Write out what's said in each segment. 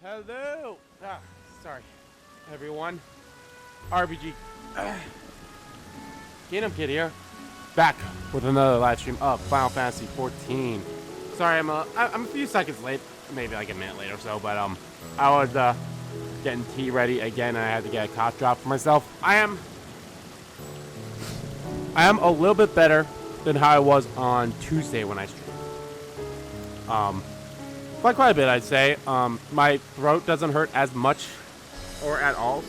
Hello! Sorry, everyone. RPG Kingdom Kid here, back with another live stream of Final Fantasy 14. Sorry, I'm a few seconds late, maybe like a minute late or so, but I was getting tea ready again, and I had to get a cough drop for myself. I am a little bit better than how I was on Tuesday when I streamed. Quite a bit, I'd say. My throat doesn't hurt as much or at all.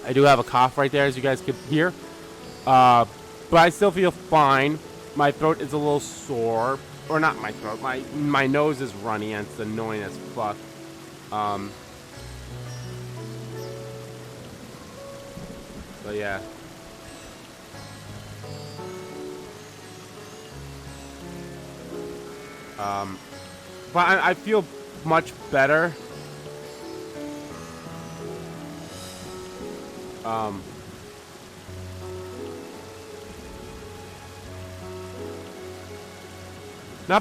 I do have a cough right there, as you guys could hear. But I still feel fine. My throat is a little sore. Or not my throat. My nose is runny and it's annoying as fuck. But yeah. But I feel much better. Not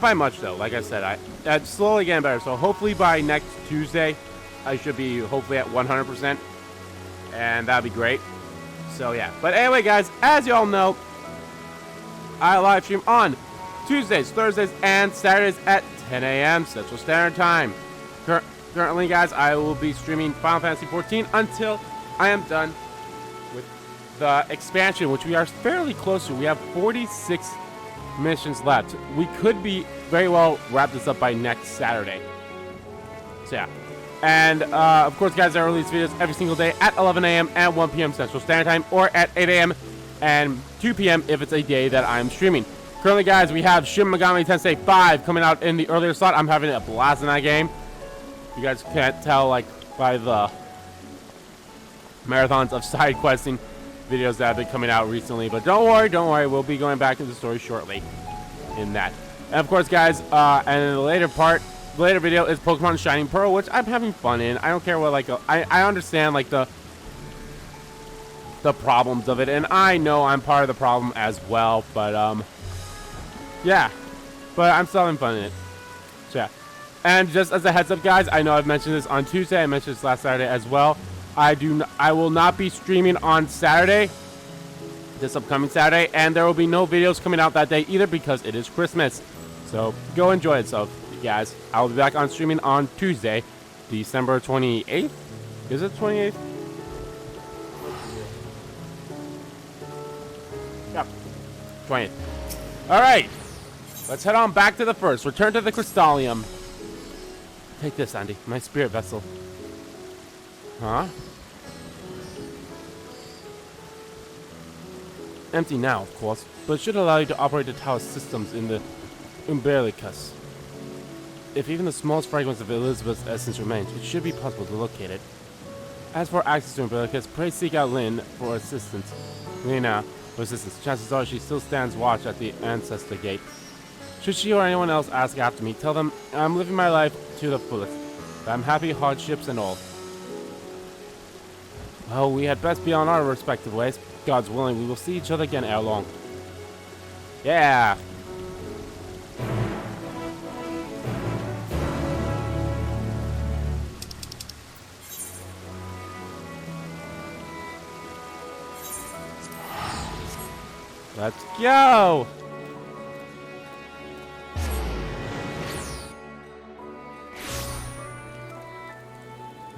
by much though. Like I said, I'm slowly getting better. So hopefully by next Tuesday, I should be hopefully at 100%, and that'd be great. So yeah. But anyway, guys, as you all know, I live stream on Tuesdays, Thursdays, and Saturdays at 10 a.m. Central Standard Time. Currently, guys, I will be streaming Final Fantasy 14 until I am done with the expansion, which we are fairly close to. We have 46 missions left. We could be very well wrap this up by next Saturday. So yeah. And of course, guys, I release videos every single day at 11 a.m. and 1 p.m. Central Standard Time, or at 8 a.m. and 2 p.m. if it's a day that I'm streaming. Currently, guys, we have Shin Megami Tensei 5 coming out in the earlier slot. I'm having a blast in that game. You guys can't tell, like, by the marathons of side questing videos that have been coming out recently. But don't worry. We'll be going back to the story shortly in that. And, of course, guys, and in the later video is Pokemon Shining Pearl, which I'm having fun in. I don't care what, like, I understand, like, the problems of it. And I know I'm part of the problem as well, but, yeah, but I'm still having fun in it. So yeah. And just as a heads up, guys, I know I've mentioned this on Tuesday. I mentioned this last Saturday as well. I will not be streaming on Saturday, this upcoming Saturday, and there will be no videos coming out that day either because it is Christmas. So go enjoy itself, guys. I will be back on streaming on Tuesday, December 28th. Is it 28th? Yep, 20th. All right. Let's head on back to the first. Return to the Crystallium. Take this, Andy. My spirit vessel. Huh? Empty now, of course, but it should allow you to operate the tower systems in the Umbilicus. If even the smallest fragments of Elizabeth's essence remains, it should be possible to locate it. As for access to Umbilicus, pray seek out Lynn for assistance. Lena, for assistance. Chances are she still stands watch at the Ancestor Gate. Should she or anyone else ask after me, tell them I'm living my life to the fullest. That I'm happy, hardships, and all. Well, we had best be on our respective ways. God's willing, we will see each other again ere long. Yeah! Let's go!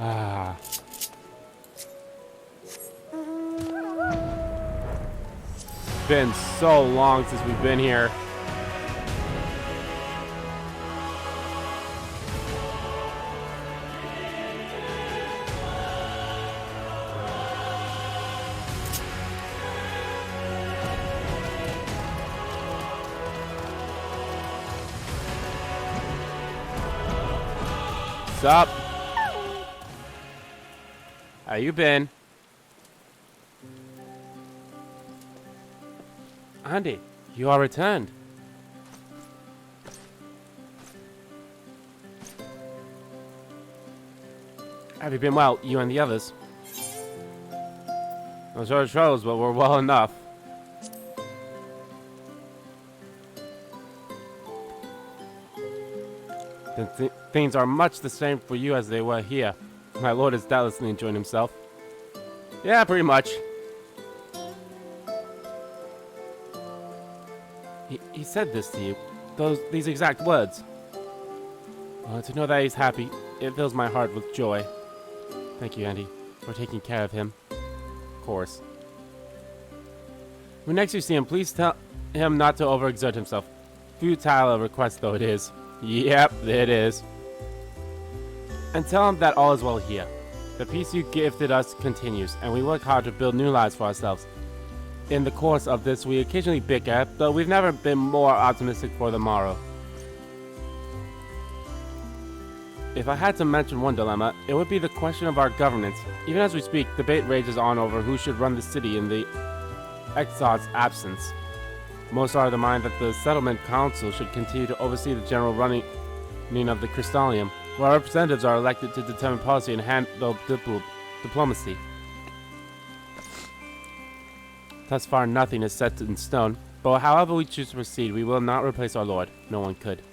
Ah. It's been so long since we've been here. What's up? How you been? Andy, you are returned. Have you been well, you and the others? I'm sure it shows, but we're well enough. Then things are much the same for you as they were here. My lord is doubtlessly enjoying himself. Yeah, pretty much. He said this to you. These exact words. To know that he's happy, it fills my heart with joy. Thank you, Andy, for taking care of him. Of course. When next you see him, please tell him not to overexert himself. Futile a request though it is. Yep, it is. And tell him that all is well here. The peace you gifted us continues, and we work hard to build new lives for ourselves. In the course of this, we occasionally bicker, but we've never been more optimistic for the morrow. If I had to mention one dilemma, it would be the question of our governance. Even as we speak, debate rages on over who should run the city in the XIV's absence. Most are of the mind that the Settlement Council should continue to oversee the general running of the Crystallium, while representatives are elected to determine policy and handle diplomacy. Thus far, nothing is set in stone, but however we choose to proceed, we will not replace our lord. No one could.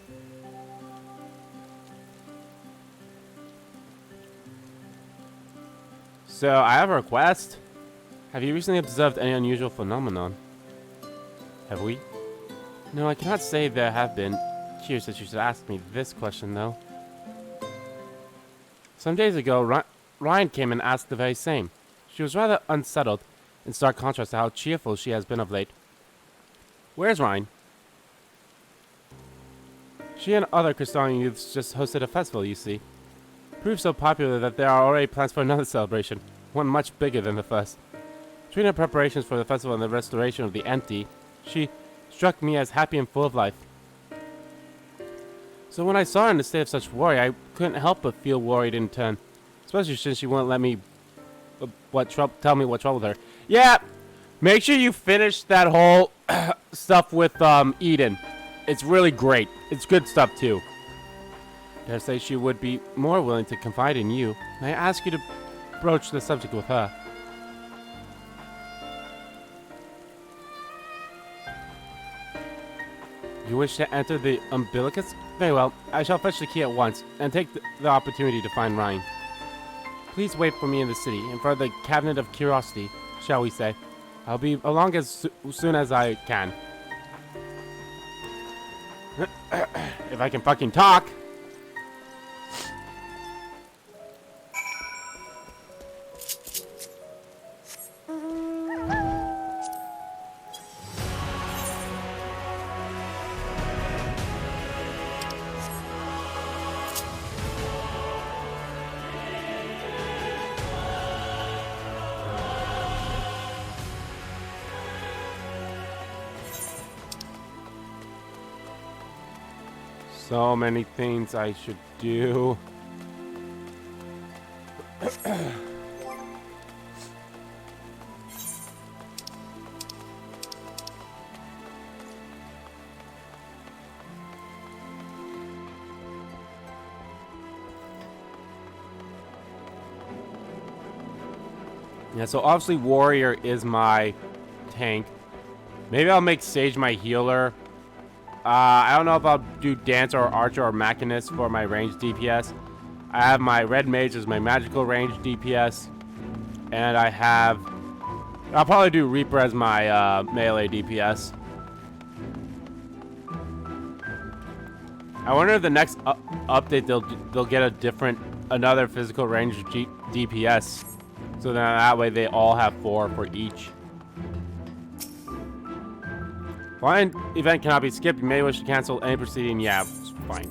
So, I have a request. Have you recently observed any unusual phenomenon? Have we? No, I cannot say there have been. Curious that you should ask me this question, though. Some days ago, Ryan came and asked the very same. She was rather unsettled, in stark contrast to how cheerful she has been of late. Where's Ryan? She and other Crystallium youths just hosted a festival, you see. Proved so popular that there are already plans for another celebration, one much bigger than the first. Between her preparations for the festival and the restoration of the empty, she struck me as happy and full of life. So when I saw her in a state of such worry, I couldn't help but feel worried in turn, especially since she wouldn't let me tell me what troubled her. Yeah, make sure you finish that whole stuff with Eden. It's really great. It's good stuff too. Dare say she would be more willing to confide in you. I ask you to broach the subject with her. You wish to enter the umbilicus? Very well, I shall fetch the key at once, and take the opportunity to find Ryan. Please wait for me in the city, in front of the Cabinet of Curiosity, shall we say. I'll be along as soon as I can. If I can fucking talk! So many things I should do. Yeah, so obviously Warrior is my tank. Maybe I'll make Sage my healer. I don't know if I'll do Dancer or Archer or Machinist for my ranged DPS. I have my Red Mage as my magical range DPS. And I'll probably do Reaper as my melee DPS. I wonder if the next update they'll get another physical range DPS. So then that way they all have 4 for each. Client event cannot be skipped. You may wish to cancel any proceeding. Yeah, it's fine.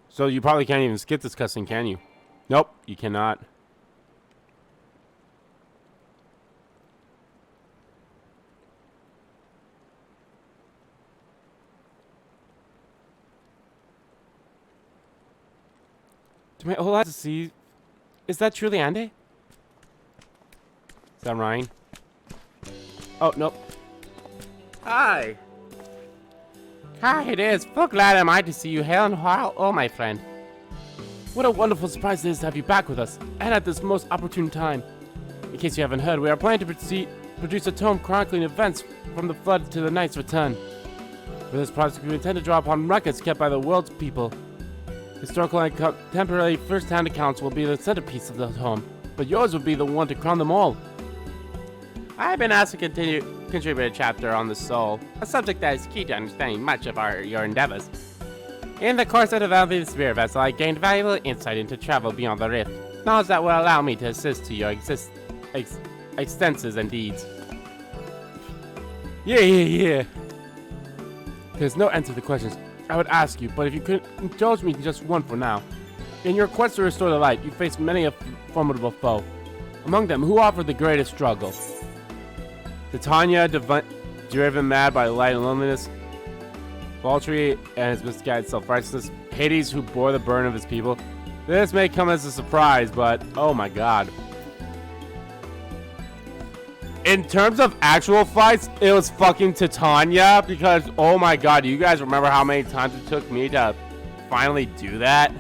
So you probably can't even skip this cutscene, can you? Nope, you cannot. Do my whole eyes see? Is that truly Andy? Is that Ryan? Oh, nope. Hi. Hi, it is. Full glad am I to see you, Hale and oh, my friend. What a wonderful surprise it is to have you back with us, and at this most opportune time. In case you haven't heard, we are planning to proceed produce a tome chronicling events from the flood to the knight's return. For this project, we intend to draw upon records kept by the world's people. Historical and contemporary first-hand accounts will be the centerpiece of the tome, but yours would be the one to crown them all. I've been asked to contribute a chapter on the soul, a subject that is key to understanding much of your endeavors. In the course of developing the spirit vessel, I gained valuable insight into travel beyond the rift, knowledge that will allow me to assist to your extenses and deeds. Yeah. There's no answer to the questions I would ask you, but if you could indulge me just one for now. In your quest to restore the light, you faced many a formidable foe. Among them, who offered the greatest struggle? Titania, driven mad by light and loneliness. Valtteri and his misguided self-righteousness. Hades, who bore the burden of his people. This may come as a surprise, but oh my god. In terms of actual fights, it was fucking Titania, because oh my god, do you guys remember how many times it took me to finally do that?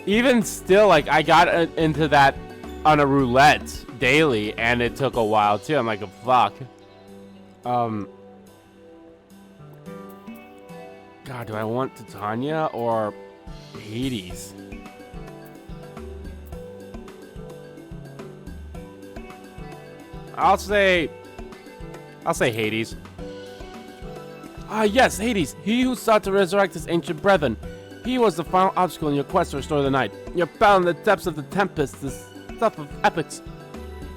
Even still, like, I got into that on a roulette daily, and it took a while too. I'm like, fuck. God, do I want Titania or Hades? I'll say Hades. Yes, Hades. He who sought to resurrect his ancient brethren. He was the final obstacle in your quest to restore the night. You're bound in the depths of the tempest, the stuff of epics.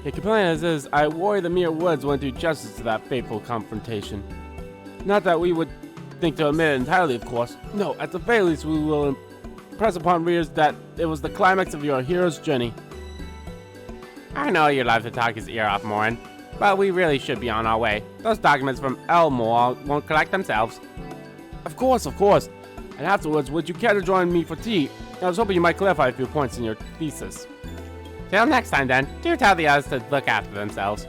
Your complaint as is, I worry the mere words won't do justice to that fateful confrontation. Not that we would think to omit it entirely, of course. No, at the very least, we will impress upon readers that it was the climax of your hero's journey. I know you'd love to talk his ear off, Morin, but we really should be on our way. Those documents from Elmore won't collect themselves. Of course. And afterwards, would you care to join me for tea? I was hoping you might clarify a few points in your thesis. Till next time, then, do tell the others to look after themselves.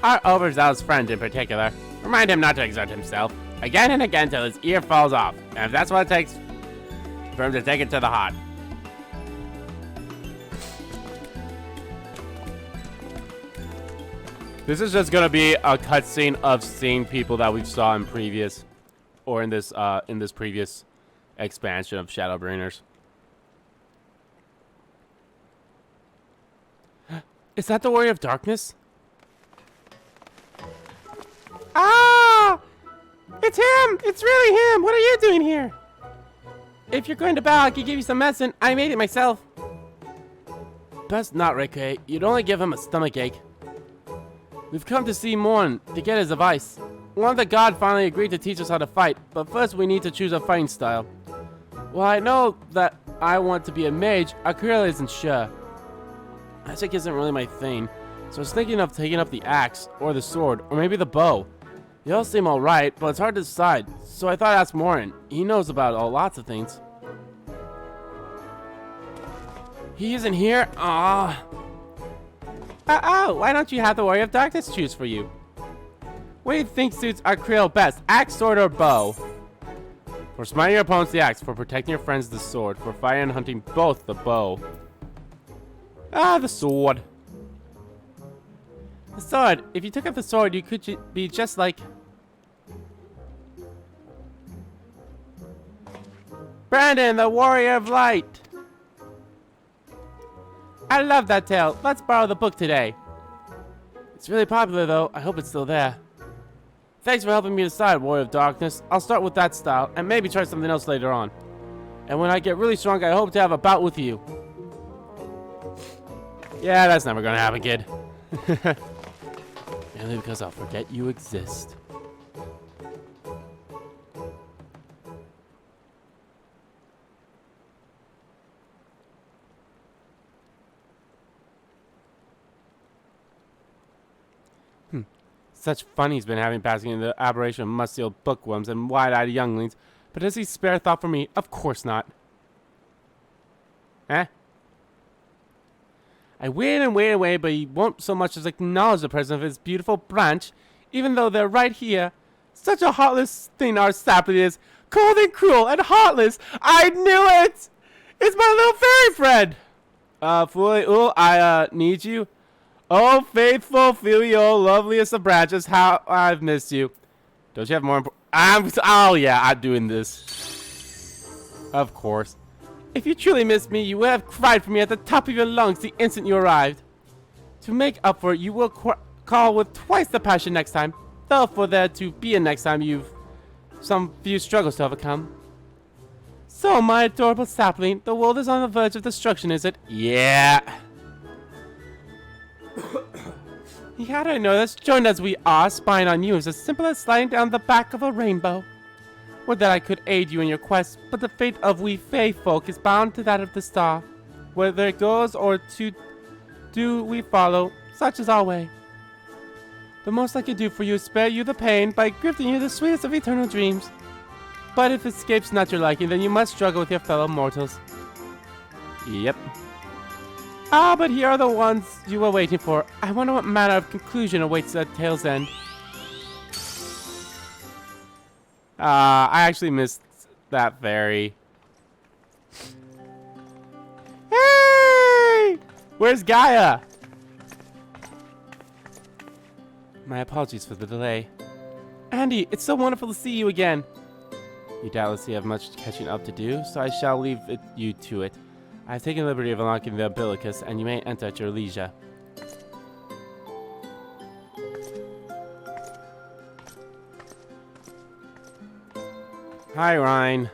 Our overzealous friend in particular. Remind him not to exert himself, again and again till his ear falls off, and if that's what it takes for him to take it to the heart. This is just gonna be a cutscene of seeing people that we've saw in previous, or in this previous expansion of Shadowbringers. Is that the Warrior of Darkness? Ah! It's him! It's really him! What are you doing here? If you're going to bow, I could give you some medicine. I made it myself. Best not, Ricky. You'd only give him a stomachache. We've come to see Morn to get his advice. One of the gods finally agreed to teach us how to fight, but first we need to choose a fighting style. Well, I know that I want to be a mage, I clearly isn't sure. Magic isn't really my thing, so I was thinking of taking up the axe, or the sword, or maybe the bow. They all seem alright, but it's hard to decide, so I thought I'd ask Morin. He knows about lots of things. He isn't here? Ah. Oh, why don't you have the Warrior of Darkness choose for you? What do you think suits our Creel best? Axe, sword, or bow? For smiting your opponents, the axe. For protecting your friends, the sword. For fighting and hunting, both, the bow. Ah, the sword. The sword. If you took up the sword, you could be just like... Brandon, the Warrior of Light. I love that tale. Let's borrow the book today. It's really popular, though. I hope it's still there. Thanks for helping me decide, Warrior of Darkness. I'll start with that style, and maybe try something else later on. And when I get really strong, I hope to have a bout with you. Yeah, that's never gonna happen, kid. Mainly because I'll forget you exist. Such fun he's been having passing in the aberration of musty-old bookworms and wide-eyed younglings, but does he spare thought for me? Of course not. Eh? I wait and wait and wait, but he won't so much as acknowledge the presence of his beautiful branch, even though they're right here. Such a heartless thing our sapling is. Cold and cruel and heartless. I knew it! It's my little fairy friend! Fully, I need you. Oh, faithful Filio, loveliest of branches, how I've missed you. Don't you have more oh yeah, I'm doing this. Of course. If you truly missed me, you would have cried for me at the top of your lungs the instant you arrived. To make up for it, you will call with twice the passion next time. Though for there to be a next time, you've some few struggles to overcome. So, my adorable sapling, the world is on the verge of destruction, is it? Yeah. How do I know this? Joined as we are, spying on you is as simple as sliding down the back of a rainbow. Would that I could aid you in your quest, but the fate of we Fae folk is bound to that of the star. Whether it goes or to do we follow, such is our way. The most I can do for you is spare you the pain by gifting you the sweetest of eternal dreams. But if escape's not your liking, then you must struggle with your fellow mortals. Yep. Ah, but here are the ones you were waiting for. I wonder what manner of conclusion awaits at tale's end. I actually missed that very. Hey! Where's Gaia? My apologies for the delay. Andy, it's so wonderful to see you again. You doubtlessly have much catching up to do, so I shall leave you to it. I have taken the liberty of unlocking the umbilicus, and you may enter at your leisure. Hi, Ryan.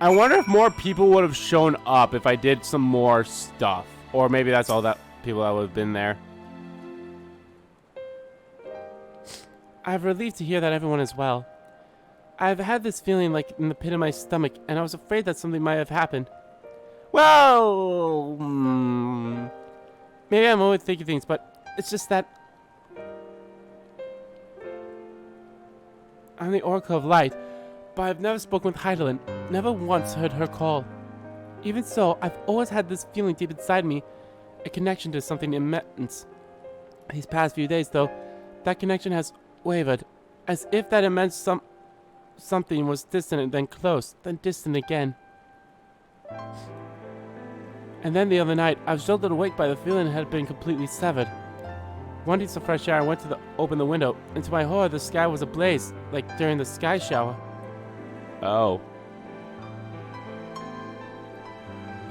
I wonder if more people would have shown up if I did some more stuff. Or maybe that's all that people that would have been there. I'm relieved to hear that everyone is well. I've had this feeling like in the pit of my stomach, and I was afraid that something might have happened. Well, maybe I'm overthinking things, but it's just that I'm the Oracle of Light, but I've never spoken with Heidelin, never once heard her call. Even so, I've always had this feeling deep inside me, a connection to something immense. These past few days, though, that connection has wavered, as if that immense something was distant and then close, then distant again. And then the other night, I was jolted awake by the feeling it had been completely severed. Wanting some fresh air, I went to open the window, and to my horror, the sky was ablaze, like during the sky shower. Oh.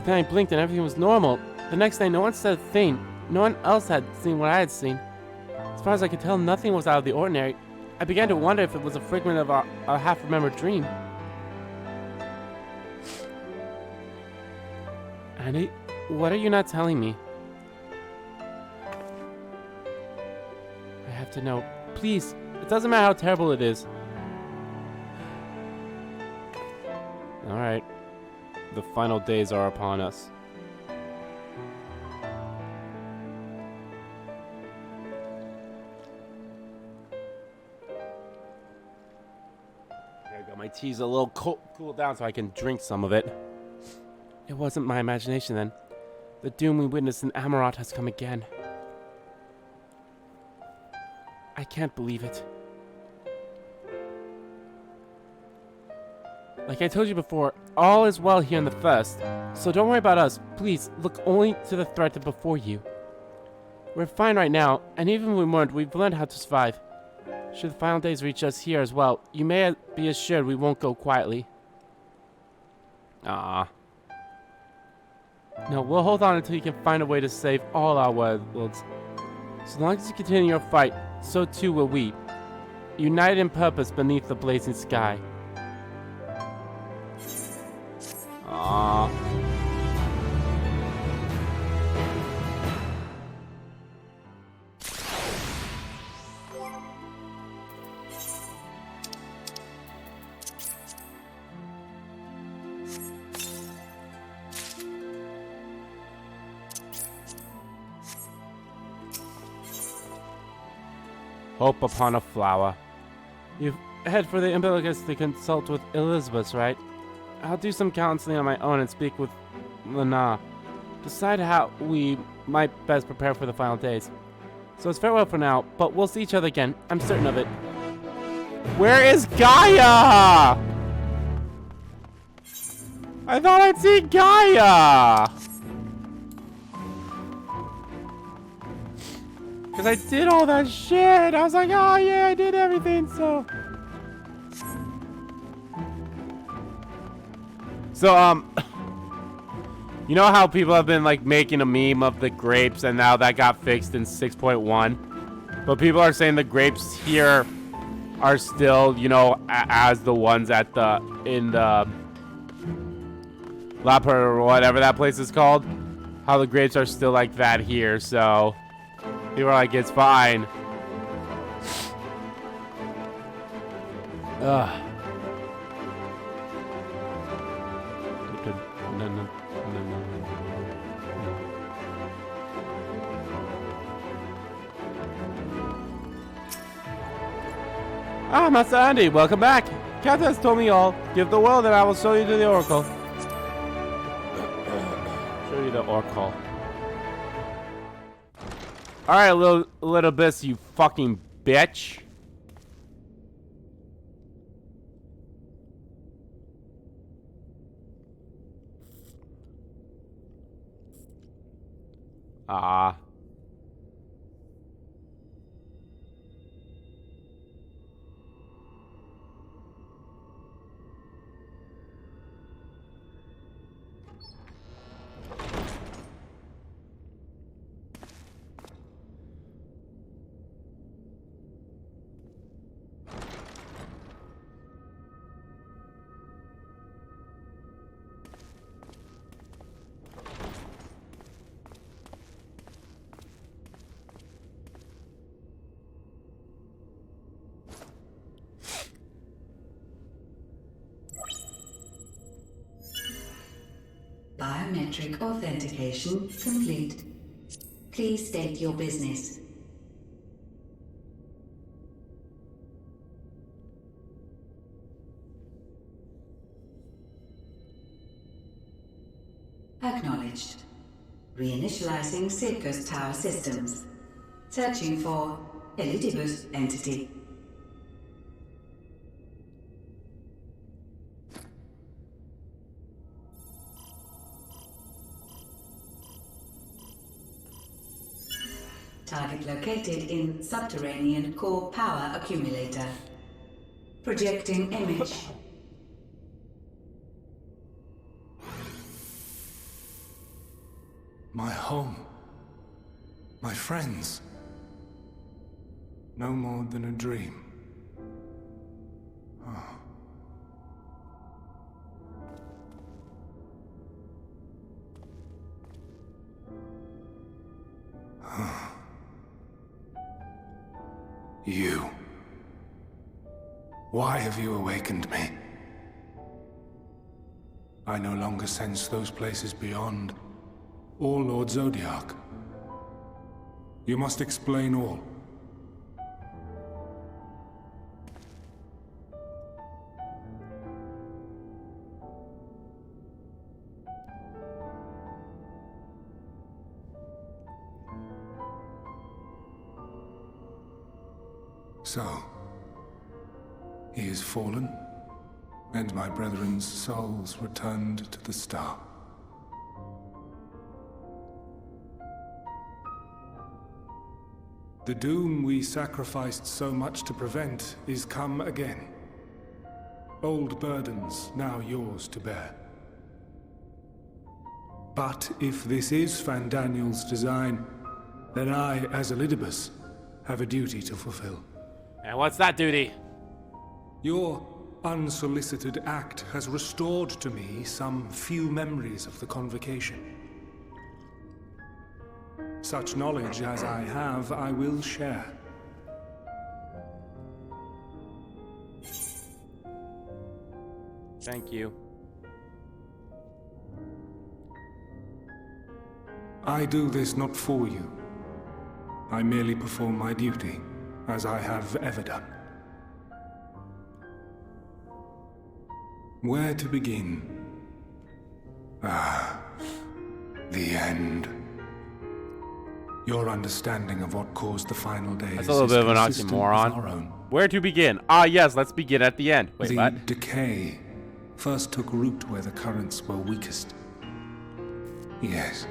Then I blinked and everything was normal. The next day, no one said a thing. No one else had seen what I had seen. As far as I could tell, nothing was out of the ordinary. I began to wonder if it was a figment of a half-remembered dream. Andy, what are you not telling me? I have to know. Please, it doesn't matter how terrible it is. Alright. The final days are upon us. There we go. My tea's a little cool down so I can drink some of it. It wasn't my imagination then. The doom we witnessed in Amarat has come again. I can't believe it. Like I told you before, all is well here in the first, so don't worry about us. Please, look only to the threat before you. We're fine right now, and even if we weren't, we've learned how to survive. Should the final days reach us here as well, you may be assured we won't go quietly. Ah. No, we'll hold on until you can find a way to save all our worlds. So long as you continue your fight, so too will we. United in purpose beneath the blazing sky. Aww. Hope upon a flower. You've head for the umbilicus to consult with Elizabeth, right? I'll do some counseling on my own and speak with Lana. Decide how we might best prepare for the final days. So it's farewell for now, but we'll see each other again. I'm certain of it. Where is Gaia? I thought I'd see Gaia. Because I did all that shit. I was like, oh yeah, I did everything, so. So, you know how people have been like making a meme of the grapes and now that got fixed in 6.1? But people are saying the grapes here are still, you know, as the ones at in the Lapa or whatever that place is called. How the grapes are still like that here, so people are like, it's fine. Ugh. Ah, Master Andy, welcome back. Cat has told me all. Give the world and I will show you to the oracle. Show you the oracle. Alright, little bit, you fucking bitch. Ah. Biometric authentication complete. Please state your business. Acknowledged. Reinitializing Circus Tower systems. Searching for Elpis entity. Target located in subterranean core power accumulator. Projecting image. My home. My friends. No more than a dream. Oh. You. Why have you awakened me? I no longer sense those places beyond, or Lord Zodiac. You must explain all. So, he is fallen, and my brethren's souls returned to the star. The doom we sacrificed so much to prevent is come again. Old burdens now yours to bear. But if this is Fandaniel's design, then I, as Elpis, have a duty to fulfill. And what's that duty? Your unsolicited act has restored to me some few memories of the convocation. Such knowledge as I have, I will share. Thank you. I do this not for you. I merely perform my duty, as I have ever done. Where to begin? Ah, the end. Your understanding of what caused the final days That's a little bit of an oxymoron. Where to begin? Ah, yes, let's begin at the end. Wait, what? The decay first took root where the currents were weakest. Yes,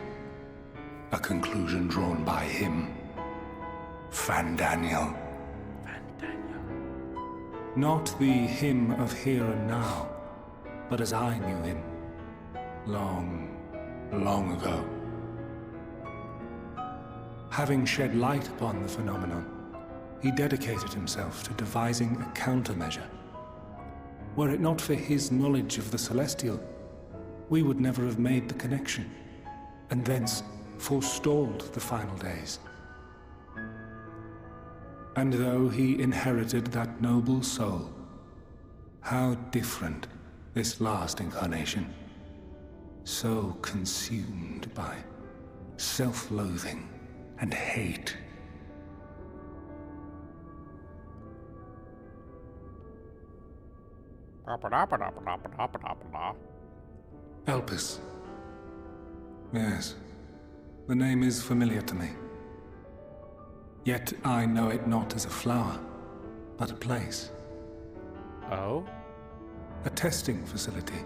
a conclusion drawn by him. Fandaniel. Not the him of here and now, but as I knew him. Long, long ago. Having shed light upon the phenomenon, he dedicated himself to devising a countermeasure. Were it not for his knowledge of the Celestial, we would never have made the connection, and thence forestalled the final days. And though he inherited that noble soul, how different this last incarnation, so consumed by self-loathing and hate. Elpis. Yes, the name is familiar to me. Yet I know it not as a flower, but a place. Oh? A testing facility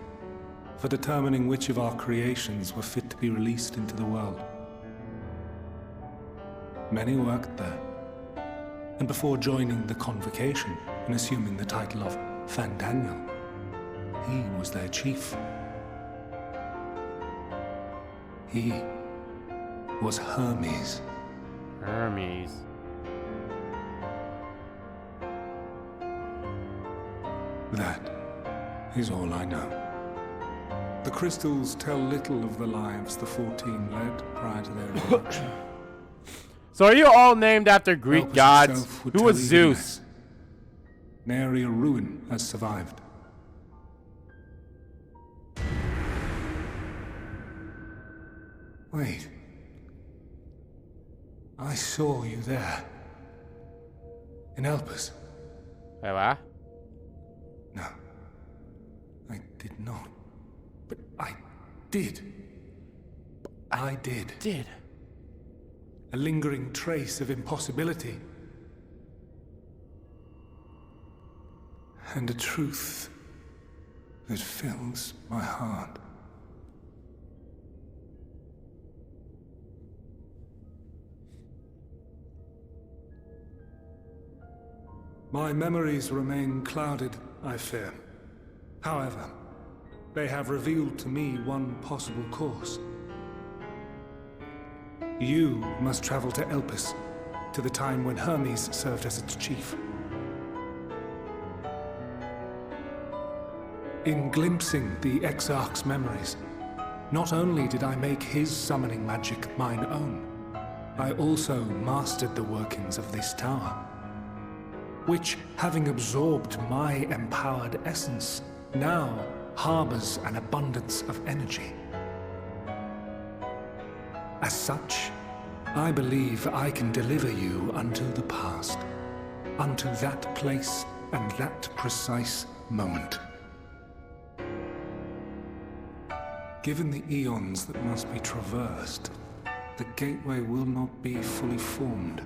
for determining which of our creations were fit to be released into the world. Many worked there, and before joining the convocation and assuming the title of Fandaniel, he was their chief. He was Hermes. Hermes. That is all I know. The crystals tell little of the lives the 14 led prior to their introduction. So are you all named after Greek Elpis gods? itself would Who was tell even Zeus? less. Nary a ruin has survived. Wait. I saw you there. In Elpis. Wait, what? No. I did not. But I did. I did. Did. A lingering trace of impossibility. And a truth that fills my heart. My memories remain clouded, I fear. However, they have revealed to me one possible course. You must travel to Elpis, to the time when Hermes served as its chief. In glimpsing the Exarch's memories, not only did I make his summoning magic mine own, I also mastered the workings of this tower, which, having absorbed my empowered essence, now harbors an abundance of energy. As such, I believe I can deliver you unto the past, unto that place and that precise moment. Given the eons that must be traversed, the gateway will not be fully formed.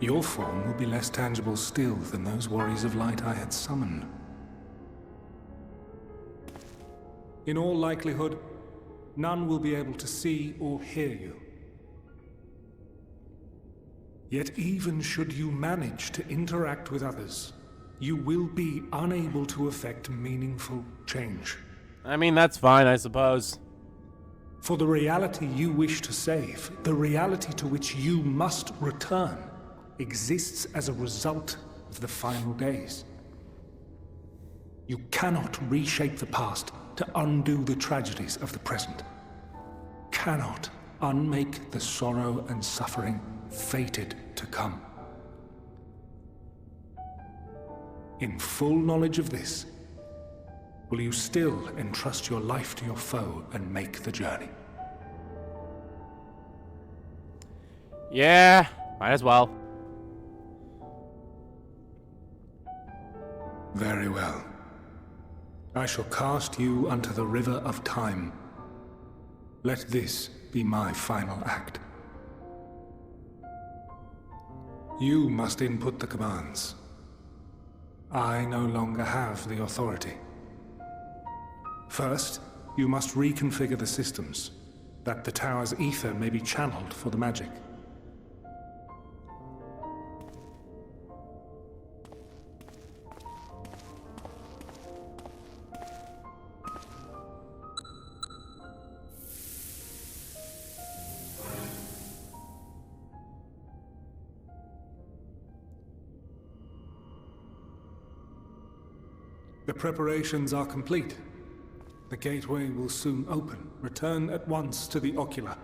Your form will be less tangible still than those warriors of light I had summoned. In all likelihood, none will be able to see or hear you. Yet even should you manage to interact with others, you will be unable to effect meaningful change. I mean, that's fine, I suppose. For the reality you wish to save, the reality to which you must return, exists as a result of the final days. You cannot reshape the past to undo the tragedies of the present. Cannot unmake the sorrow and suffering fated to come. In full knowledge of this, will you still entrust your life to your foe and make the journey? Yeah, might as well. Very well. I shall cast you unto the river of time. Let this be my final act. You must input the commands. I no longer have the authority. First, you must reconfigure the systems. that the tower's ether may be channeled for the magic. The preparations are complete. The gateway will soon open. Return at once to the ocular.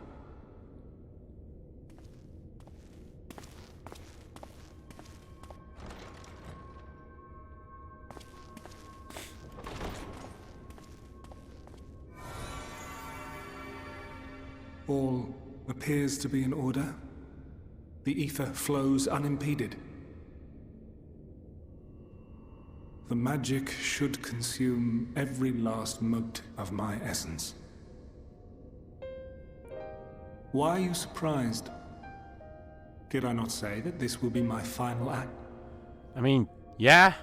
All appears to be in order. The ether flows unimpeded. The magic should consume every last mote of my essence. Why are you surprised? Did I not say that this will be my final act? I mean, yeah.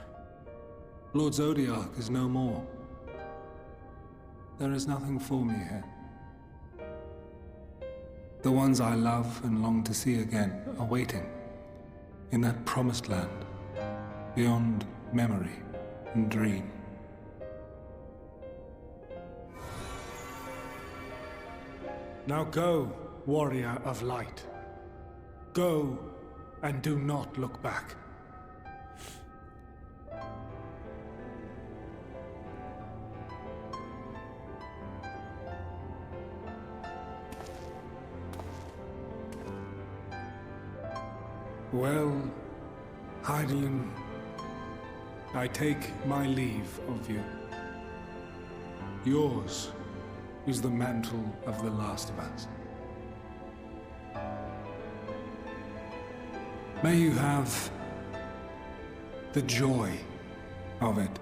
Lord Zodiac is no more. There is nothing for me here. The ones I love and long to see again are waiting in that promised land, beyond memory and dream. Now go, warrior of light. Go and do not look back. Well, Heidelin, I take my leave of you. Yours is the mantle of the last of us. May you have the joy of it,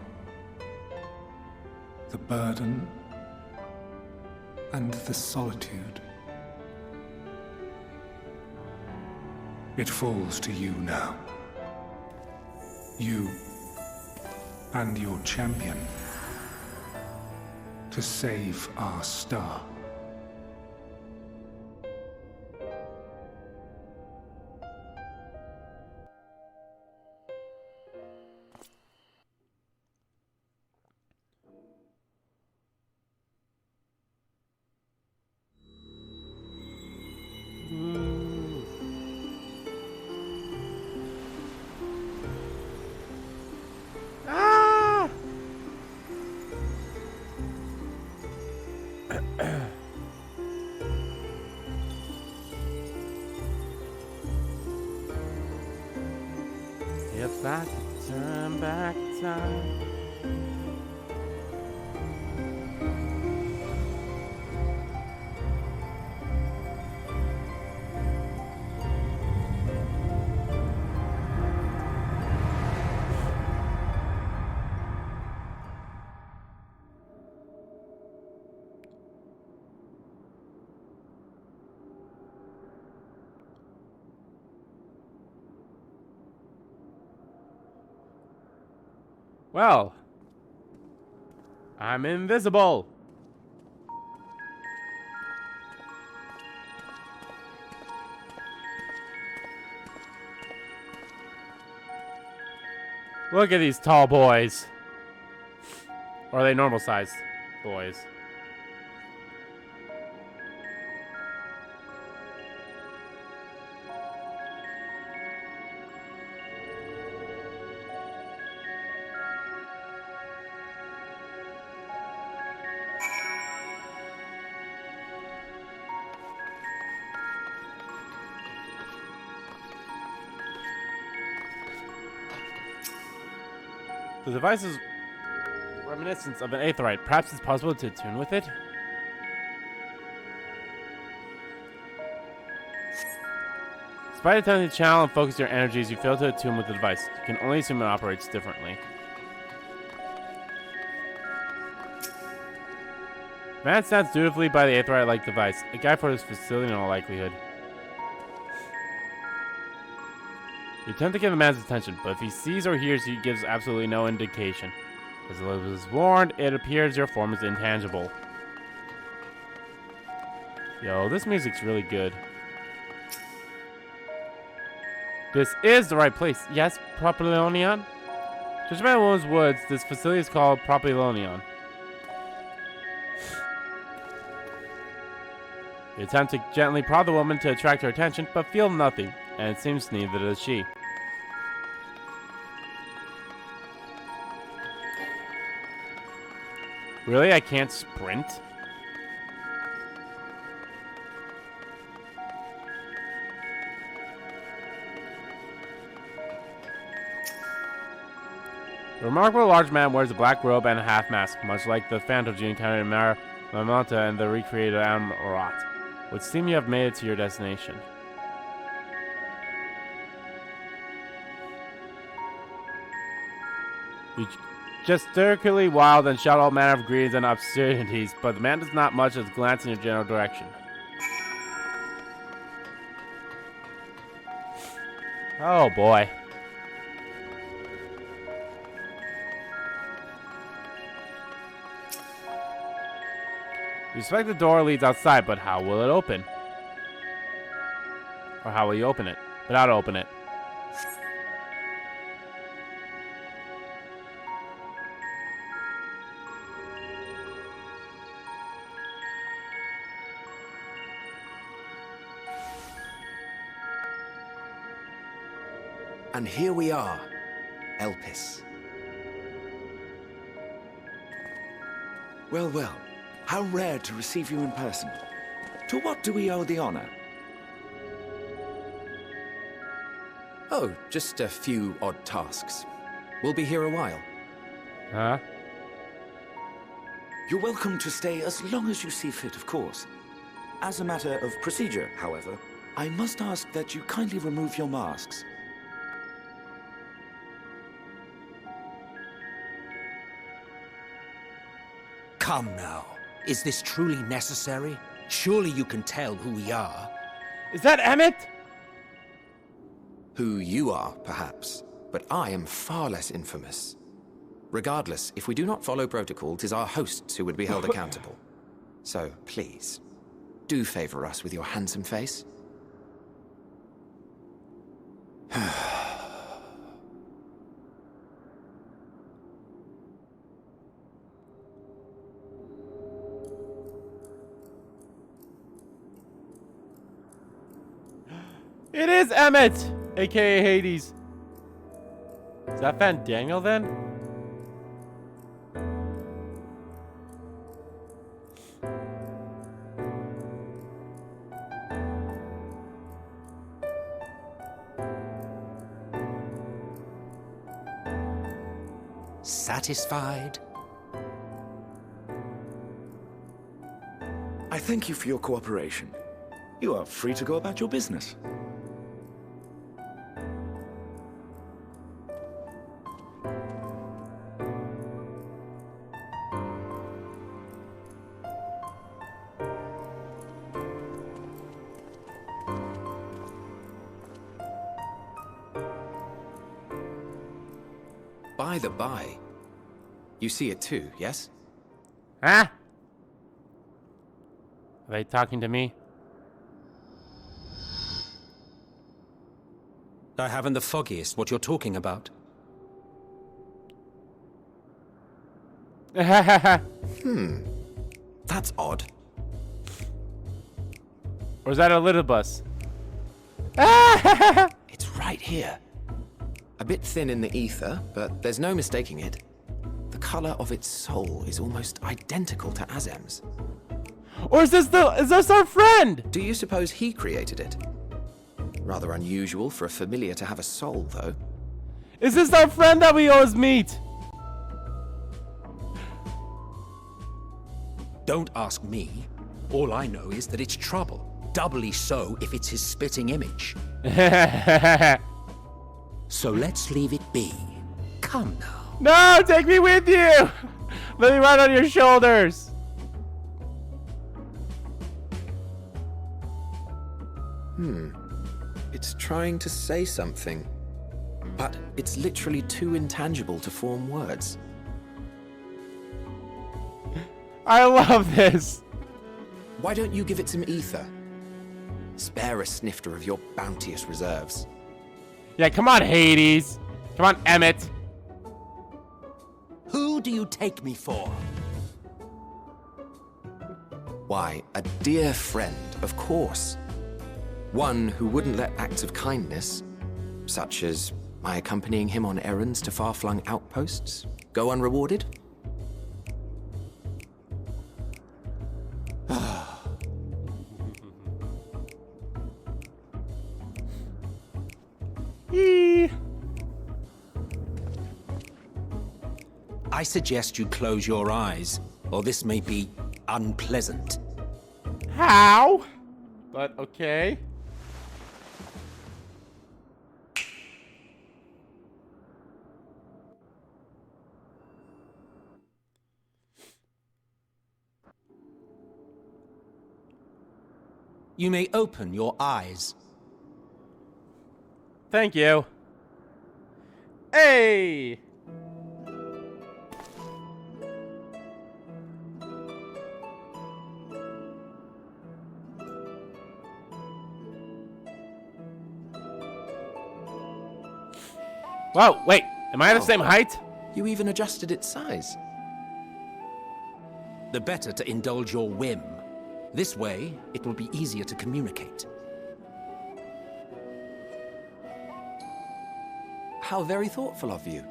the burden and the solitude. It falls to you now. You and your champion to save our star. If I could turn back time. Well, I'm invisible. Look at these tall boys. Or are they normal sized boys? The device is reminiscent of an aetherite. Perhaps it's possible to attune with it? Despite attempting to channel and focus your energies, you fail to attune with the device. You can only assume it operates differently. Man stands dutifully by the aetherite-like device. A guide for this facility in all likelihood. You attempt to get the man's attention, but if he sees or hears, he gives absolutely no indication. As Elpis is warned, it appears your form is intangible. Yo, this music's really good. This is the right place. Yes, Propylonion? Judging by Woman's Woods, this facility is called Propylonion. You attempt to gently prod the woman to attract her attention, but feel nothing, and it seems neither does she. Really? I can't sprint? The remarkable large man wears a black robe and a half mask, much like the phantom you encountered in Mamata and the recreated Amarat. Would seem you have made it to your destination. You gesticulated wild and shout all manner of greetings and absurdities, but the man does not much as glance in your general direction. Oh boy. You suspect the door leads outside, but how will it open? Or how will you open it? Without open it. And here we are, Elpis. Well, well, how rare to receive you in person. To what do we owe the honor? Oh, just a few odd tasks. We'll be here a while. Huh? You're welcome to stay as long as you see fit, of course. As a matter of procedure, however, I must ask that you kindly remove your masks. Come now. Is this truly necessary? Surely you can tell who we are. Is that Emmett? Who you are, perhaps, but I am far less infamous. Regardless, if we do not follow protocol, 'tis our hosts who would be held accountable. So, please, do favor us with your handsome face. It is Emmett, aka Hades. Is that Van Daniel then? Satisfied? I thank you for your cooperation. You are free to go about your business. By the by, you see it too, yes? Huh? Are they talking to me? I haven't the foggiest what you're talking about. That's odd. Or is that a little bus? It's right here. A bit thin in the ether, but there's no mistaking it. The color of its soul is almost identical to Azem's. Or is this our friend? Do you suppose he created it? Rather unusual for a familiar to have a soul, though. Is this our friend that we always meet? Don't ask me. All I know is that it's trouble. Doubly so if it's his spitting image. So let's leave it be. Come now. No, take me with you. Let me ride on your shoulders. It's trying to say something, but it's literally too intangible to form words. I love this. Why don't you give it some ether? Spare a snifter of your bounteous reserves. Yeah, come on, Hades. Come on, Emmett. Who do you take me for? Why, a dear friend, of course. One who wouldn't let acts of kindness, such as my accompanying him on errands to far-flung outposts, go unrewarded. I suggest you close your eyes, or this may be unpleasant. How? But okay. You may open your eyes. Thank you. Hey! Whoa, wait. Am I the same height? You even adjusted its size. The better to indulge your whim. This way, it will be easier to communicate. How very thoughtful of you.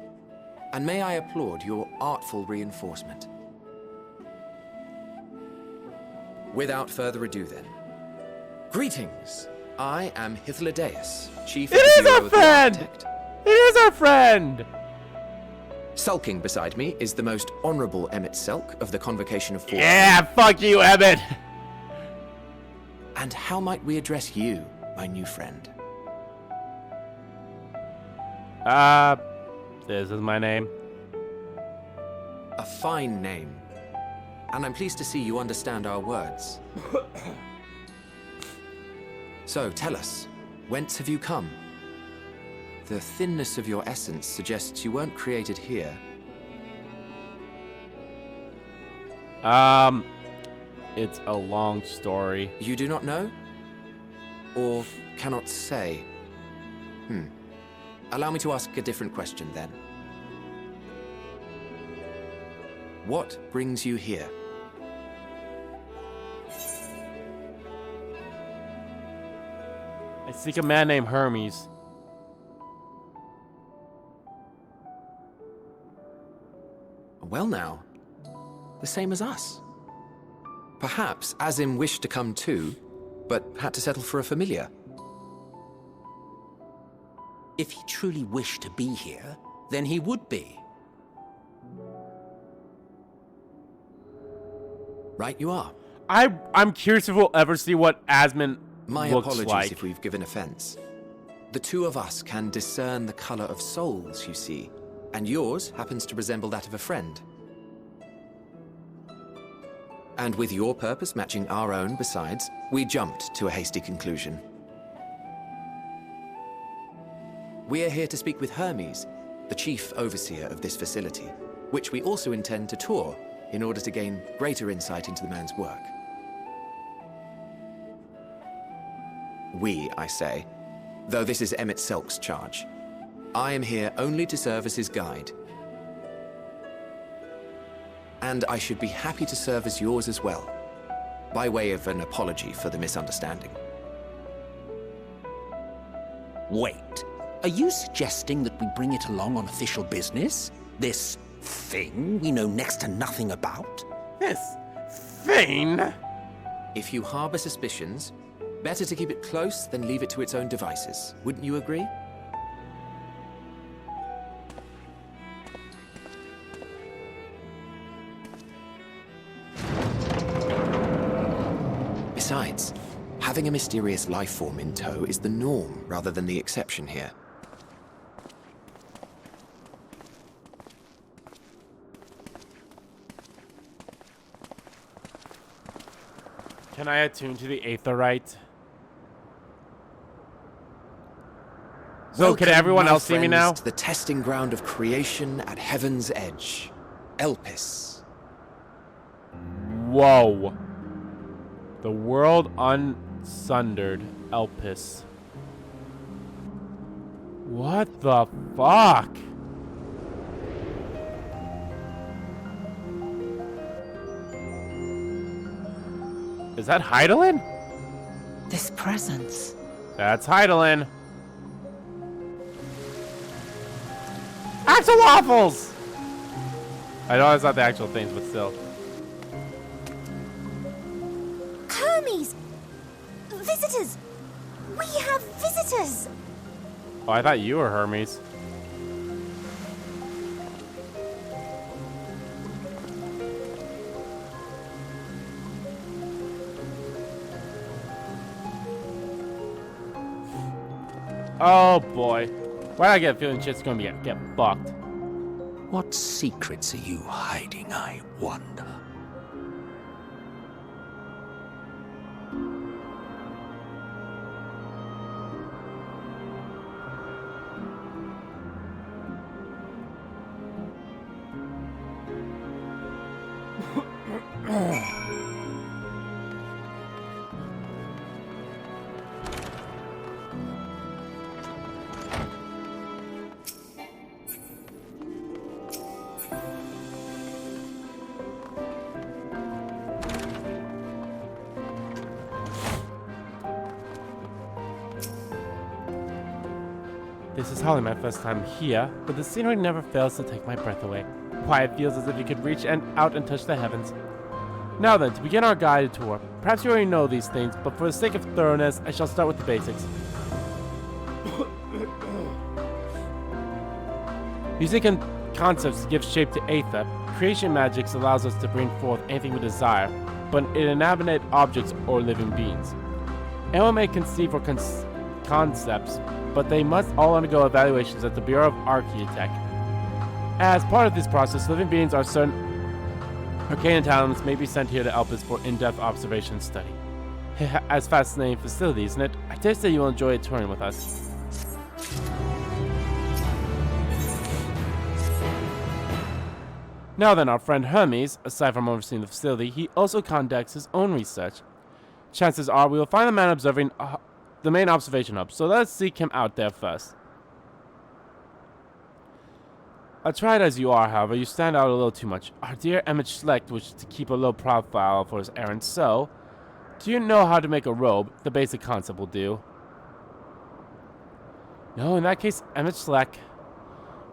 And may I applaud your artful reinforcement. Without further ado then. Greetings. I am Hythlodaeus, Chief of It the is Bureau our of the friend! Architect. It is our friend! Sulking beside me is the most honorable Emmett Selk of the Convocation of Four. Yeah, fuck you, Emmett! And how might we address you, my new friend? This is my name. A fine name. And I'm pleased to see you understand our words. So, tell us, whence have you come? The thinness of your essence suggests you weren't created here. It's a long story. You do not know? Or cannot say? Allow me to ask a different question then. What brings you here? I seek a man named Hermes. Well now, the same as us. Perhaps Azim wished to come too, but had to settle for a familiar. If he truly wished to be here, then he would be. Right you are. I'm curious if we'll ever see what Asmon My looks apologies like. if we've given offense. The two of us can discern the color of souls, you see, and yours happens to resemble that of a friend. And with your purpose matching our own besides, we jumped to a hasty conclusion. We are here to speak with Hermes, the chief overseer of this facility, which we also intend to tour in order to gain greater insight into the man's work. We, I say, though this is Emmett Selk's charge. I am here only to serve as his guide. And I should be happy to serve as yours as well, by way of an apology for the misunderstanding. Wait, are you suggesting that we bring it along on official business? This thing we know next to nothing about? This thing? If you harbor suspicions, better to keep it close than leave it to its own devices. Wouldn't you agree? Besides, having a mysterious life form in tow is the norm rather than the exception here. Can I attune to the Aetherite? So can Welcome, everyone my else see me now? friends, to the testing ground of creation at Heaven's Edge. Elpis. Whoa. The world unsundered Elpis. What the fuck? Is that Heidelin? This presence. That's Heidelin. Actual waffles! I know it's not the actual things, but still. Hermes! Visitors! We have visitors! Oh, I thought you were Hermes. Oh boy. Why do I get a feeling shit's gonna get fucked? What secrets are you hiding, I wonder? This is hardly my first time here, but the scenery never fails to take my breath away. Why, it feels as if you could reach out and touch the heavens. Now then, to begin our guided tour. Perhaps you already know these things, but for the sake of thoroughness, I shall start with the basics. Using concepts give shape to Aether, creation magic allows us to bring forth anything we desire, but in inanimate objects or living beings. Anyone may conceive or concepts, but they must all undergo evaluations at the Bureau of Architect. As part of this process, living beings are certain arcane talents may be sent here to Alpis for in-depth observation and study. As fascinating facility, isn't it? I dare say you will enjoy touring with us. Now then, our friend Hermes, aside from overseeing the facility, he also conducts his own research. Chances are we will find the man observing the main observation hub, so let's seek him out there first. Tried as you are, however, you stand out a little too much. Our dear Emmett Schlecht wishes to keep a low profile for his errand, so... Do you know how to make a robe? The basic concept will do. No, in that case, Emmett Schlecht...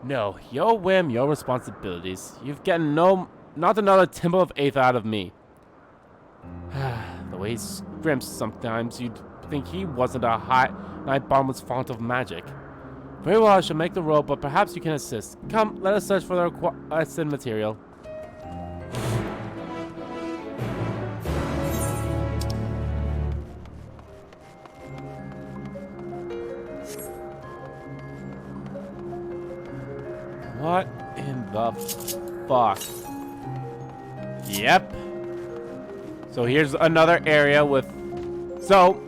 No, your whim, your responsibilities. You've gotten not another timber of Aether out of me. The way he scrimps sometimes, you'd think he wasn't a bottomless font of magic. Very well, I shall make the robe, but perhaps you can assist. Come, let us search for the requested material. What in the fuck? Yep. So here's another area with... So,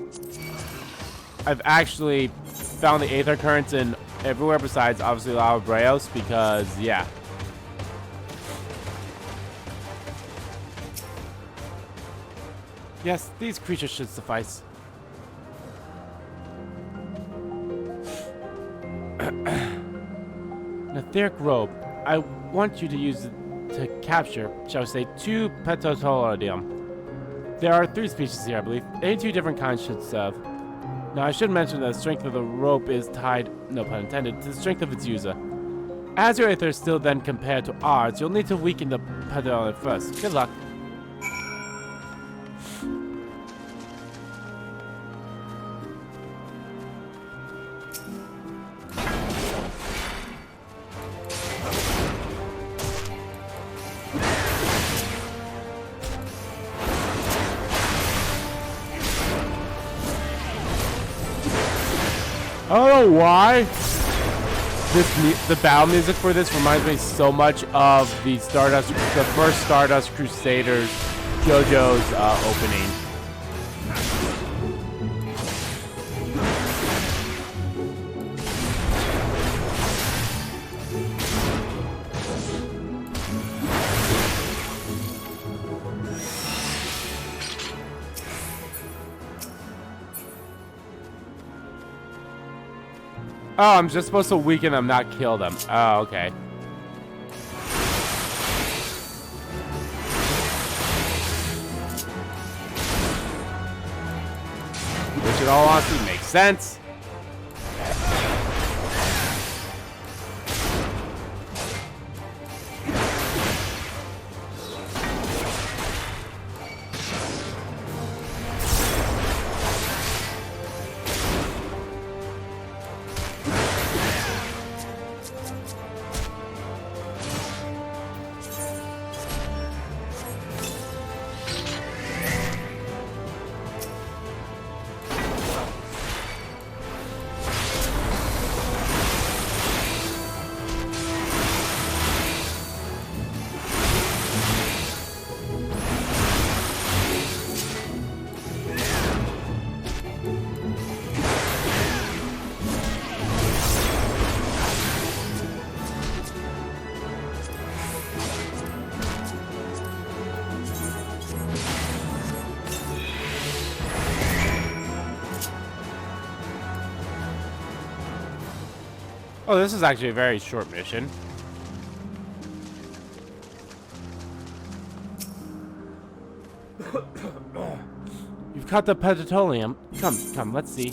I've actually found the Aether currents in everywhere besides, obviously, Lava Breos, because, yeah. Yes, these creatures should suffice. An etheric robe. I want you to use it to capture, shall we say, 2 Petotolodium. There are 3 species here, I believe. Any 2 different kinds should serve. Now, I should mention that the strength of the rope is tied, no pun intended, to the strength of its user. As your Aether is still then compared to ours, you'll need to weaken the Petotolid first. Good luck. I don't know why the battle music for this reminds me so much of the first Stardust Crusaders JoJo's opening. Oh, I'm just supposed to weaken them, not kill them. Oh, okay. Which in all honesty makes sense. Oh, this is actually a very short mission. You've caught the petroleum. Come, let's see.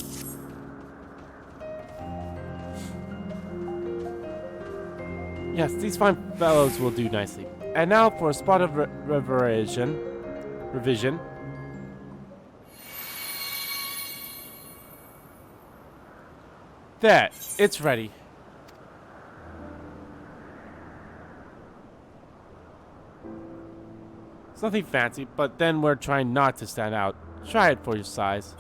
Yes, these fine fellows will do nicely. And now for a spot of revision. There, it's ready. It's nothing fancy, but then we're trying not to stand out. Try it for your size.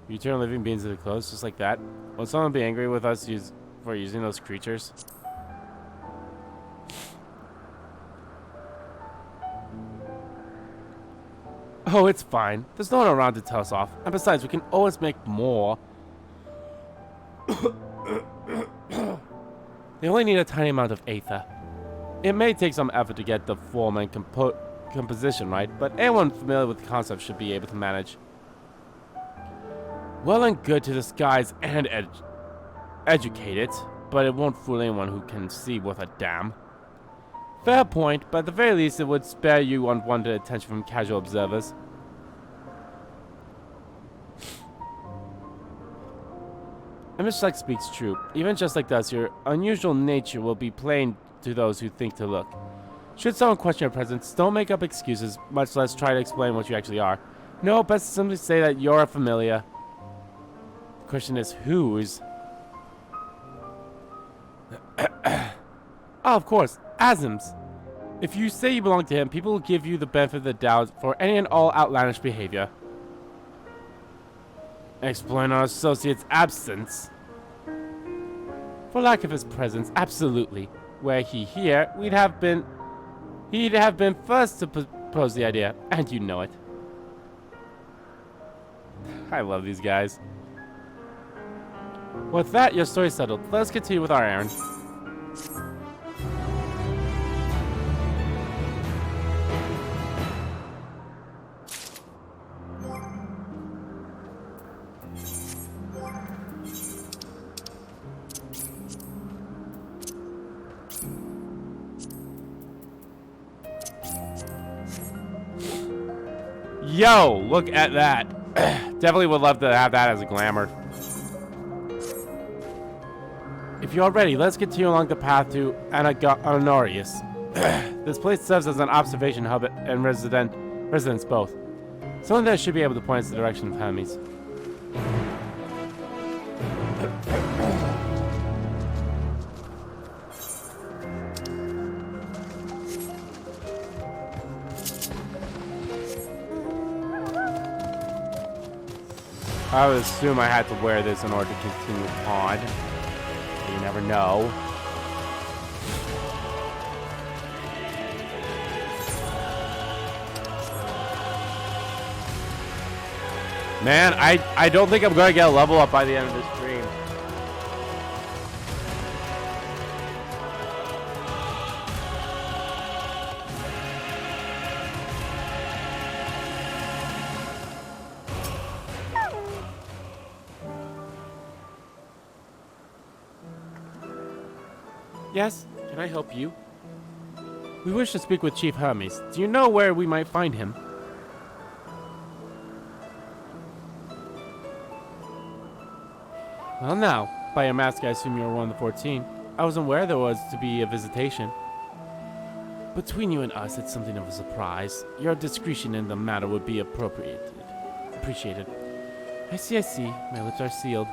You turn living beings into clothes, just like that. Will someone be angry with us for using those creatures? Oh, it's fine. There's no one around to tell us off. And besides, we can always make more. They only need a tiny amount of Aether. It may take some effort to get the form and composition right, but anyone familiar with the concept should be able to manage. Well and good to disguise and educate it, but it won't fool anyone who can see worth a damn. Fair point, but at the very least it would spare you unwanted attention from casual observers. And Mr. Like speaks true. Even just like this, your unusual nature will be plain to those who think to look. Should someone question your presence, don't make up excuses, much less try to explain what you actually are. No, best simply say that you're a familiar. The question is, whose? Oh, of course, Azim's. If you say you belong to him, people will give you the benefit of the doubt for any and all outlandish behavior. Explain our associate's absence. For lack of his presence, absolutely. Were he here, he'd have been first to propose the idea, and you know it. I love these guys. With that, your story's settled. Let's continue with our errand. Yo, look at that. Definitely would love to have that as a glamour. If you're ready, let's continue along the path to Honorius. This place serves as an observation hub and residence both. Someone there should be able to point us in the direction of Hermes. I would assume I had to wear this in order to continue on. You never know. Man, I don't think I'm going to get a level up by the end of this stream. Yes, can I help you? We wish to speak with Chief Hermes. Do you know where we might find him? Well now, by your mask I assume you're one of the 14. I wasn't aware there was to be a visitation. Between you and us, it's something of a surprise. Your discretion in the matter would be appreciated. I see. My lips are sealed.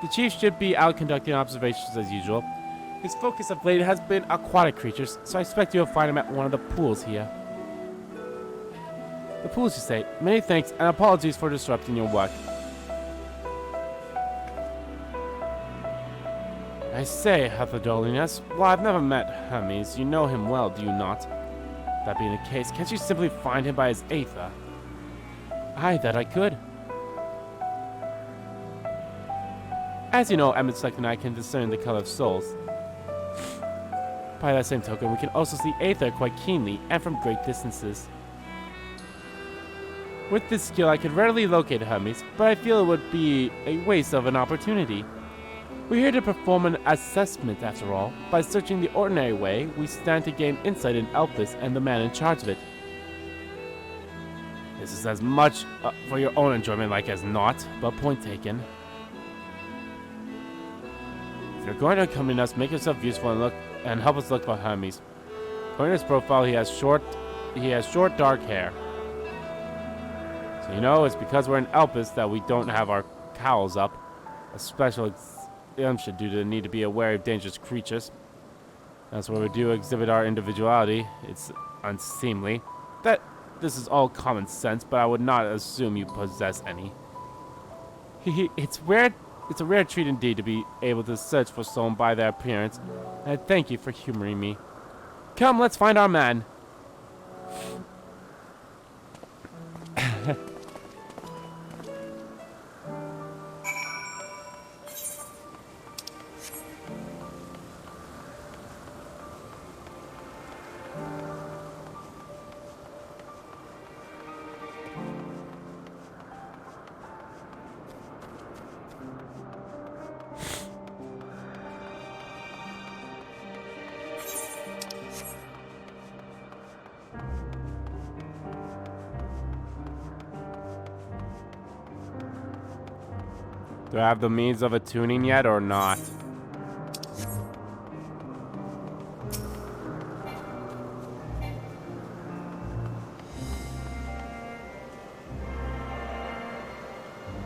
The Chief should be out conducting observations as usual. His focus of late has been aquatic creatures, so I expect you'll find him at one of the pools here. The pools, you say? Many thanks, and apologies for disrupting your work. I say, Heatherdoliness, well, I've never met Hermes. You know him well, do you not? That being the case, can't you simply find him by his Aether? Aye, that I could. As you know, Emmett and I can discern the color of souls. By that same token, we can also see Aether quite keenly and from great distances. With this skill, I could readily locate Hermes, but I feel it would be a waste of an opportunity. We're here to perform an assessment, after all. By searching the ordinary way, we stand to gain insight in Alpis and the man in charge of it. This is as much for your own enjoyment like as not, but point taken. If you're going to accompany us, make yourself useful and help us look for Hermes. According to his profile, he has short dark hair. So you know, it's because we're in Elpis that we don't have our cowls up. A special exemption due to the need to be aware of dangerous creatures. That's where we do exhibit our individuality. It's unseemly. This is all common sense, but I would not assume you possess any. It's a rare treat indeed to be able to search for someone by their appearance, and I thank you for humoring me. Come, let's find our man. Do I have the means of attuning yet or not?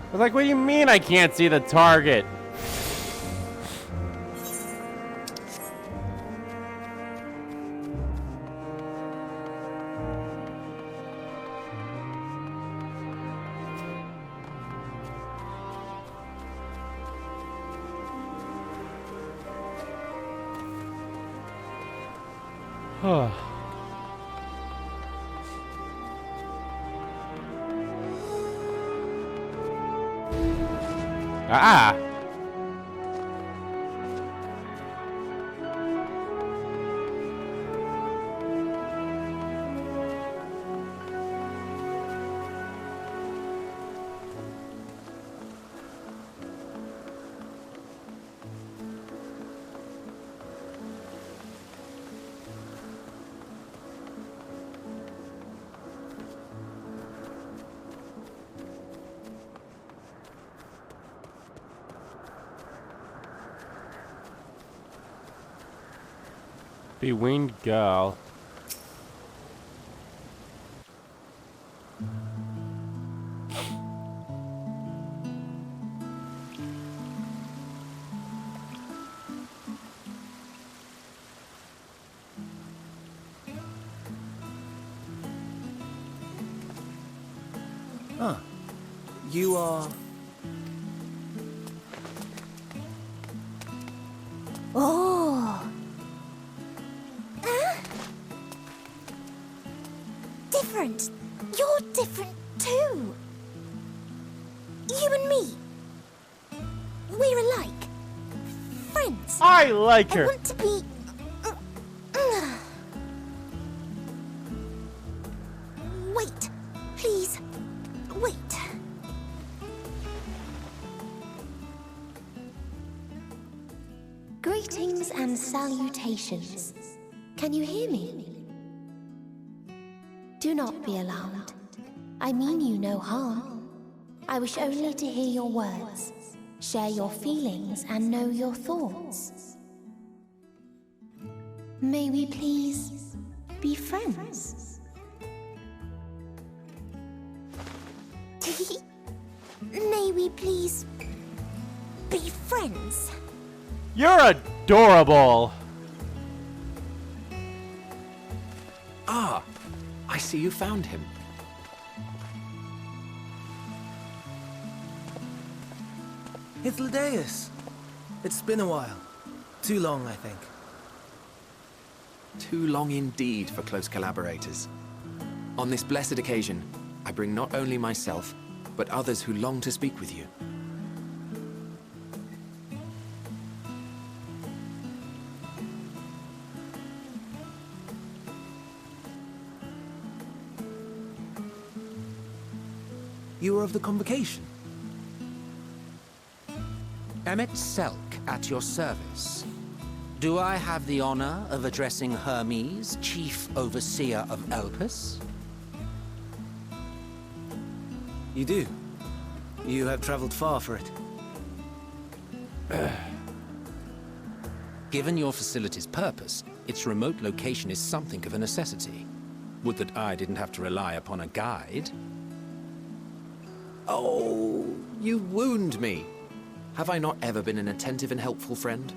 I was like, what do you mean I can't see the target? Ah! Bewinged girl. Huh. You are... Oh! Different. You're different too. You and me. We're alike. Friends. I like I her. want to be... Wait. Please. Wait. Greetings and salutations. Can you hear me? Do not be alarmed. I mean you no harm. I wish only to hear your words, share your feelings, and know your thoughts. May we please be friends? May we please be friends? You're adorable. Ah, I see you found him. Hythlodaeus. It's been a while. Too long, I think. Too long indeed for close collaborators. On this blessed occasion, I bring not only myself, but others who long to speak with you. You were of the convocation. Emmet Selk at your service. Do I have the honor of addressing Hermes, Chief Overseer of Elpis? You do. You have traveled far for it. Given your facility's purpose, its remote location is something of a necessity. Would that I didn't have to rely upon a guide. Oh, you wound me. Have I not ever been an attentive and helpful friend?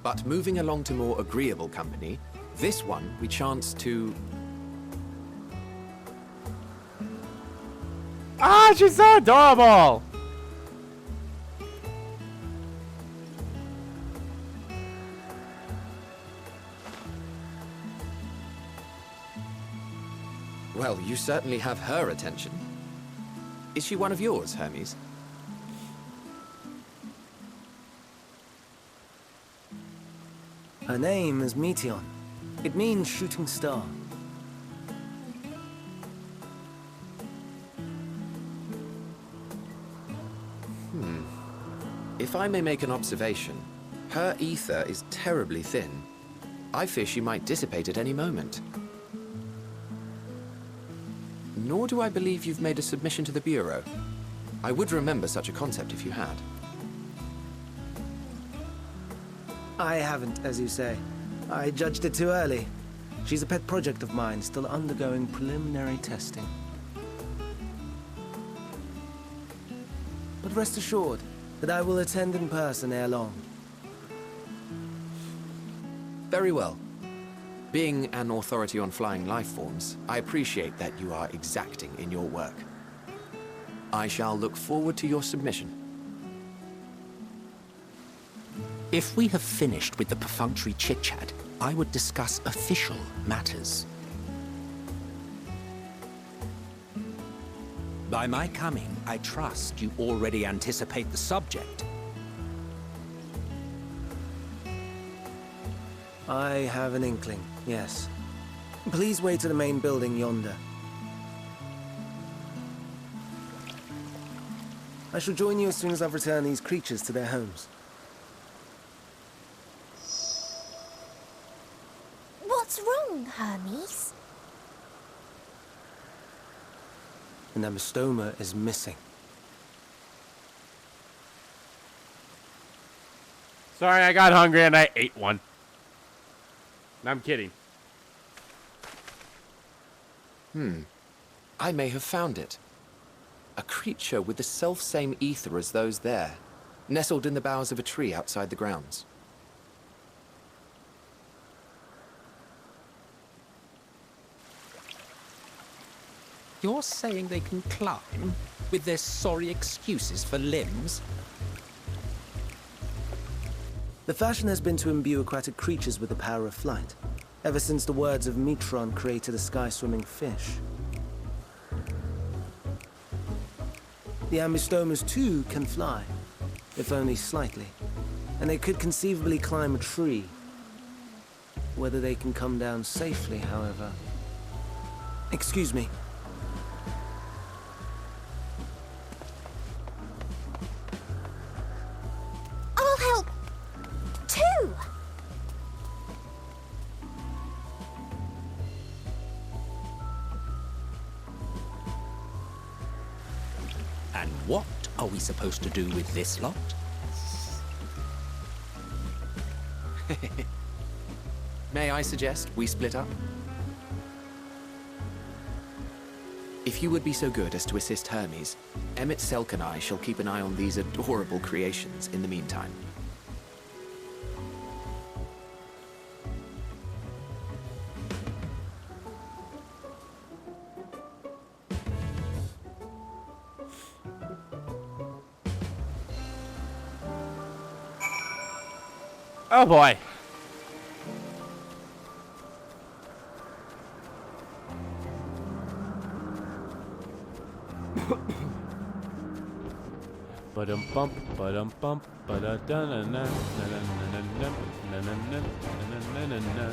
But moving along to more agreeable company, this one we chance to... Ah, she's so adorable. Well, you certainly have her attention. Is she one of yours, Hermes? Her name is Meteon. It means shooting star. If I may make an observation, her ether is terribly thin. I fear she might dissipate at any moment. Nor do I believe you've made a submission to the Bureau. I would remember such a concept if you had. I haven't, as you say. I judged it too early. She's a pet project of mine, still undergoing preliminary testing. But rest assured that I will attend in person ere long. Very well. Being an authority on flying life forms, I appreciate that you are exacting in your work. I shall look forward to your submission. If we have finished with the perfunctory chit-chat, I would discuss official matters. By my coming, I trust you already anticipate the subject. I have an inkling, yes. Please wait to the main building yonder. I shall join you as soon as I've returned these creatures to their homes. What's wrong, Hermes? An amistoma is missing. Sorry, I got hungry and I ate one. I'm kidding. I may have found it. A creature with the self-same ether as those there, nestled in the boughs of a tree outside the grounds. You're saying they can climb, with their sorry excuses for limbs? The fashion has been to imbue aquatic creatures with the power of flight, ever since the words of Metron created a sky-swimming fish. The amistomas too can fly, if only slightly, and they could conceivably climb a tree. Whether they can come down safely, however... Excuse me. And what are we supposed to do with this lot? May I suggest we split up? If you would be so good as to assist Hermes, Emmett Selk and I shall keep an eye on these adorable creations in the meantime. Oh boy. Ba-dum bump, ba-dum bump, ba-da-da-na-na, na-na-na-na-na, na-na-na-na-na-na-na-na.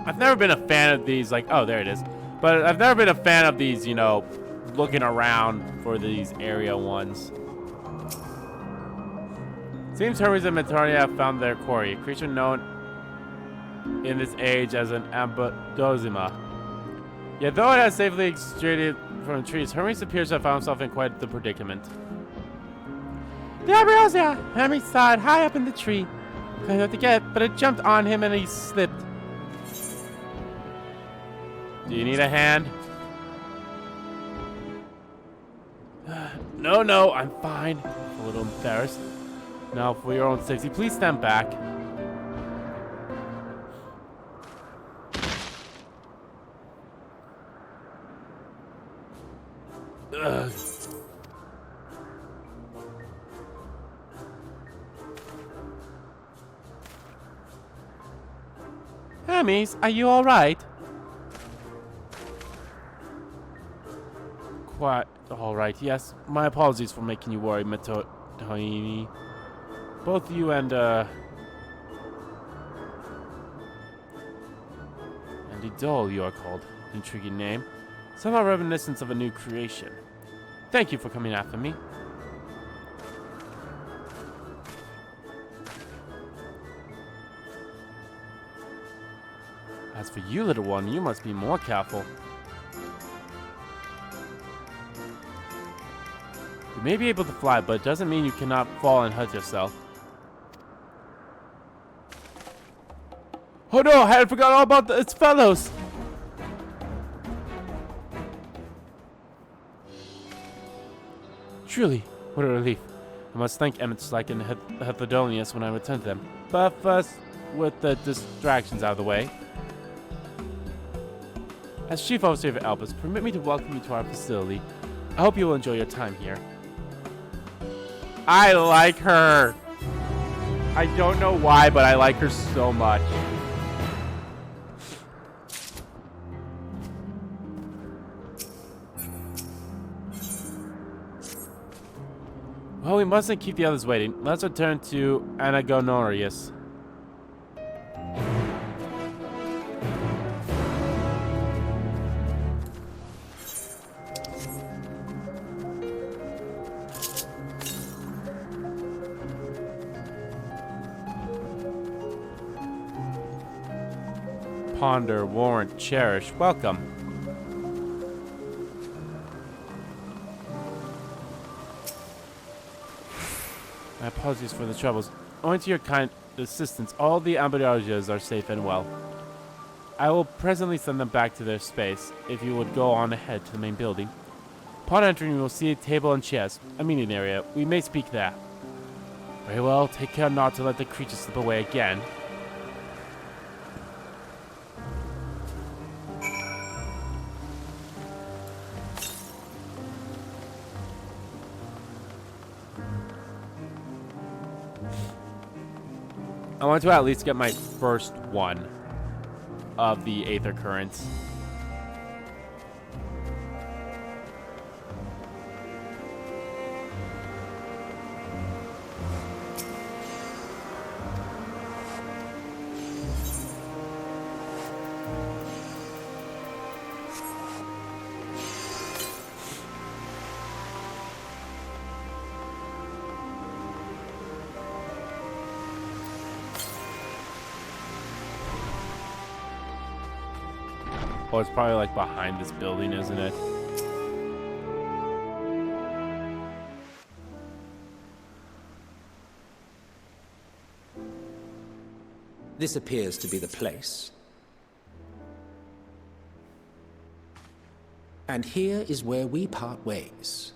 I've never been a fan of these, like, oh, there it is. But I've never been a fan of these, you know, looking around for these area ones. Seems Hermes and Metarnia have found their quarry, a creature known in this age as an Ambrodosima. Yet though it has safely extruded from the trees, Hermes appears to have found himself in quite the predicament. The Ambrodosima! Hermes saw it high up in the tree. Couldn't have to get it, but it jumped on him and he slipped. Do you need a hand? No, I'm fine. A little embarrassed. Now, for your own safety, please stand back. Ugh. Hermes, are you all right? Quite all right. Yes, my apologies for making you worry, Metarnia. Both you and Idol, you are called. Intriguing name. Somehow reminiscent of a new creation. Thank you for coming after me. As for you, little one, you must be more careful. You may be able to fly, but it doesn't mean you cannot fall and hurt yourself. Oh no, I had forgotten all about its fellows! Truly, what a relief. I must thank Emmett Slack and Hethadonius when I return to them. But first, with the distractions out of the way. As Chief Overseer of Alpis, permit me to welcome you to our facility. I hope you will enjoy your time here. I like her. I don't know why, but I like her so much. Well, we mustn't keep the others waiting. Let's return to Anagonorius. Ponder, warrant, cherish. Welcome. My apologies for the troubles. Owing to your kind assistance, all the Ambrodosias are safe and well. I will presently send them back to their space, if you would go on ahead to the main building. Upon entering, you will see a table and chairs, a meeting area. We may speak there. Very well, take care not to let the creature slip away again. I want to at least get my first one of the Aether currents. Oh, it's probably like behind this building, isn't it? This appears to be the place. And here is where we part ways.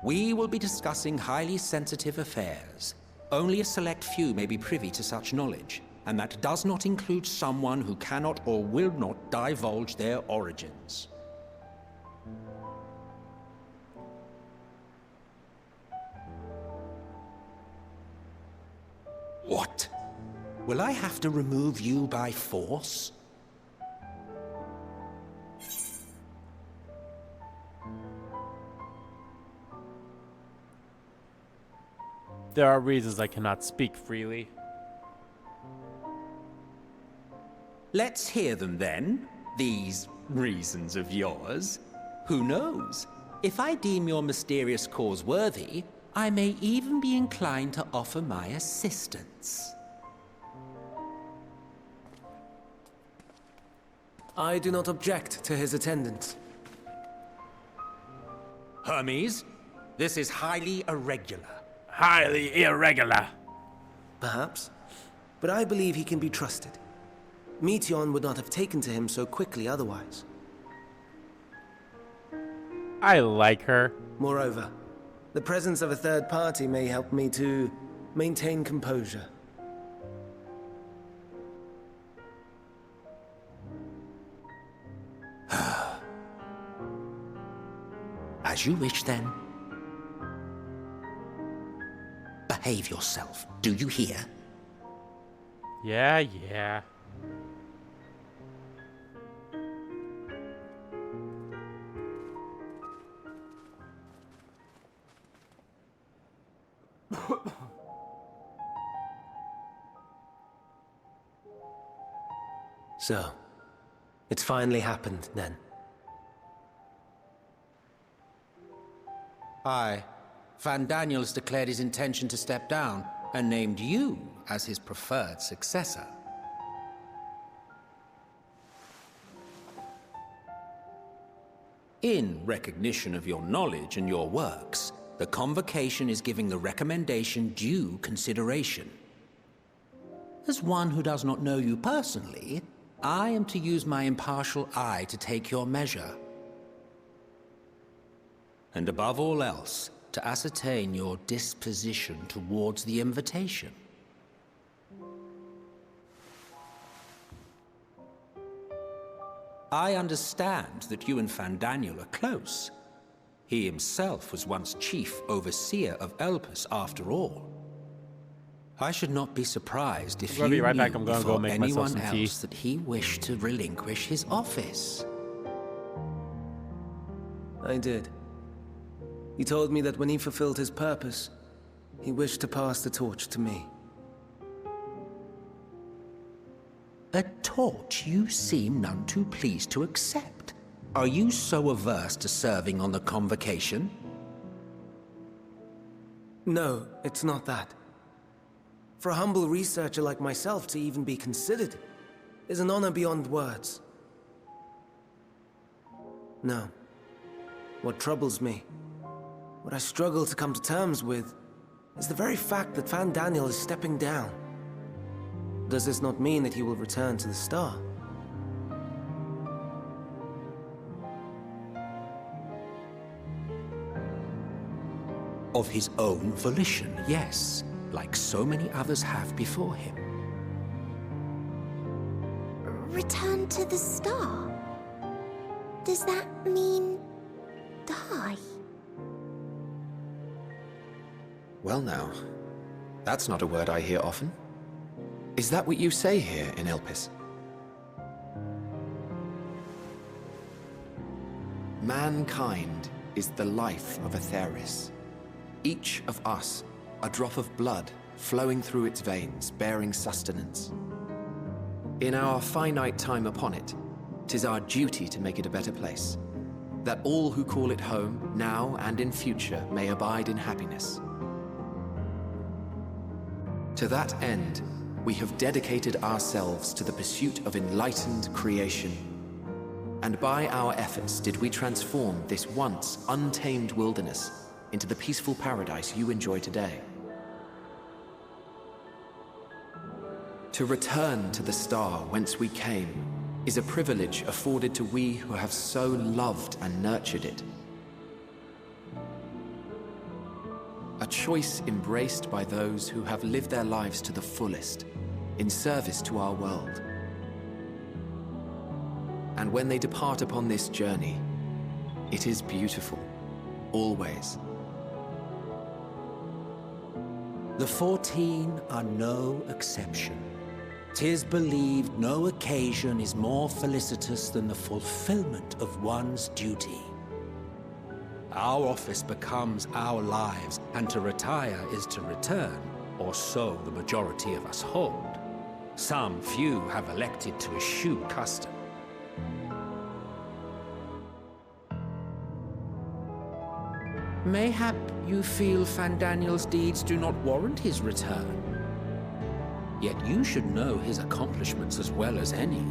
We will be discussing highly sensitive affairs. Only a select few may be privy to such knowledge, and that does not include someone who cannot or will not divulge their origins. What? Will I have to remove you by force? There are reasons I cannot speak freely. Let's hear them then, these reasons of yours. Who knows? If I deem your mysterious cause worthy, I may even be inclined to offer my assistance. I do not object to his attendance. Hermes, this is highly irregular. Highly irregular. Perhaps. But I believe he can be trusted. Meteion would not have taken to him so quickly otherwise. I like her. Moreover, the presence of a third party may help me to maintain composure. As you wish, then. Behave yourself, do you hear? Yeah. So, it's finally happened, then. Aye. Van Daniels declared his intention to step down and named you as his preferred successor. In recognition of your knowledge and your works, the Convocation is giving the recommendation due consideration. As one who does not know you personally, I am to use my impartial eye to take your measure. And above all else, to ascertain your disposition towards the invitation. I understand that you and Van Daniel are close. He himself was once chief overseer of Elpis, after all. I should not be surprised if you be right knew back. I'm gonna go before make myself anyone some tea. else that he wished to relinquish his office. I did. He told me that when he fulfilled his purpose, he wished to pass the torch to me. A torch you seem none too pleased to accept. Are you so averse to serving on the Convocation? No, it's not that. For a humble researcher like myself to even be considered is an honor beyond words. No. What troubles me, what I struggle to come to terms with, is the very fact that Van Daniel is stepping down. Does this not mean that he will return to the Star? Of his own volition, yes, like so many others have before him. Return to the Star? Does that mean die? Well now, That's not a word I hear often. Is that what you say here in Elpis? Mankind is the life of Aetheris. Each of us, a drop of blood flowing through its veins, bearing sustenance. In our finite time upon it, 'tis our duty to make it a better place, that all who call it home, now and in future, may abide in happiness. To that end, we have dedicated ourselves to the pursuit of enlightened creation. And by our efforts did we transform this once untamed wilderness into the peaceful paradise you enjoy today. To return to the star whence we came is a privilege afforded to we who have so loved and nurtured it. A choice embraced by those who have lived their lives to the fullest, in service to our world. And when they depart upon this journey, it is beautiful, always. The 14 are no exception. 'Tis believed no occasion is more felicitous than the fulfillment of one's duty. Our office becomes our lives, and to retire is to return, or so the majority of us hold. Some few have elected to eschew custom. Mayhap you feel Fandaniel's deeds do not warrant his return. Yet you should know his accomplishments as well as any.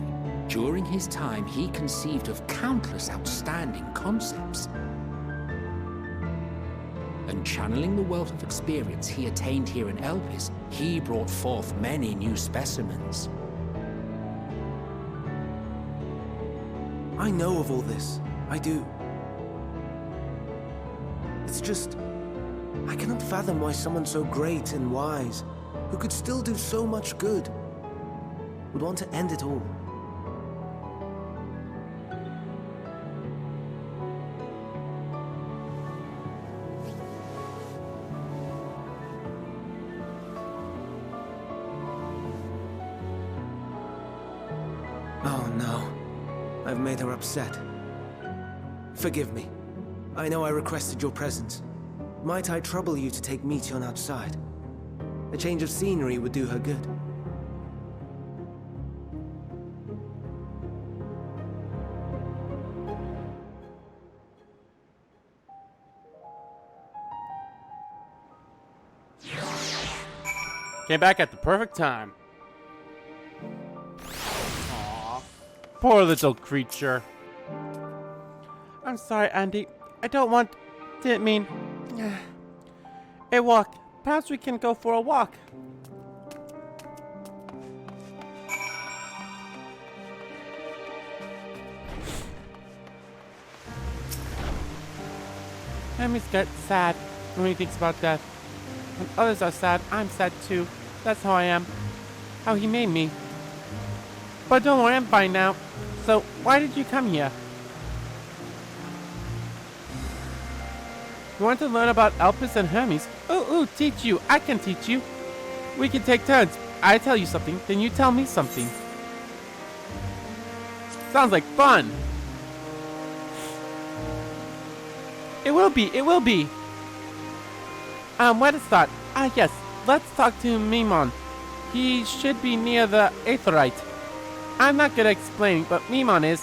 During his time, he conceived of countless outstanding concepts. And channeling the wealth of experience he attained here in Elpis, he brought forth many new specimens. I know of all this. I do. It's just, I cannot fathom why someone so great and wise, who could still do so much good, would want to end it all. Oh no, I've made her upset. Forgive me. I know I requested your presence. Might I trouble you to take Meteon outside? A change of scenery would do her good. Came back at the perfect time. Aww. Poor little creature. I'm sorry, Andy. I didn't mean... Hey, walk. Perhaps we can go for a walk. Hermes gets sad when he thinks about death. When others are sad, I'm sad too. That's how I am. How he made me. But don't worry, I'm fine now. So, why did you come here? You want to learn about Elpis and Hermes? Ooh, teach you. I can teach you. We can take turns. I tell you something, then you tell me something. Sounds like fun. It will be. Where to start? Yes. Let's talk to Mimon. He should be near the Aetherite. I'm not good at explaining, but Mimon is.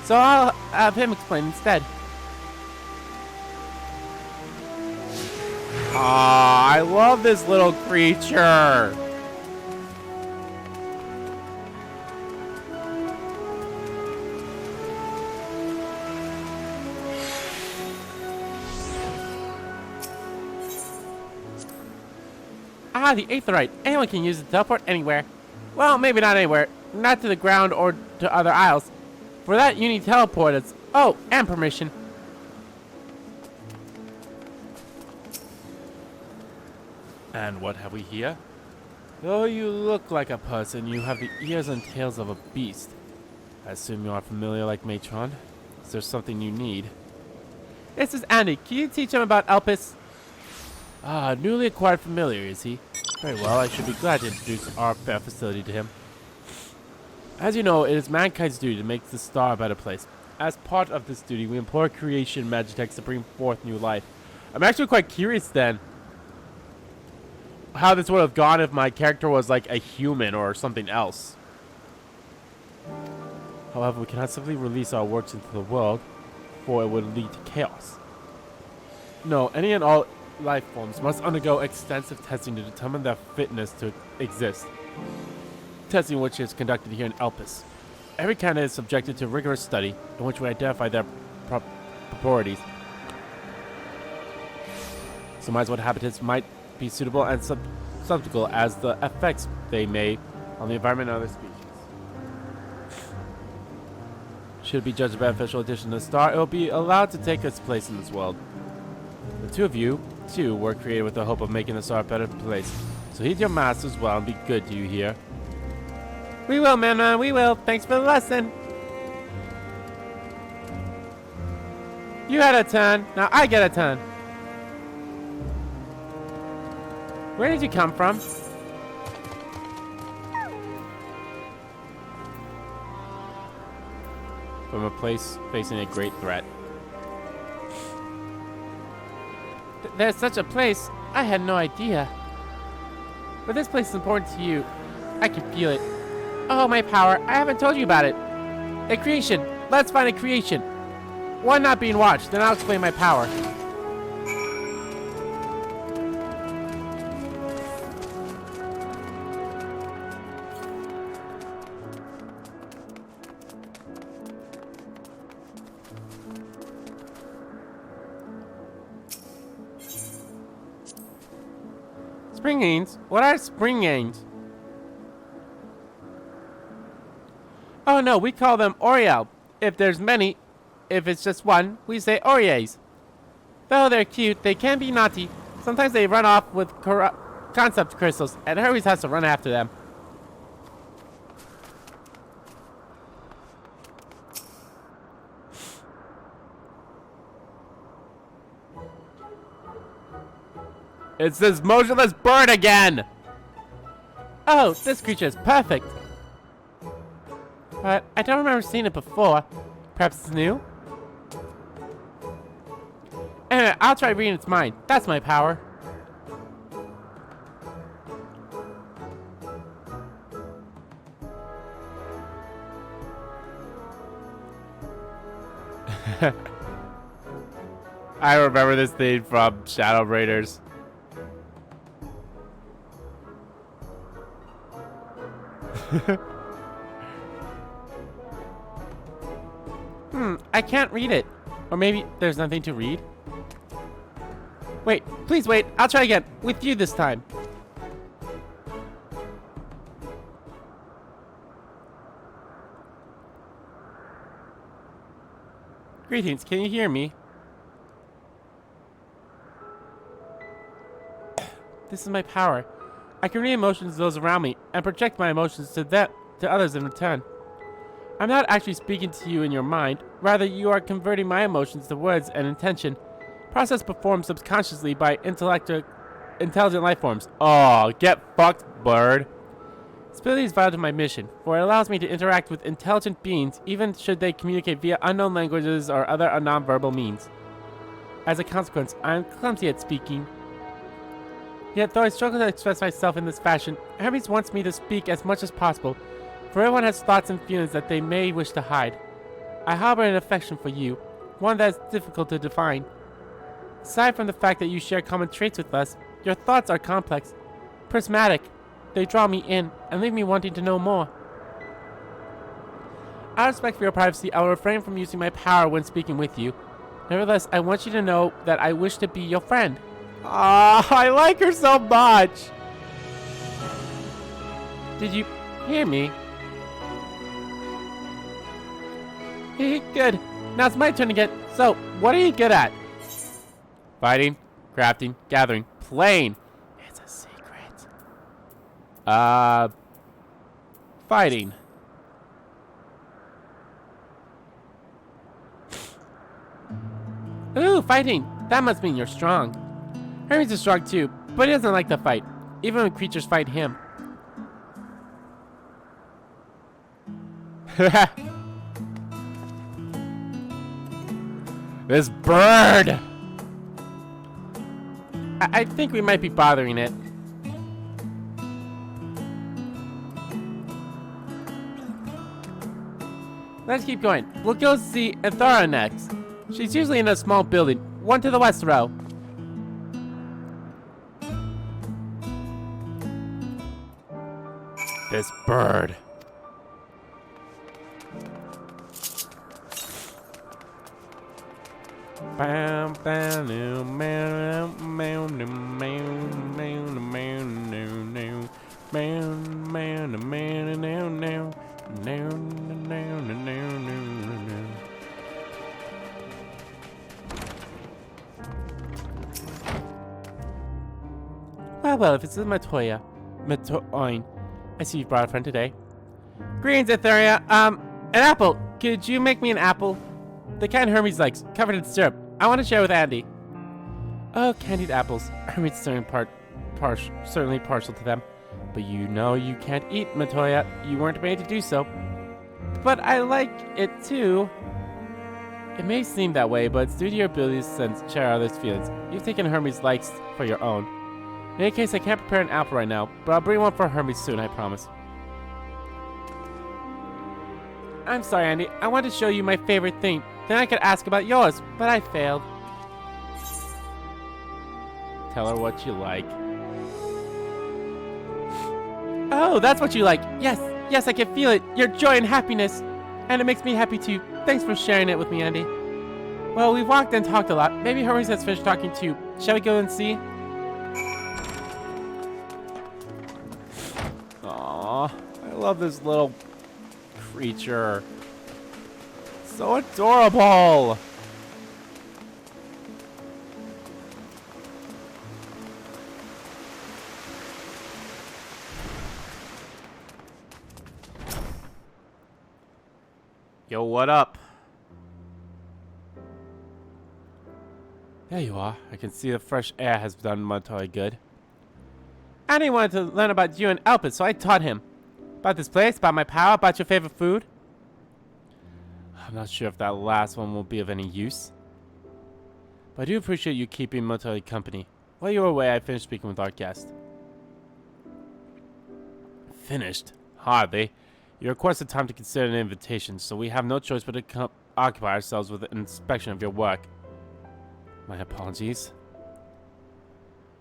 So I'll have him explain instead. Aw, I love this little creature. The Aetherite. Anyone can use it to teleport anywhere. Well, maybe not anywhere. Not to the ground or to other isles. For that, you need teleporters. Oh, and permission. And what have we here? Though you look like a person, you have the ears and tails of a beast. I assume you are familiar like Matron. Is there something you need? This is Andy. Can you teach him about Elpis? Newly acquired familiar, is he? Very well, I should be glad to introduce our fair facility to him. As you know, it is mankind's duty to make the star a better place. As part of this duty, we implore creation magitechs to bring forth new life. I'm actually quite curious then how this would have gone if my character was like a human or something else. However, we cannot simply release our works into the world, for it would lead to chaos. No, any and all life forms must undergo extensive testing to determine their fitness to exist. Testing which is conducted here in Elpis. Every candidate is subjected to rigorous study in which we identify their properties. Surmise what habitats might be suitable and subsequent as the effects they may on the environment and other species. Should it be judged a beneficial addition to the star, it will be allowed to take its place in this world. The two of you, too, were created with the hope of making the star a better place. So heed your masters well and be good, do you hear? We will, man, we will. Thanks for the lesson. You had a turn, now I get a turn. Where did you come from? From a place facing a great threat. There's such a place? I had no idea. But this place is important to you. I can feel it. Oh, my power. I haven't told you about it. A creation. Let's find a creation. One not being watched, then I'll explain my power. Springanes? What are springanes? Oh no, we call them Oriel. If there's many, if it's just one, we say Ories. Though they're cute, they can be naughty. Sometimes they run off with concept crystals, and Hermes has to run after them. It's this motionless bird again! Oh, this creature is perfect. But I don't remember seeing it before. Perhaps it's new? Anyway, I'll try reading its mind. That's my power. I remember this thing from Shadow Raiders. I can't read it. Or maybe there's nothing to read. Wait, please wait. I'll try again. With you this time. Greetings, can you hear me? This is my power. I can read emotions of those around me and project my emotions to others in return. I'm not actually speaking to you in your mind, rather you are converting my emotions to words and intention, process performed subconsciously by intelligent life forms. Oh, get fucked, bird. This ability is vital to my mission, for it allows me to interact with intelligent beings even should they communicate via unknown languages or other non-verbal means. As a consequence, I am clumsy at speaking. Yet, though I struggle to express myself in this fashion, Hermes wants me to speak as much as possible, for everyone has thoughts and feelings that they may wish to hide. I harbor an affection for you, one that is difficult to define. Aside from the fact that you share common traits with us, your thoughts are complex, prismatic. They draw me in and leave me wanting to know more. Out of respect for your privacy, I will refrain from using my power when speaking with you. Nevertheless, I want you to know that I wish to be your friend. Ah, I like her so much. Did you hear me? Good. Now it's my turn again. So, what are you good at? Fighting, crafting, gathering, playing. It's a secret. Fighting. Ooh, fighting. That must mean you're strong. Hermes is strong too, but he doesn't like to fight. even when creatures fight him. This bird! I think we might be bothering it. Let's keep going. We'll go see Aether next. She's usually in a small building, one to the west row. This bird. Bam, bam, no, man, man, no, man, man, man, no, no, man, man, man, no, no, no, no, no, no. Well, if it's Matoya, I see you brought a friend today. Greetings, Aetheria. An apple. Could you make me an apple? The kind Hermes likes, covered in syrup. I want to share with Andy. Oh, candied apples. Hermes is certainly partial to them. But you know you can't eat, Matoya. You weren't made to do so. But I like it too. It may seem that way, but it's due to your ability to share others' feelings. You've taken Hermes' likes for your own. In any case, I can't prepare an apple right now, but I'll bring one for Hermes soon, I promise. I'm sorry, Andy. I wanted to show you my favorite thing. Then I could ask about yours, but I failed. Tell her what you like. Oh, that's what you like. Yes, yes, I can feel it. Your joy and happiness. And it makes me happy too. Thanks for sharing it with me, Andy. Well, we've walked and talked a lot. Maybe Hermes has finished talking too. Shall we go and see? Aww, I love this little creature. So adorable. Yo, what up? There you are. I can see the fresh air has done Matoya good. Andy wanted to learn about you and Alpis, so I taught him. About this place, about my power, about your favorite food. I'm not sure if that last one will be of any use. But I do appreciate you keeping Matoya company. While you were away, I finished speaking with our guest. Finished? Hardly. You requested time to consider an invitation, so we have no choice but to occupy ourselves with an inspection of your work. My apologies.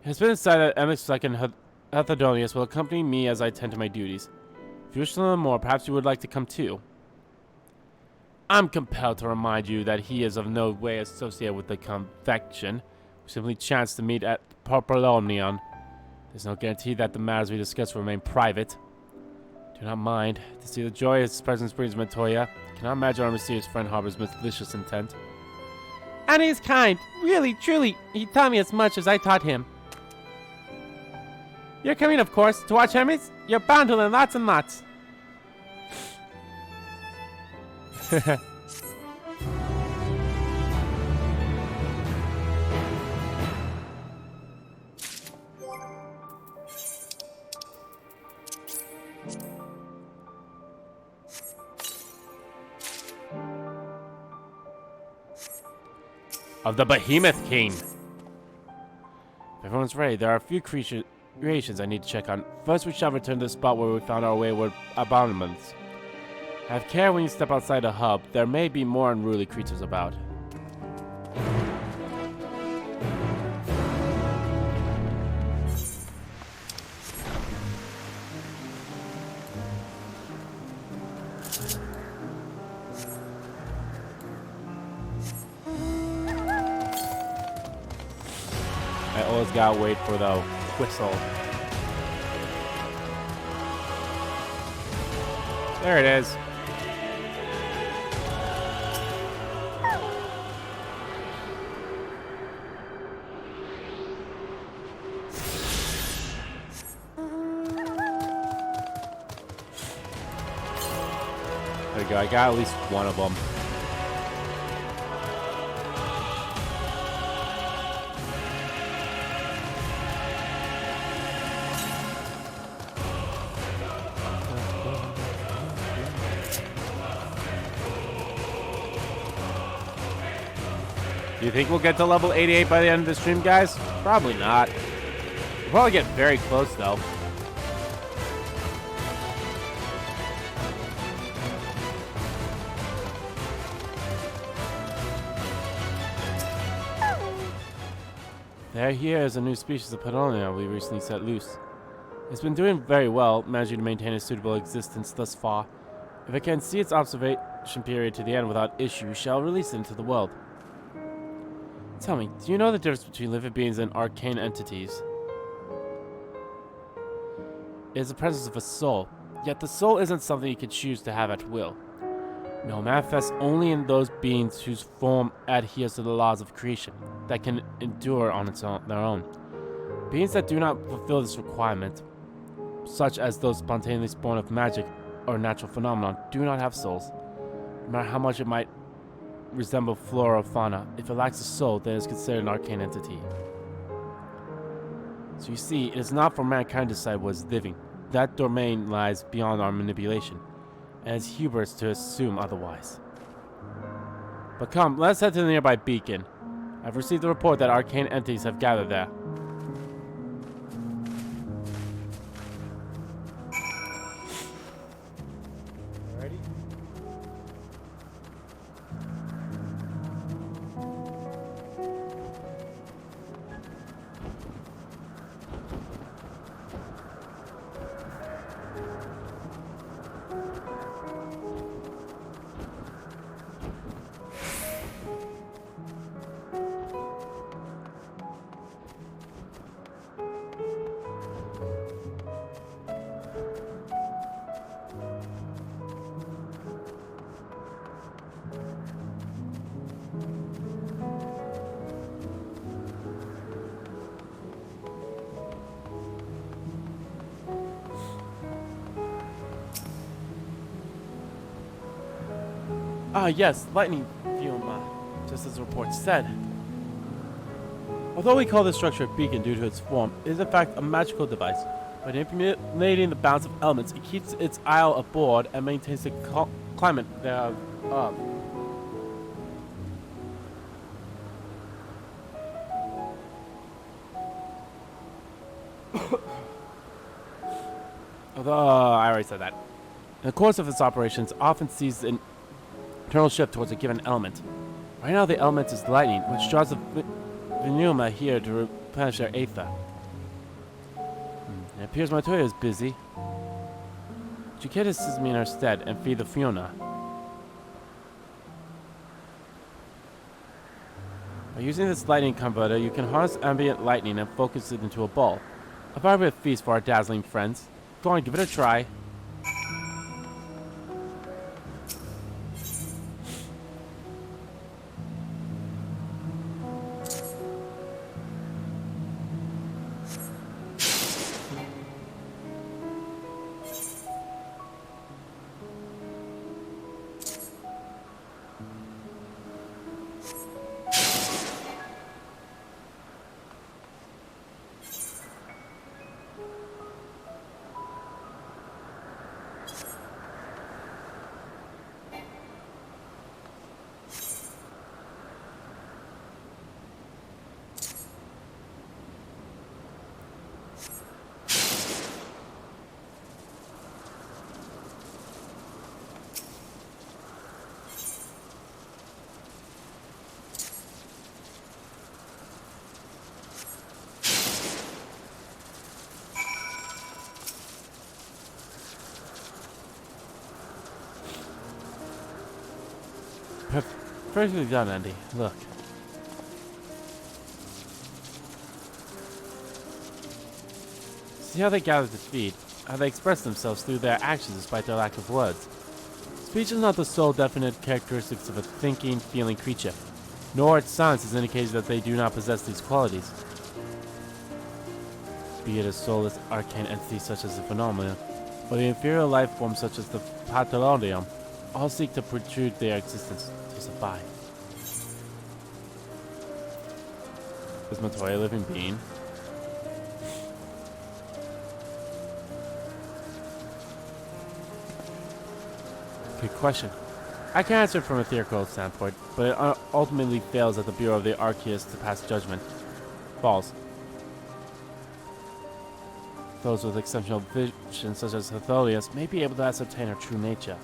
It has been decided that Elpis-Final Herthedonius will accompany me as I tend to my duties. If you wish to learn more, perhaps you would like to come too. I'm compelled to remind you that he is of no way associated with the convection. We simply chanced to meet at Popolonion. There's no guarantee that the matters we discuss will remain private. Do not mind. To see the joy his presence brings Matoya, I cannot imagine our mysterious friend harbors malicious intent. And he is kind. Really, truly. He taught me as much as I taught him. You're coming, of course, to watch Hermes? You're bound to learn lots and lots. Of the Behemoth King. If everyone's ready, there are a few creations I need to check on. First, we shall return to the spot where we found our wayward abominants. Have care when you step outside the hub. There may be more unruly creatures about. I always gotta wait for the whistle. There it is. There we go. I got at least one of them. Do you think we'll get to level 88 by the end of the stream, guys? Probably not. We'll probably get very close, though. Here is a new species of Crystallium we recently set loose. It's been doing very well, managing to maintain a suitable existence thus far. If it can see its observation period to the end without issue, we shall release it into the world. Tell me, do you know the difference between living beings and arcane entities? It is the presence of a soul, yet the soul isn't something you can choose to have at will. No, manifests only in those beings whose form adheres to the laws of creation, that can endure on their own. Beings that do not fulfill this requirement, such as those spontaneously born of magic or natural phenomenon, do not have souls. No matter how much it might resemble flora or fauna, if it lacks a soul, then it is considered an arcane entity. So you see, it is not for mankind to decide what is living. That domain lies beyond our manipulation, and it's hubris to assume otherwise. But come, let's head to the nearby beacon. I've received a report that arcane entities have gathered there. Ready? Ah, yes, lightning Fiuma, just as the report said. Although we call this structure a beacon due to its form, it is in fact a magical device. By manipulating the balance of elements, it keeps its isle aboard and maintains the climate thereof. Although, I already said that. In the course of its operations, often sees an internal shift towards a given element. Right now, the element is lightning, which draws the Venuma here to replenish their Aether. It appears my Toya is busy. Would you care to assist me in her stead and feed the Fiona? By using this lightning converter, you can harness ambient lightning and focus it into a ball. A vibrant feast for our dazzling friends. Go on, give it a try. Perfectly done, Andy. Look. See how they gather to feed, how they express themselves through their actions despite their lack of words. Speech is not the sole definite characteristics of a thinking, feeling creature, nor its silence is indicated that they do not possess these qualities. Be it a soulless arcane entity such as the Phenomenon, or the inferior life forms such as the Crystallium, all seek to protrude their existence to survive. Is Matoya a living being? Good question. I can answer from a theoretical standpoint, but it ultimately fails at the Bureau of the Arceus to pass judgment. False. Those with exceptional vision, such as Hetholius, may be able to ascertain her true nature.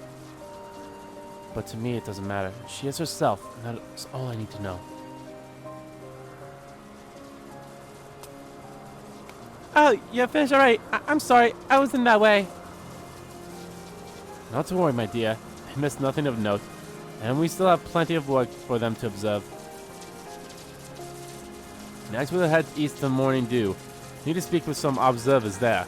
But to me, it doesn't matter. She is herself, and that's all I need to know. Oh, you finished alright. I'm sorry. I was in that way. Not to worry, my dear. I missed nothing of note, and we still have plenty of work for them to observe. Next we'll head east to Morning Dew. Need to speak with some observers there.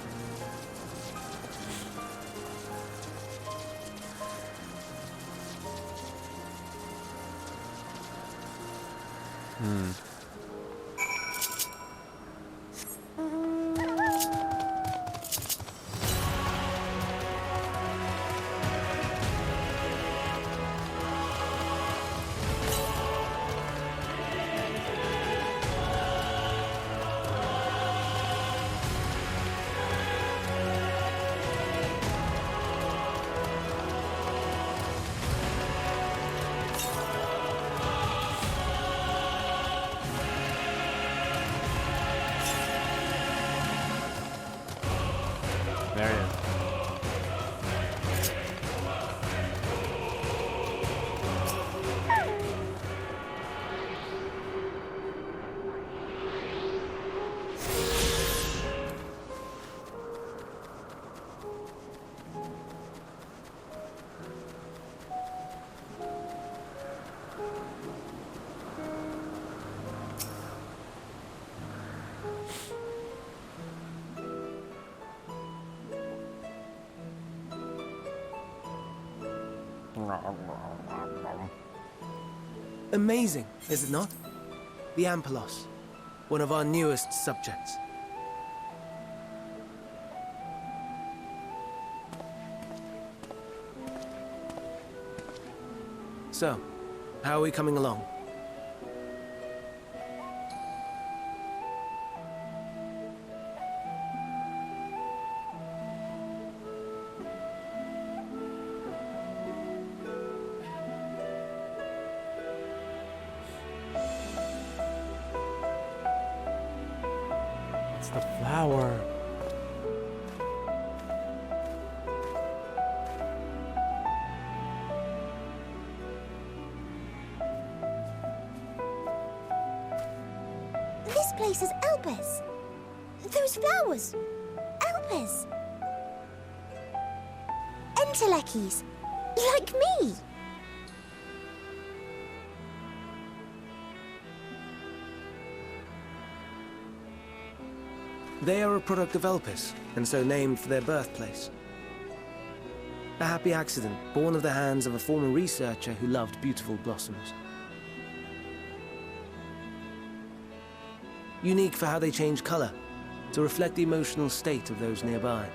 There he is. Amazing, is it not? The Ampelos, one of our newest subjects. So, how are we coming along? It's the flower. This place is Elpis. Those flowers. Elpis. Entelekis. Like me. They are a product of Elpis, and so named for their birthplace. A happy accident, born of the hands of a former researcher who loved beautiful blossoms. Unique for how they change color, to reflect the emotional state of those nearby.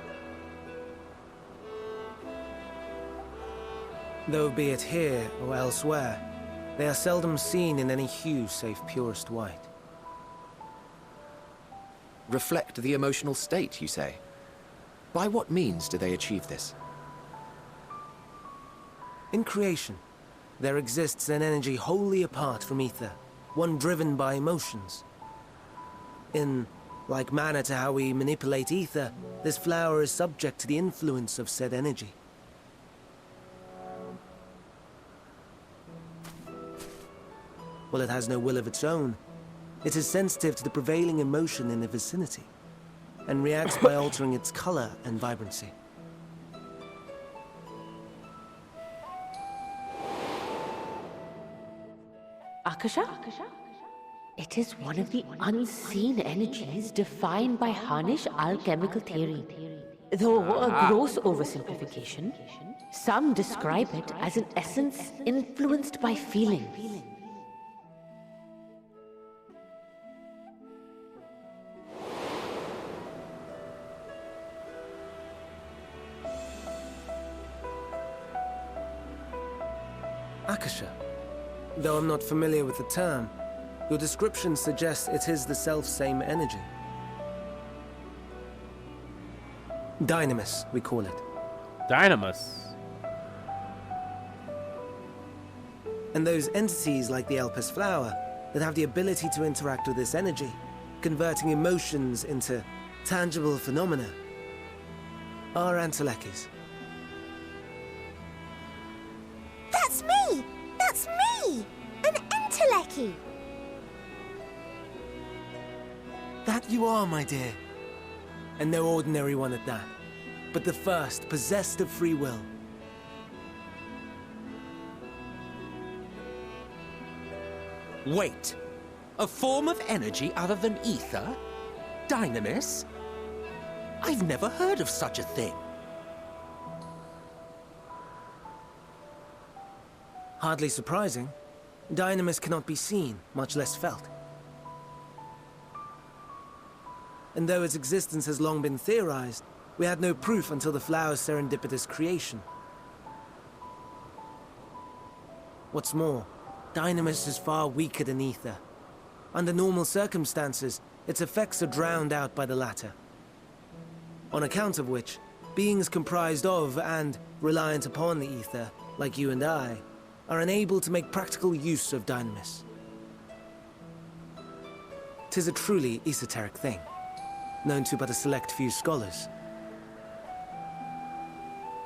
Though be it here or elsewhere, they are seldom seen in any hue save purest white. Reflect the emotional state, you say? By what means do they achieve this? In creation, there exists an energy wholly apart from ether, one driven by emotions. In like manner to how we manipulate ether, this flower is subject to the influence of said energy. While it has no will of its own, it is sensitive to the prevailing emotion in the vicinity, and reacts by altering its color and vibrancy. Akasha? It is one of the unseen energies defined by Harnish alchemical theory. Though a gross oversimplification, some describe it as an essence influenced by feeling. Akasha. Though I'm not familiar with the term, your description suggests it is the self-same energy. Dynamis, we call it. Dynamis. And those entities like the Elpis Flower that have the ability to interact with this energy, converting emotions into tangible phenomena, are Antelekis. That's me! That's me! An Enteleki! That you are, my dear. And no ordinary one at that, but the first possessed of free will. Wait. A form of energy other than ether? Dynamis? I've never heard of such a thing. Hardly surprising. Dynamis cannot be seen, much less felt. And though its existence has long been theorized, we had no proof until the flower's serendipitous creation. What's more, Dynamis is far weaker than ether. Under normal circumstances, its effects are drowned out by the latter. On account of which, beings comprised of and reliant upon the ether, like you and I, are unable to make practical use of Dynamis. 'Tis a truly esoteric thing, known to but a select few scholars.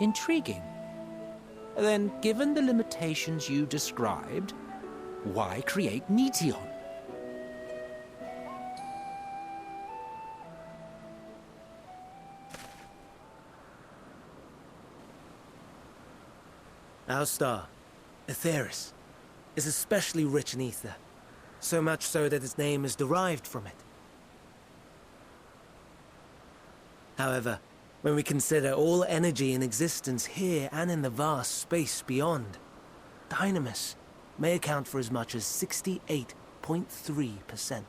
Intriguing. Then, given the limitations you described, why create Meteon? Our star, Aetheris, is especially rich in ether, so much so that its name is derived from it. However, when we consider all energy in existence here and in the vast space beyond, Dynamis may account for as much as 68.3%.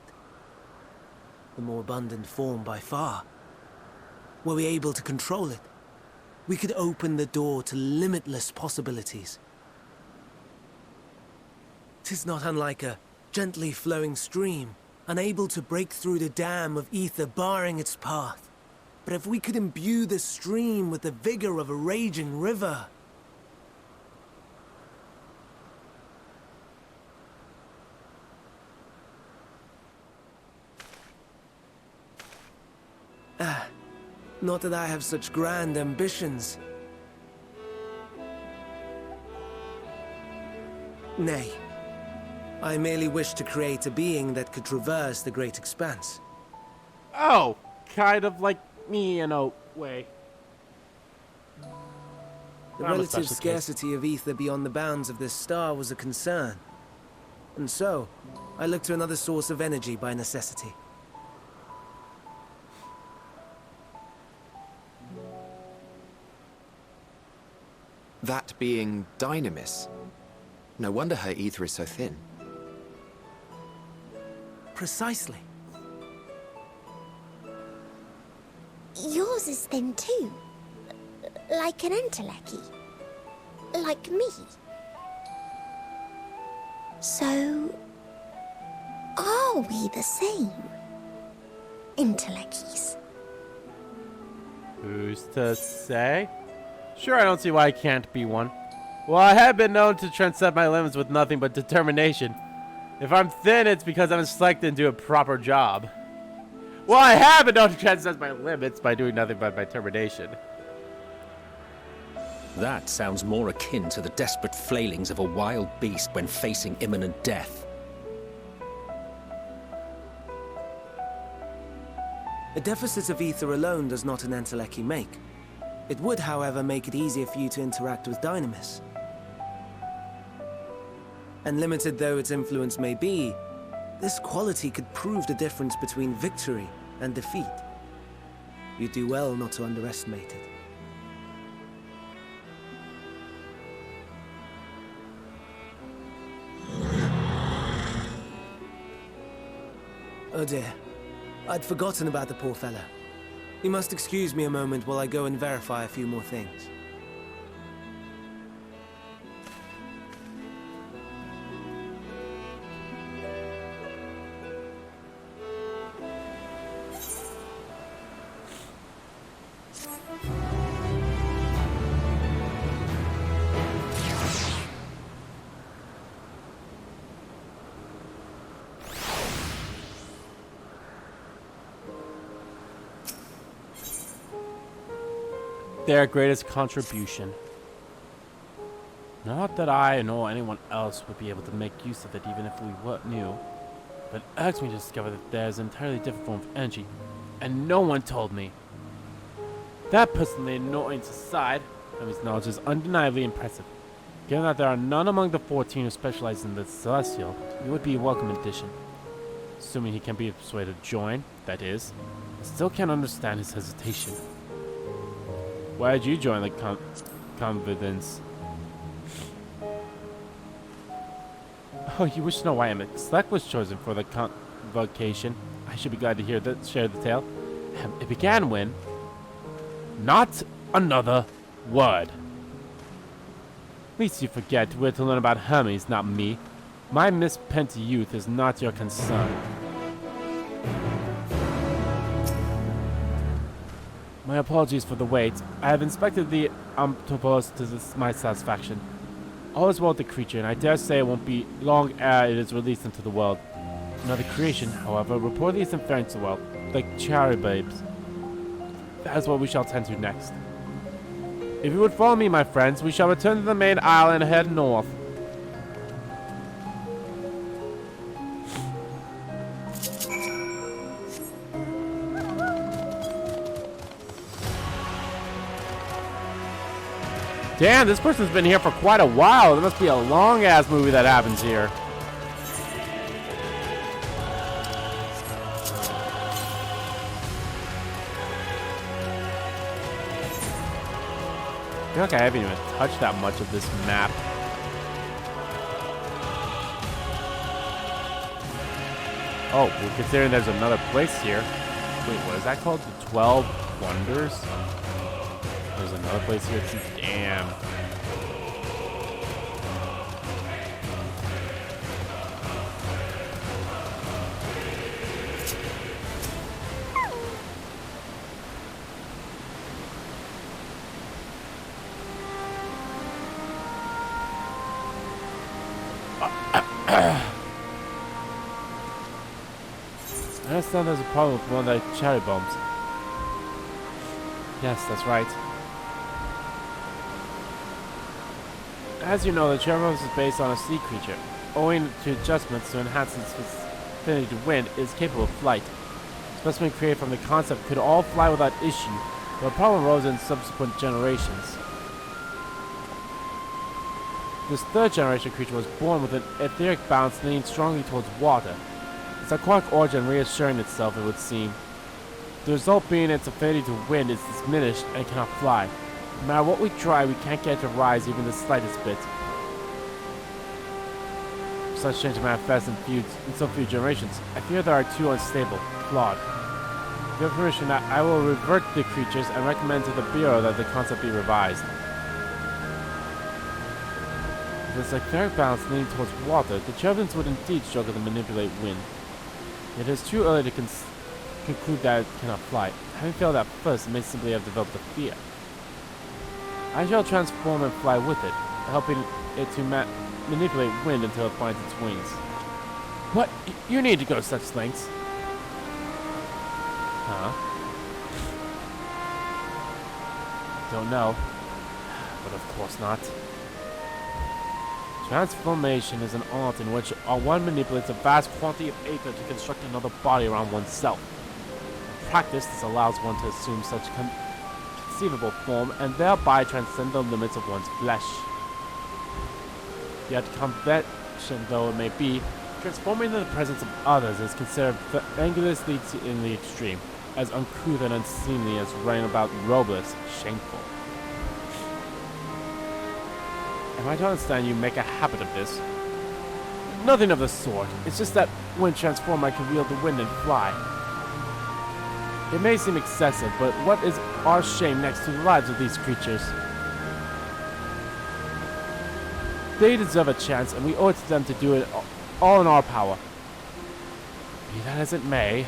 The more abundant form by far. Were we able to control it, we could open the door to limitless possibilities. 'Tis not unlike a gently flowing stream, unable to break through the dam of ether barring its path. But if we could imbue the stream with the vigor of a raging river... Not that I have such grand ambitions. Nay. I merely wish to create a being that could traverse the great expanse. Oh, kind of like me in a way. The I'm a relative special case. scarcity of ether beyond the bounds of this star was a concern. And so, I looked to another source of energy by necessity. That being Dynamis. No wonder her ether is so thin. Precisely. Yours is thin too. Like an Enteleki. Like me. So... are we the same? Entelekis. Who's to say? Sure, I don't see why I can't be one. Well, I have been known to transcend my limits with nothing but determination. If I'm thin, it's because I'm selected to do a proper job. Well, I have been known to transcend my limits by doing nothing but my determination. That sounds more akin to the desperate flailings of a wild beast when facing imminent death. A deficit of ether alone does not an Enteleki make. It would, however, make it easier for you to interact with Dynamis. And limited though its influence may be, this quality could prove the difference between victory and defeat. You do well not to underestimate it. Oh dear. I'd forgotten about the poor fella. You must excuse me a moment while I go and verify a few more things. their greatest contribution. Not that I nor anyone else would be able to make use of it even if we knew, but it irks me to discover that there's an entirely different form of energy, and no one told me. That personally annoyance aside, Hermes' knowledge is undeniably impressive. Given that there are none among the 14 who specialize in the Celestial, he would be a welcome addition. Assuming he can be persuaded to join, that is. I still can't understand his hesitation. Why did you join the Confidence? Oh, you wish to know why Select was chosen for the convocation. I should be glad to share the tale. It began when... Not another word. Least you forget we're to learn about Hermes, not me. My misspent youth is not your concern. My apologies for the wait. I have inspected the Amptopos to my satisfaction. All is well with the creature, and I dare say it won't be long ere it is released into the world. Another creation, however, reportedly isn't faring so well, like cherubs. That is what we shall tend to next. If you would follow me, my friends, we shall return to the main isle and head north. Damn, this person's been here for quite a while. There must be a long-ass movie that happens here. I feel like I haven't even touched that much of this map. Oh, well, considering there's another place here. Wait, what is that called? The 12 Wonders? There's another place here too. Damn. I understand there's a problem with one of the cherry bombs. Yes, that's right. As you know, the cherry bomb is based on a sea creature. Owing to adjustments to enhance its affinity to wind, it is capable of flight. Specimen created from the concept could all fly without issue, but a problem arose in subsequent generations. This third generation creature was born with an etheric balance leaning strongly towards water. Its aquatic origin reassuring itself, it would seem. The result being its affinity to wind is diminished and cannot fly. No matter what we try, we can't get it to rise even the slightest bit. Such change manifests in so few generations. I fear there are two unstable, flawed. With your permission, I will revert the creatures and recommend to the Bureau that the concept be revised. With this etheric balance leaning towards water, the cherubims would indeed struggle to manipulate wind. It is too early to conclude that it cannot fly. Having failed at first, it may simply have developed a fear. I shall transform and fly with it, helping it to manipulate wind until it finds its wings. What? You need to go to such lengths? Huh? Don't know. But of course not. Transformation is an art in which one manipulates a vast quantity of Aether to construct another body around oneself. In practice, this allows one to assume such conceivable form and thereby transcend the limits of one's flesh. Yet, convention though it may be, transforming in the presence of others is considered angulously in the extreme, as uncouth and unseemly as running about robeless, shameful. Am I to understand you make a habit of this? Nothing of the sort. It's just that when transformed I can wield the wind and fly. It may seem excessive, but what is our shame next to the lives of these creatures? They deserve a chance, and we owe it to them to do it all in our power. Be that as it may...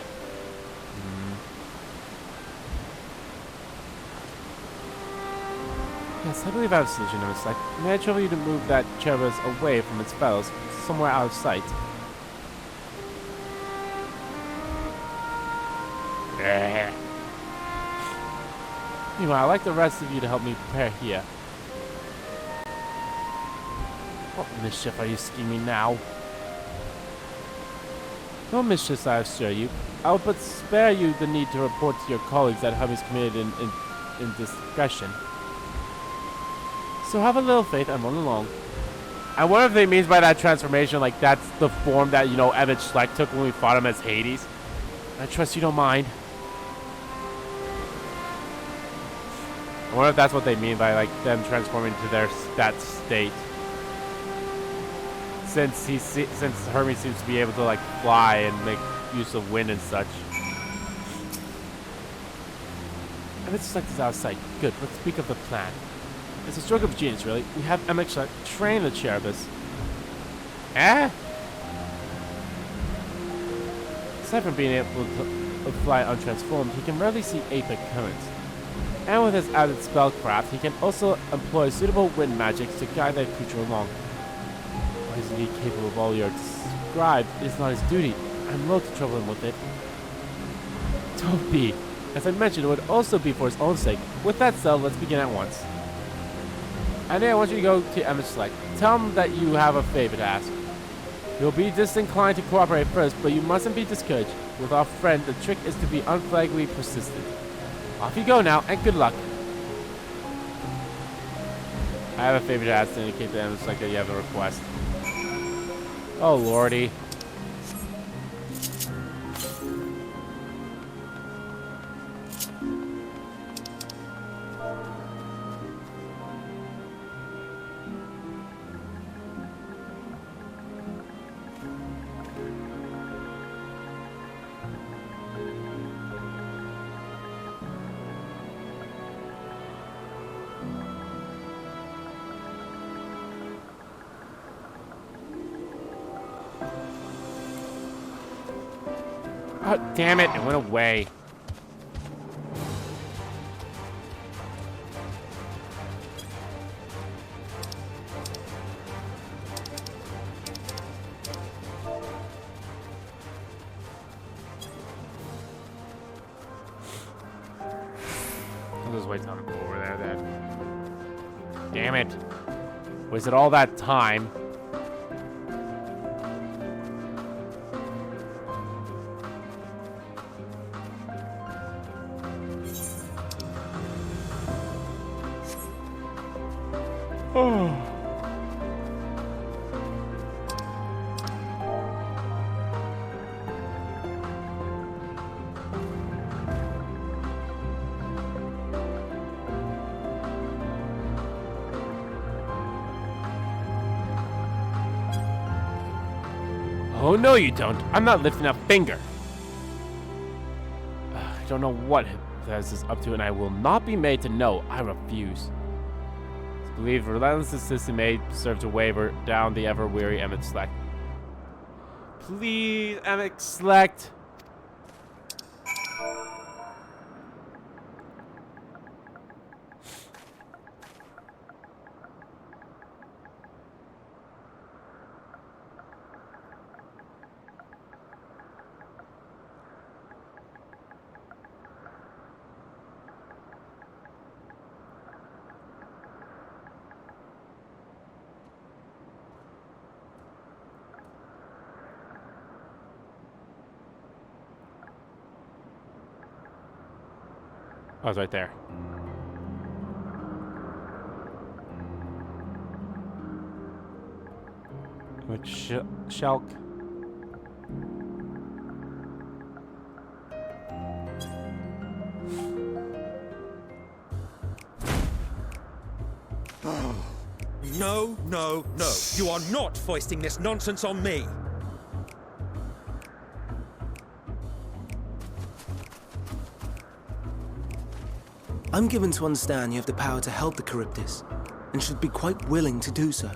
Yes, I believe I have a solution to this. May I trouble you to move that cherubus away from its fellows, somewhere out of sight? Meanwhile, I'd like the rest of you to help me prepare here. What mischief are you scheming now? No mischief, I assure you. I will but spare you the need to report to your colleagues that Hermes committed in discretion. So have a little faith and run along. I wonder if they means by that transformation, like that's the form that, you know, Evan Schleck took when we fought him as Hades. I trust you don't mind. I wonder if that's what they mean by like them transforming to that state. Since Hermes seems to be able to like fly and make use of wind and such. And it's like this out of sight. Good, let's speak of the plan. It's a stroke of genius, really. We have MX train the Cherubus. Eh? Aside from being able to fly untransformed, he can rarely see Aether currents. And with his added spellcraft, he can also employ suitable wind magics to guide that creature along. While he's indeed capable of all you described, it is not his duty. I'm loath to trouble him with it. Don't be. As I mentioned, it would also be for his own sake. With that said, let's begin at once. Andy, I want you to go to Emmett Select. Tell him that you have a favor to ask. You'll be disinclined to cooperate first, but you mustn't be discouraged. With our friend, the trick is to be unflaggingly persistent. Off you go now, and good luck. I have a favor to ask to indicate to Emmett Select that you have a request. Oh, lordy. Oh, damn it, it went away. I'll just wait till I'm over there then. Damn it. Wasted all that time. Oh, no you don't. I'm not lifting a finger. I don't know what this is up to, and I will not be made to know. I refuse. It's believed relentless system may serve to waver down the ever-weary Emmett Select. Please, Emmett Select. Oh, it's right there. Which Shulk? No, no, no. You are not foisting this nonsense on me. I'm given to understand you have the power to help the Charybdis, and should be quite willing to do so.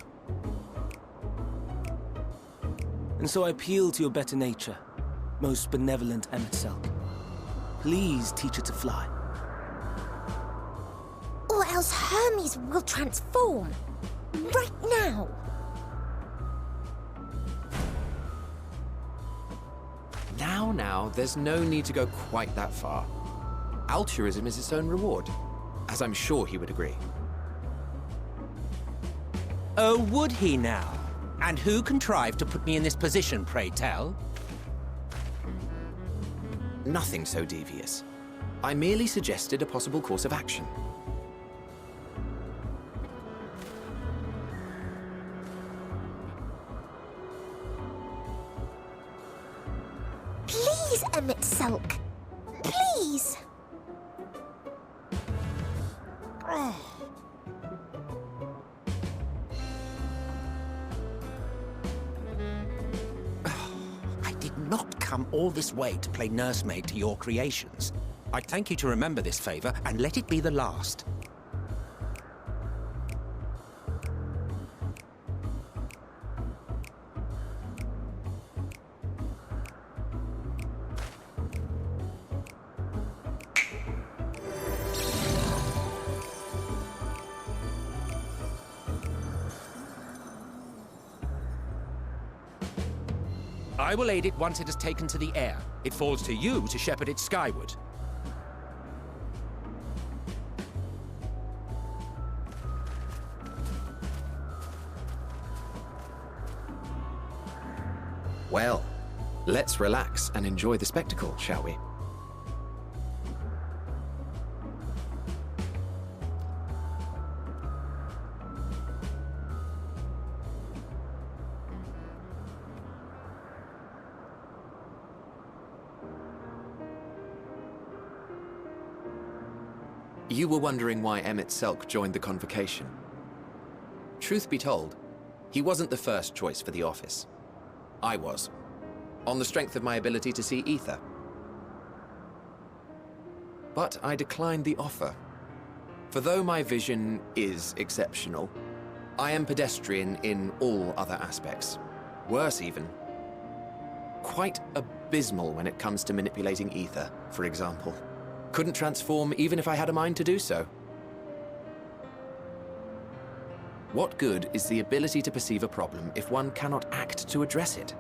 And so I appeal to your better nature, most benevolent Emet-Selk. Please teach her to fly. Or else Hermes will transform. Right now. Now, there's no need to go quite that far. Altruism is its own reward. as I'm sure he would agree. Oh, would he now? And who contrived to put me in this position, pray tell? Nothing so devious. I merely suggested a possible course of action. Please, Emmett Sulk. Please. I did not come all this way to play nursemaid to your creations. I thank you to remember this favor, and let it be the last. I will aid it once it has taken to the air. It falls to you to shepherd it skyward. Well, let's relax and enjoy the spectacle, shall we? You were wondering why Emmett Selk joined the convocation. Truth be told, he wasn't the first choice for the office. I was, on the strength of my ability to see Aether. But I declined the offer. For though my vision is exceptional, I am pedestrian in all other aspects. Worse even, quite abysmal when it comes to manipulating Aether, for example. Couldn't transform even if I had a mind to do so. What good is the ability to perceive a problem if one cannot act to address it?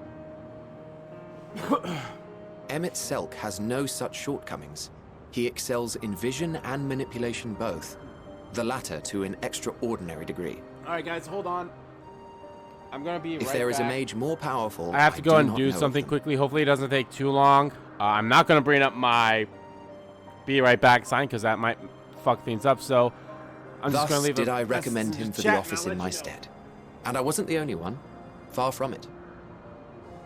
Emmett Selk has no such shortcomings. He excels in vision and manipulation both, the latter to an extraordinary degree. Alright guys, hold on. I'm gonna be right back. If there is a mage more powerful, I have to go and do know something of them. quickly. Hopefully it doesn't take too long. I'm not gonna bring up my be right back sign because that might fuck things up, so I'm just gonna leave did I recommend him for the office in my stead. And I wasn't the only one. Far from it.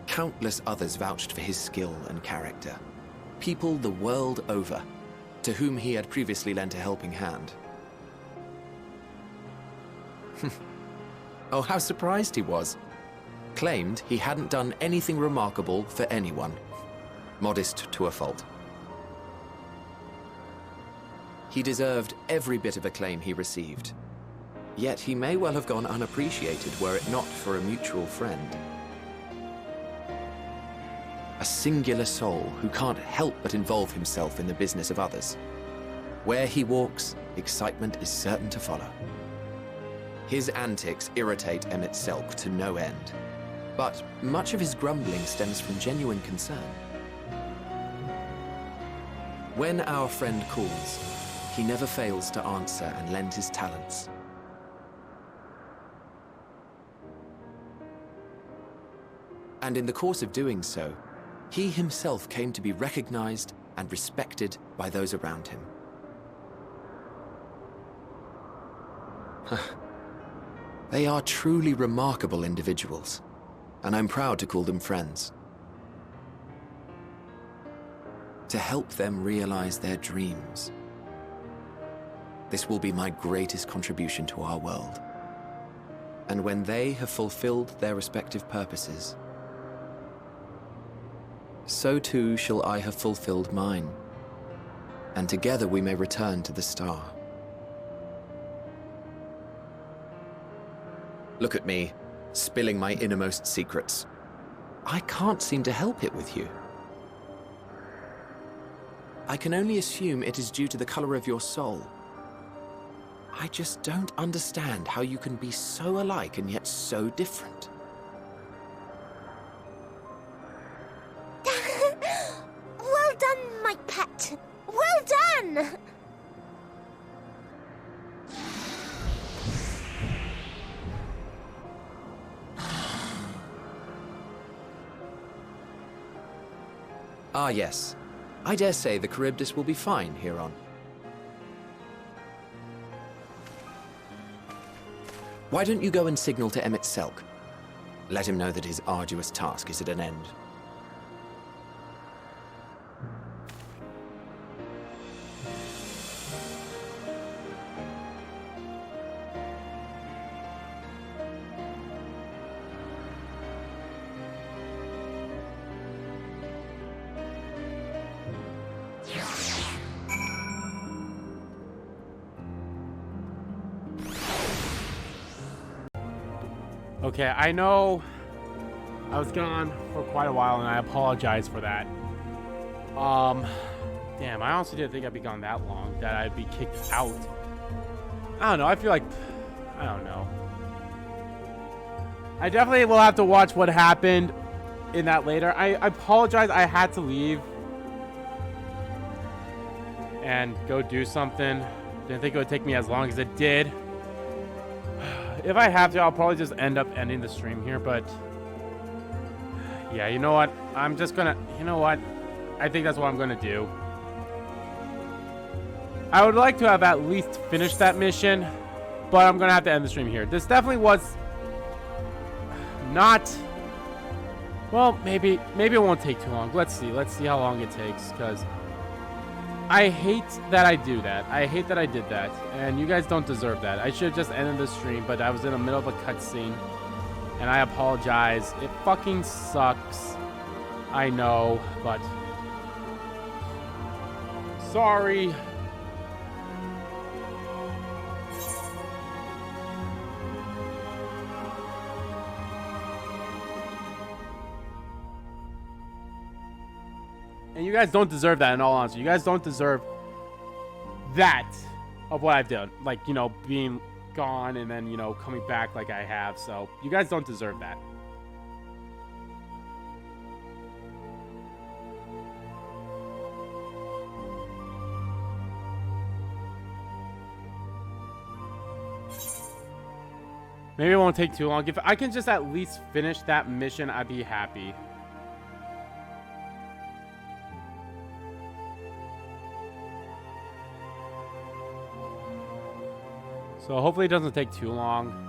Countless others vouched for his skill and character. People the world over, to whom he had previously lent a helping hand. Oh, how surprised he was. Claimed he hadn't done anything remarkable for anyone. Modest to a fault. He deserved every bit of acclaim he received. Yet he may well have gone unappreciated were it not for a mutual friend. A singular soul who can't help but involve himself in the business of others. Where he walks, excitement is certain to follow. His antics irritate Emmett Selk to no end. But much of his grumbling stems from genuine concern. When our friend calls, he never fails to answer and lend his talents. And in the course of doing so, he himself came to be recognized and respected by those around him. They are truly remarkable individuals, and I'm proud to call them friends. To help them realize their dreams. This will be my greatest contribution to our world. And when they have fulfilled their respective purposes, so too shall I have fulfilled mine, and together we may return to the star. Look at me, spilling my innermost secrets. I can't seem to help it with you. I can only assume it is due to the color of your soul. I just don't understand how you can be so alike and yet so different. Well done, my pet. Well done! Ah, yes. I dare say the Charybdis will be fine here on. Why don't you go and signal to Emmett Selk? Let him know that his arduous task is at an end. Okay, I know I was gone for quite a while, and I apologize for that. Damn, I honestly didn't think I'd be gone that long, that I'd be kicked out. I don't know, I feel like, I don't know. I definitely will have to watch what happened in that later. I apologize, I had to leave and go do something. Didn't think it would take me as long as it did. If I have to, I'll probably just end up ending the stream here, but yeah, you know what? I'm just gonna, you know what? I think that's what I'm gonna do. I would like to have at least finished that mission, but I'm gonna have to end the stream here. This definitely was not, well, maybe it won't take too long. Let's see how long it takes, because I hate that I do that. I hate that I did that, and you guys don't deserve that. I should have just ended the stream, but I was in the middle of a cutscene, and I apologize. It fucking sucks. I know, but sorry. And you guys don't deserve that, in all honesty. You guys don't deserve that of what I've done. Like, you know, being gone and then, you know, coming back like I have. So, you guys don't deserve that. Maybe it won't take too long. If I can just at least finish that mission, I'd be happy. So hopefully it doesn't take too long.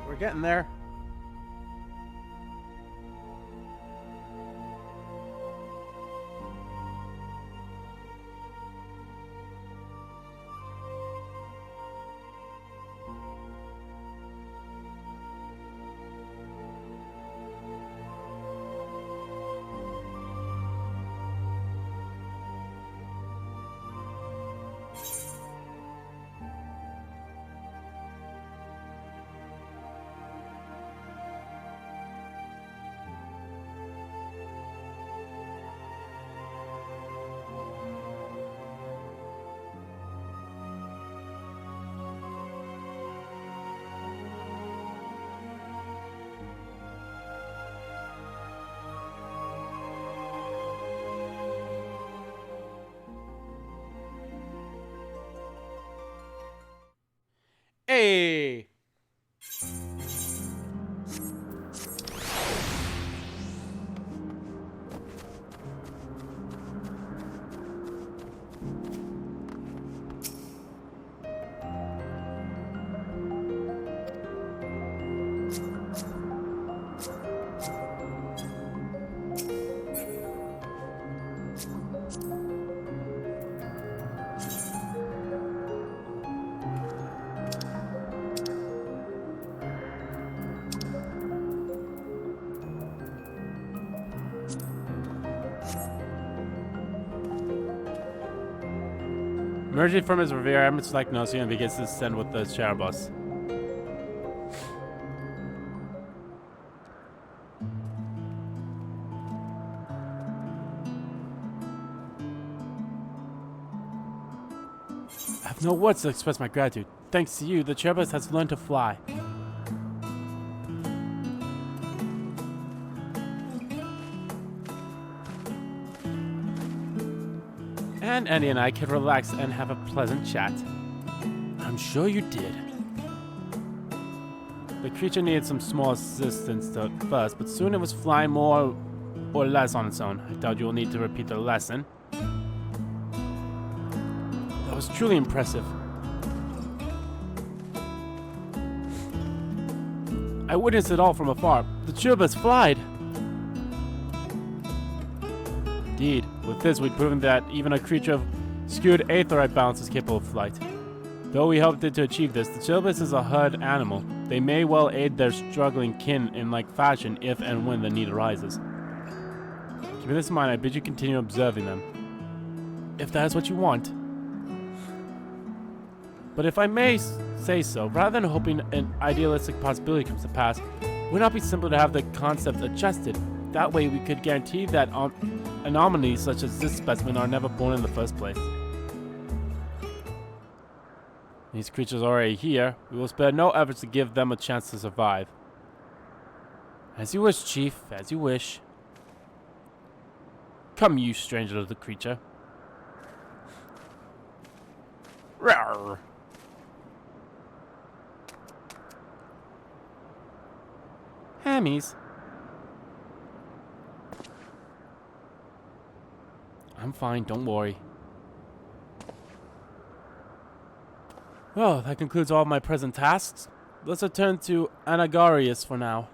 We're getting there. Hey! Emerging from his reverie, Hermes like Nosy and begins to descend with the cherubus. I have no words to express my gratitude. Thanks to you, the cherubus has learned to fly. And Andy and I could relax and have a pleasant chat. I'm sure you did. The creature needed some small assistance at first, but soon it was flying more or less on its own. I doubt you will need to repeat the lesson. That was truly impressive. I witnessed it all from afar. The cherubus flied. Indeed, with this we've proven that even a creature of skewed aetherite balance is capable of flight. Though we hoped to achieve this, the cherubus is a herd animal. They may well aid their struggling kin in like fashion if and when the need arises. Keeping this in mind, I bid you continue observing them. If that is what you want. But if I may say so, rather than hoping an idealistic possibility comes to pass, would it not be simpler to have the concept adjusted? That way we could guarantee that anomalies such as this specimen are never born in the first place. These creatures are already here. We will spare no efforts to give them a chance to survive. As you wish, Chief. As you wish. Come, you stranger to the creature. Rawr. Hermes. I'm fine, don't worry. Well, that concludes all of my present tasks. Let's return to Anagarius for now.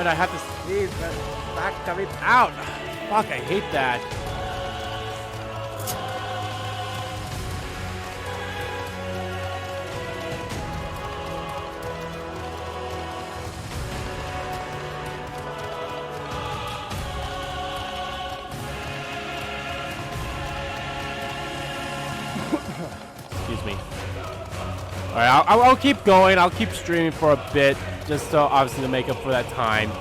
I have to sneeze, but it's not coming out. Fuck, I hate that. Excuse me. Alright, I'll keep going. I'll keep streaming for a bit. Just so obviously to make up for that time.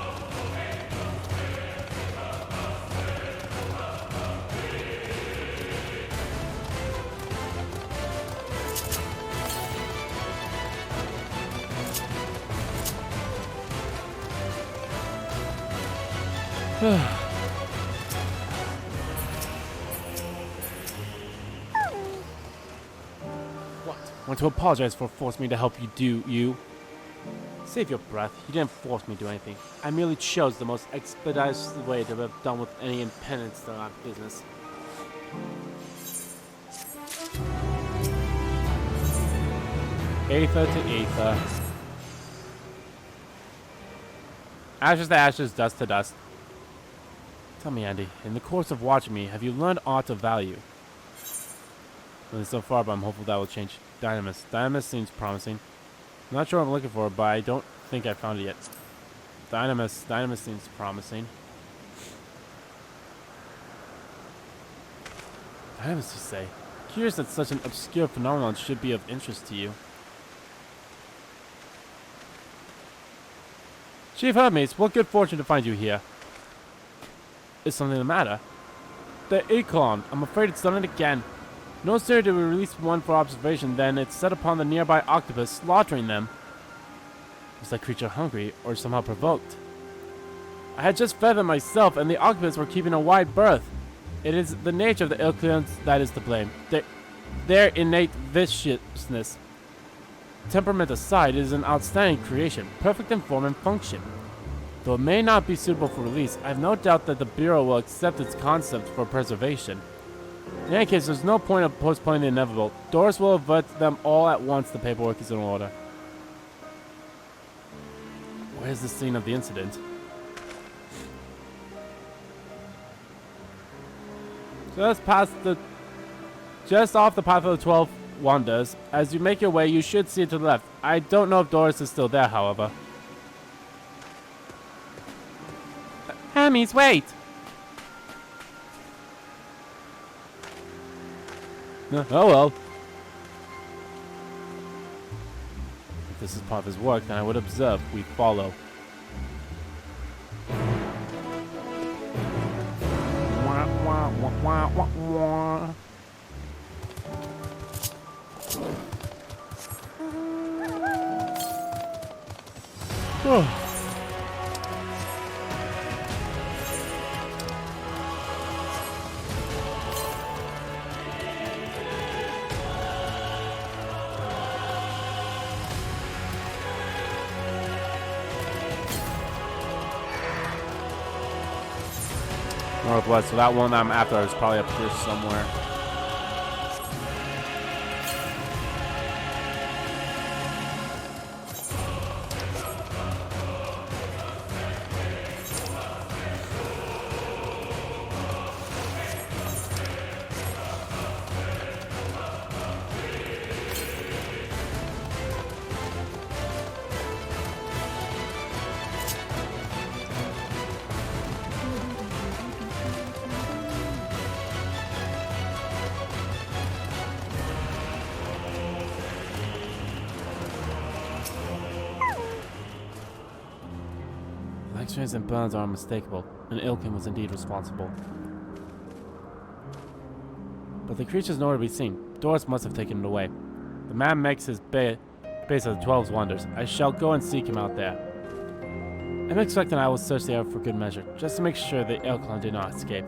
I want to apologize for forcing me to help you. Save your breath. You didn't force me to do anything. I merely chose the most expeditious way to have done with any impediments to our business. Aether to Aether. Ashes to ashes, dust to dust. Tell me, Andy, in the course of watching me, have you learned aught of value? Only so far, but I'm hopeful that will change. Dynamis. Dynamis seems promising. I'm not sure what I'm looking for, but I don't think I found it yet. Dynamis. Dynamis seems promising. Dynamis, you say? Curious that such an obscure phenomenon should be of interest to you. Chief Hermes, what good fortune to find you here. Is something the matter? The Echelon. I'm afraid it's done it again. No sooner did we release one for observation than it set upon the nearby octopus, slaughtering them. Was that creature hungry or somehow provoked? I had just fed them myself, and the octopus were keeping a wide berth. It is the nature of the Echelons that is to blame. Their innate viciousness. Temperament aside, it is an outstanding creation, perfect in form and function. Though it may not be suitable for release, I have no doubt that the Bureau will accept its concept for preservation. In any case, there's no point of postponing the inevitable. Doris will avert them all at once the paperwork is in order. Where's the scene of the incident? Just off the path of the 12 Wonders. As you make your way, you should see it to the left. I don't know if Doris is still there, however. Hermes, wait! Oh well. If this is part of his work, then I would observe. We follow. Wah, wah, wah, wah, wah, wah. Oh. Northwest, so that one I'm after is probably up here somewhere. X-rays and burns are unmistakable, and Ilkin was indeed responsible. But the creature's nowhere to be seen. Doris must have taken it away. The man makes his base at the 12 Wonders. I shall go and seek him out there. I'm expecting I will search the area for good measure, just to make sure the Elcon did not escape.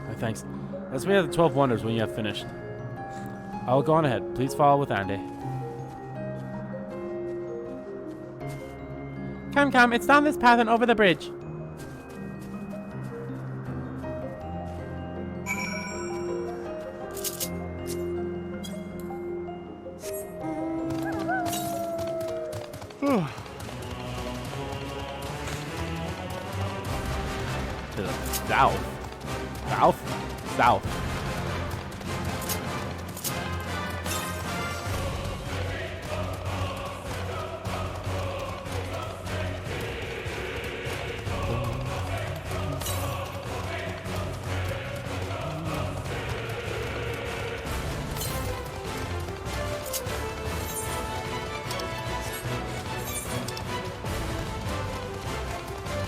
My thanks. Let's meet at the 12 Wonders when you have finished. I will go on ahead. Please follow with Andy. Come, it's down this path and over the bridge. To the south. South.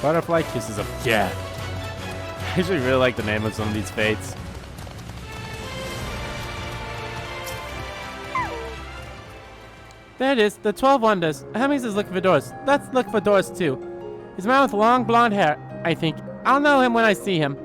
Butterfly Kisses of Death. I actually really like the name of some of these fates. There it is, the 12 Wonders. Hermes is looking for Doris. Let's look for Doris too. He's a man with long blonde hair, I think. I'll know him when I see him.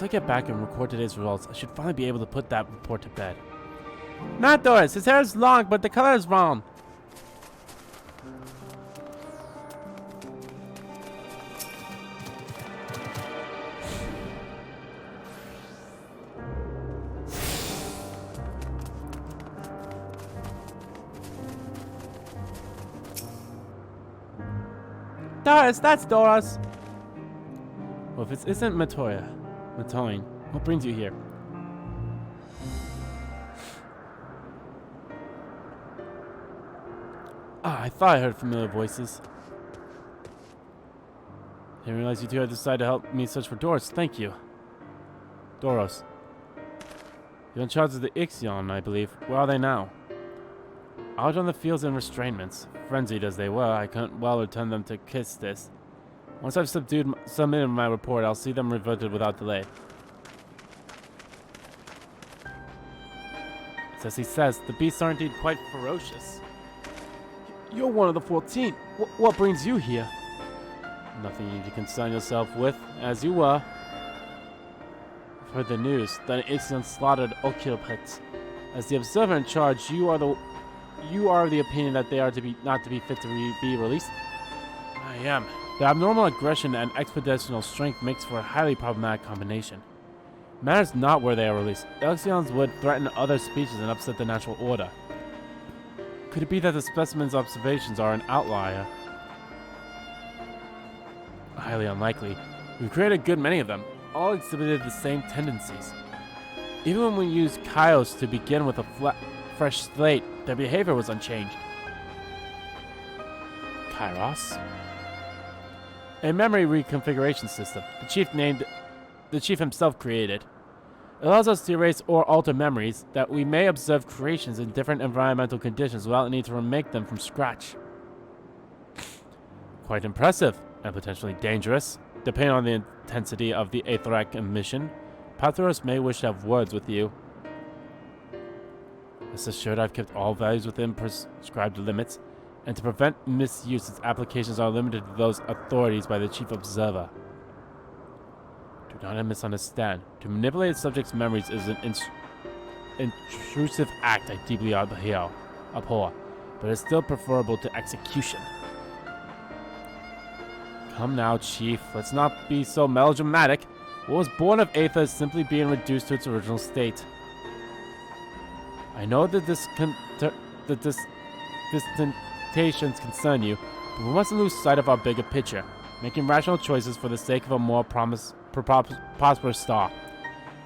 Once I get back and record today's results, I should finally be able to put that report to bed. Not Doris. His hair is long, but the color is wrong. Doris, that's Doris. Well, if it isn't Matoya, what brings you here? I thought I heard familiar voices. Didn't realize you two had decided to help me search for Doris. Thank you. Doros. You're in charge of the Ixion, I believe. Where are they now? Out on the fields in restrainments. Frenzied as they were, I couldn't well return them to Kistis. Once I've submitted my report, I'll see them reverted without delay. As he says, the beasts are indeed quite ferocious. You're one of the 14. What brings you here? Nothing you need to concern yourself with, as you were. I've heard the news that Ixion slaughtered Oculopets. As the observer in charge, you are of the opinion that they are not to be fit to be released? I am. The abnormal aggression and expeditional strength makes for a highly problematic combination. It matters not where they are released. Ixions would threaten other species and upset the natural order. Could it be that the specimen's observations are an outlier? Highly unlikely. We've created a good many of them. All exhibited the same tendencies. Even when we used Kaios to begin with a fresh slate, their behavior was unchanged. Kairos? A memory reconfiguration system. The chief himself created. It allows us to erase or alter memories that we may observe creations in different environmental conditions without the need to remake them from scratch. Quite impressive, and potentially dangerous. Depending on the intensity of the Aetheric emission, Pathoros may wish to have words with you. Rest assured I've kept all values within prescribed limits, and to prevent misuse, its applications are limited to those authorities by the Chief Observer. Do not misunderstand. To manipulate a subject's memories is an intrusive act I deeply abhor, but it's still preferable to execution. Come now, Chief. Let's not be so melodramatic. What was born of Aether is simply being reduced to its original state. I know that this temptations concern you, but we mustn't lose sight of our bigger picture, making rational choices for the sake of a more prosperous star.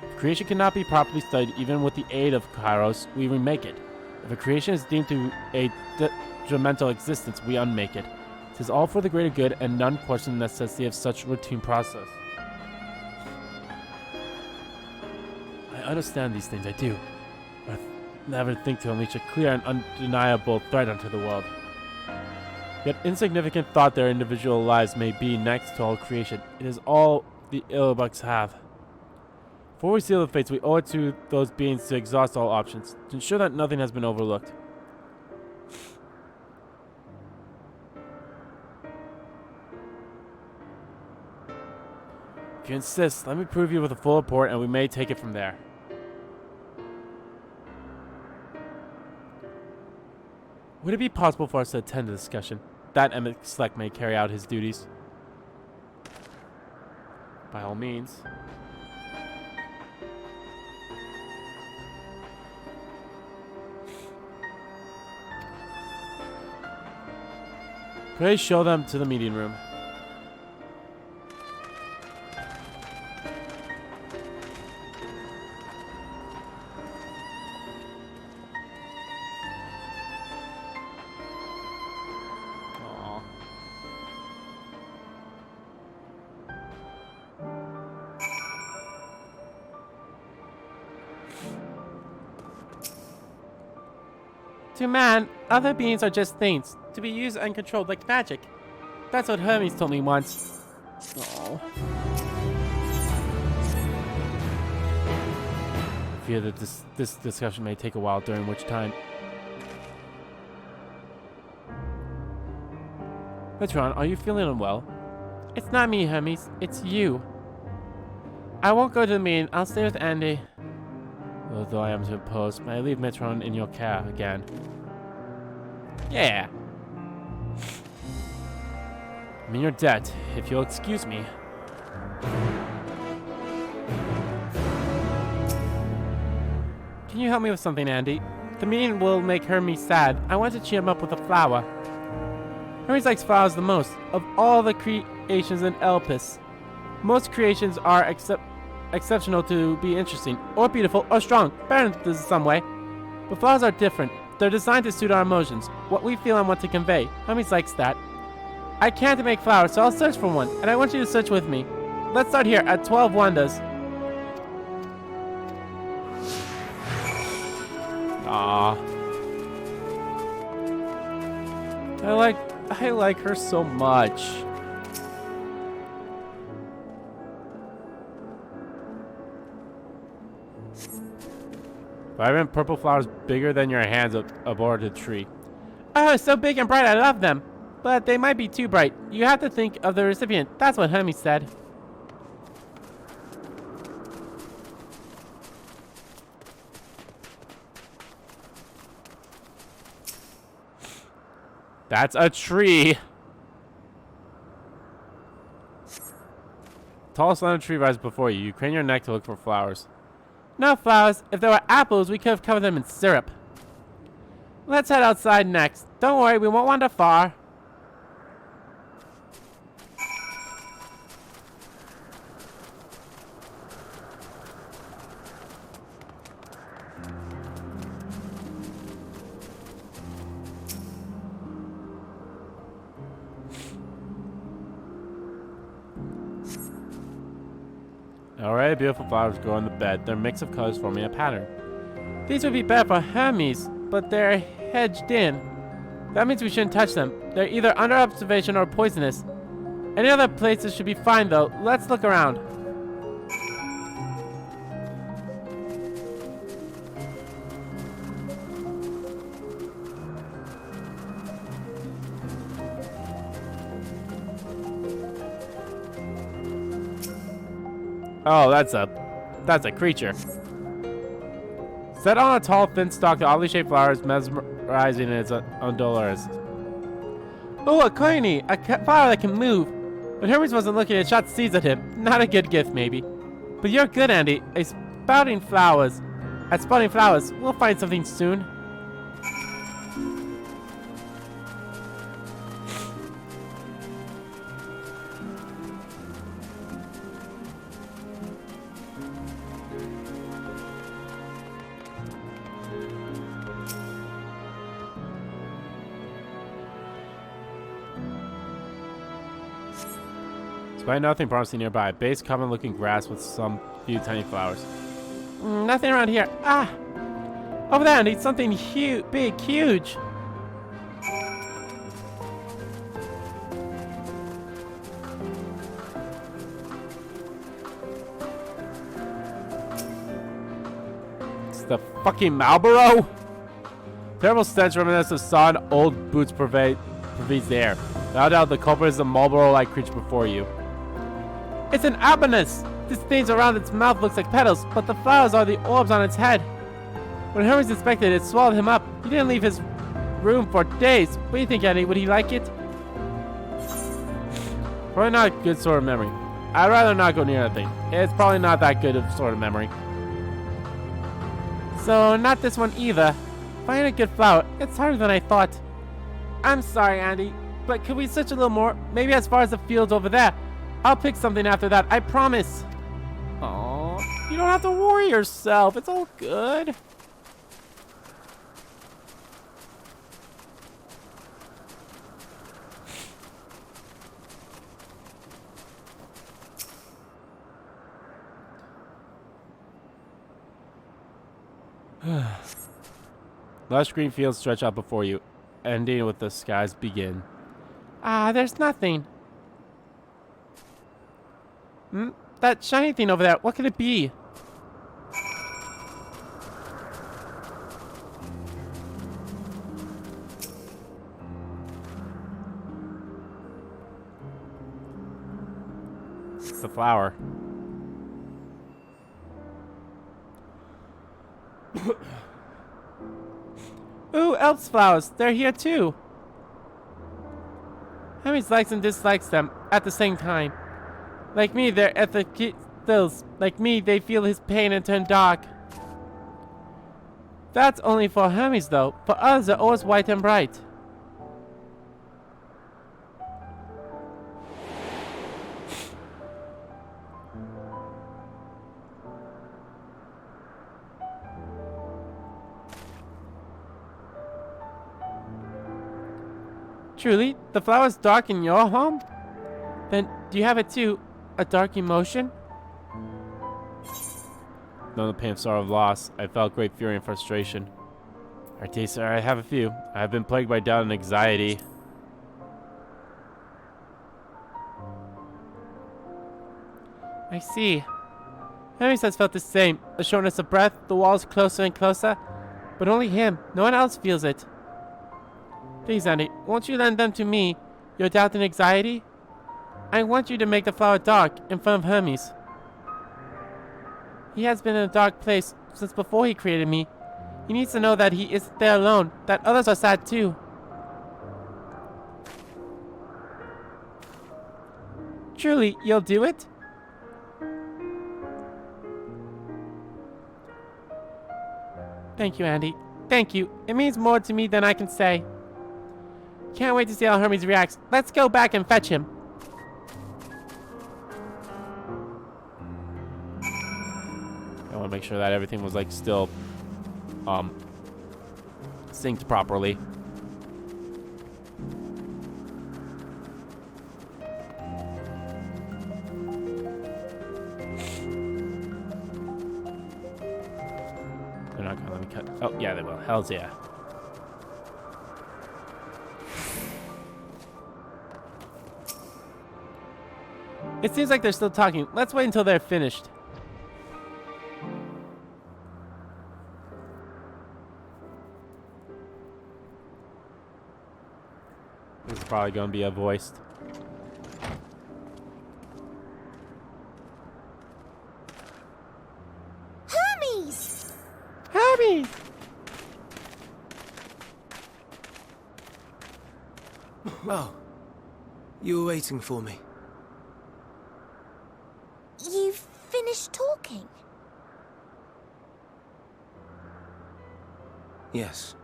If creation cannot be properly studied even with the aid of Kairos, we remake it. If a creation is deemed to a detrimental existence, we unmake it. It is all for the greater good, and none question the necessity of such routine process. I understand these things, I do. But I never think to unleash a clear and undeniable threat onto the world. Yet insignificant thought their individual lives may be next to all creation. It is all the Illubucks have. Before we seal the fates, we owe it to those beings to exhaust all options, to ensure that nothing has been overlooked. If you insist, let me prove you with a full report and we may take it from there. Would it be possible for us to attend the discussion? That Emmett Sleck may carry out his duties. By all means. Pray show them to the meeting room. To man, other beings are just things, to be used and controlled like magic. That's what Hermes told me once. Aww. I fear that this discussion may take a while, during which time... Petron, are you feeling unwell? It's not me, Hermes. It's you. I won't go to the meeting. I'll stay with Andy. Although I am to impose, may I leave Metron in your care again? Yeah. I'm in your debt, if you'll excuse me. Can you help me with something, Andy? The meeting will make Hermes sad. I want to cheer him up with a flower. Hermes likes flowers the most of all the creations in Elpis. Most creations are exceptional to be interesting, or beautiful, or strong, balanced in some way. But flowers are different. They're designed to suit our emotions, what we feel and want to convey. Hermes likes that. I can't make flowers, so I'll search for one, and I want you to search with me. Let's start here at 12 Wandas. Aww. I like her so much. Vibrant purple flowers bigger than your hands aboard a tree. Oh, so big and bright, I love them. But they might be too bright. You have to think of the recipient. That's what Hermes said. That's a tree. Tall, slender tree rises before you. You crane your neck to look for flowers. No flowers. If there were apples, we could have covered them in syrup. Let's head outside next. Don't worry, we won't wander far. Alright, beautiful flowers grow on the bed. Their mix of colors forming a pattern. These would be bad for Hermes, but they're hedged in. That means we shouldn't touch them. They're either under observation or poisonous. Any other places should be fine though. Let's look around. Oh, that's a creature. Set on a tall, thin stalk, the oddly shaped flowers mesmerizing in its odors. Oh, a coiny! A flower that can move. But Hermes wasn't looking and shot seeds at him. Not a good gift, maybe. But you're good, Andy. At spouting flowers. We'll find something soon. Despite nothing promising nearby, base common looking grass with some few tiny flowers. Nothing around here. Ah! Over there, I need something big, huge. It's the fucking Marlboro? Terrible stench reminiscent of sod old boots pervades the air. No doubt the culprit is the Marlboro-like creature before you. It's an albinus! This thing around its mouth looks like petals, but the flowers are the orbs on its head. When Hermes inspected it, swallowed him up. He didn't leave his room for days. What do you think, Andy? Would he like it? Probably not a good sort of memory. I'd rather not go near that thing. It's probably not that good of sort of memory. So, not this one either. Find a good flower. It's harder than I thought. I'm sorry, Andy, but could we search a little more? Maybe as far as the fields over there. I'll pick something after that, I promise. Aww, you don't have to worry yourself. It's all good. Lush green fields stretch out before you, ending with the skies begin. Ah, there's nothing. That shiny thing over there, what could it be? It's the flower. Ooh, Elpis flowers. They're here too. Hermes likes and dislikes them at the same time. Like me, they're ethicals. Like me, they feel his pain and turn dark. That's only for Hermes though. For others, they're always white and bright. Truly, the flower's dark in your home? Then, do you have it too? A dark emotion? Knowing the pain, sorrow of loss, I felt great fury and frustration. Artisa, I have a few. I have been plagued by doubt and anxiety. I see. Hermes has felt the same. The shortness of breath, the walls closer and closer. But only him. No one else feels it. Please, Andy, won't you lend them to me? Your doubt and anxiety? I want you to make the flower dark in front of Hermes. He has been in a dark place since before he created me. He needs to know that he isn't there alone, that others are sad too. Truly, you'll do it? Thank you, Andy. Thank you. It means more to me than I can say. Can't wait to see how Hermes reacts. Let's go back and fetch him. I want to make sure that everything was like still synced properly. They're not gonna let me cut. Oh yeah, they will. Hells yeah. It seems like they're still talking. Let's wait until they're finished. This is probably going to be a voiced. Hermes! Hermes! Oh, you were waiting for me. You've finished talking? Yes,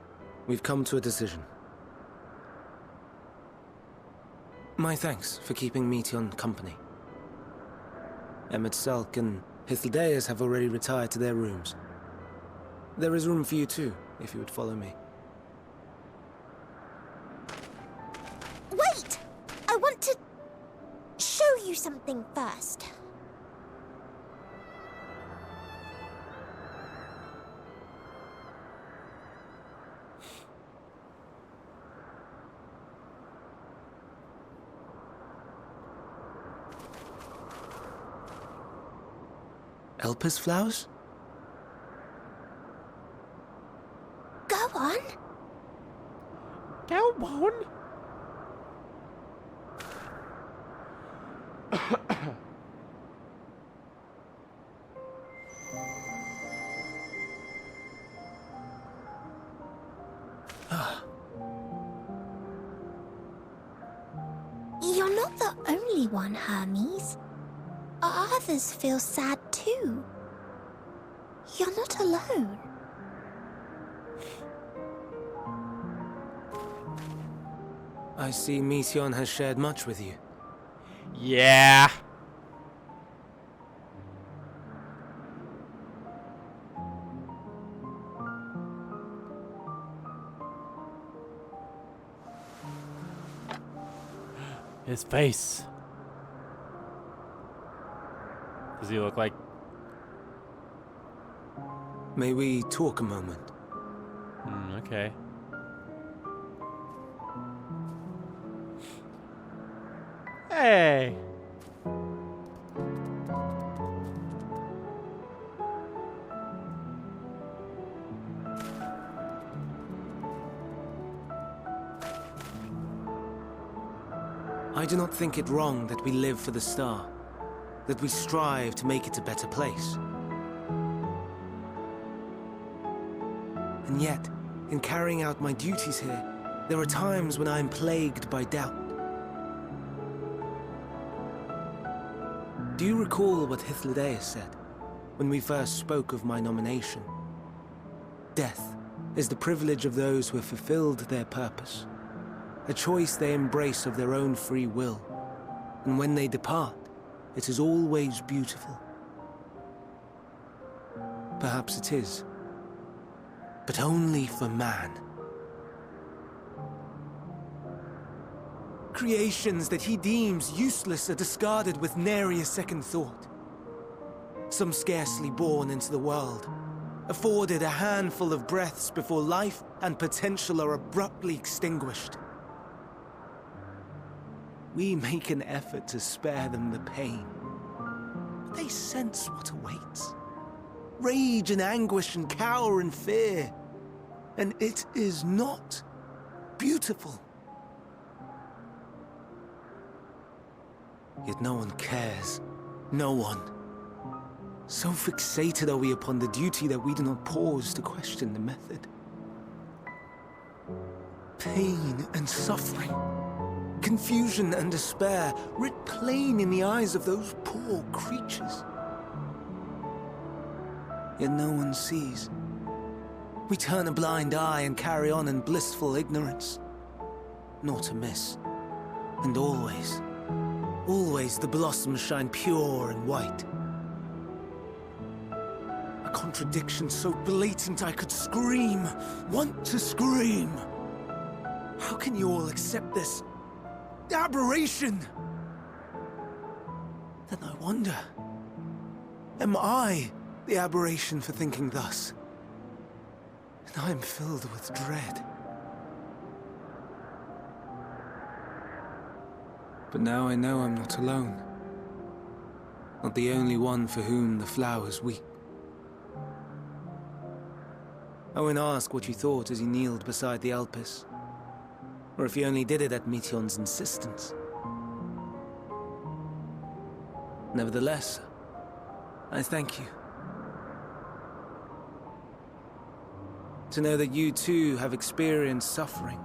we've come to a decision. My thanks for keeping Meteon company. Emmett Selk and Hythlodaeus have already retired to their rooms. There is room for you too, if you would follow me. Wait! I want to show you something first. Elpis flowers? Go on. Go on. You're not the only one, Hermes. Others feel sad too. You're not alone. I see Meteon has shared much with you. Yeah. His face. Does he look like... May we talk a moment? Okay. Hey! I do not think it wrong that we live for the star, that we strive to make it a better place. And yet, in carrying out my duties here, there are times when I am plagued by doubt. Do you recall what Hythlodaeus said when we first spoke of my nomination? Death is the privilege of those who have fulfilled their purpose, a choice they embrace of their own free will, and when they depart, it is always beautiful. Perhaps it is, but only for man. Creations that he deems useless are discarded with nary a second thought. Some scarcely born into the world, afforded a handful of breaths before life and potential are abruptly extinguished. We make an effort to spare them the pain, but they sense what awaits. Rage and anguish and cower and fear, and it is not beautiful. Yet no one cares. No one. So fixated are we upon the duty that we do not pause to question the method. Pain and suffering, confusion and despair, writ plain in the eyes of those poor creatures. Yet no one sees. We turn a blind eye and carry on in blissful ignorance. Nor to miss. And always, always the blossoms shine pure and white. A contradiction so blatant I could scream, want to scream. How can you all accept this aberration? Then I wonder, am I the aberration for thinking thus? And I am filled with dread. But now I know I'm not alone. Not the only one for whom the flowers weep. I won't ask what you thought as you kneeled beside the Alpis, or if you only did it at Meteon's insistence. Nevertheless, I thank you. To know that you too have experienced suffering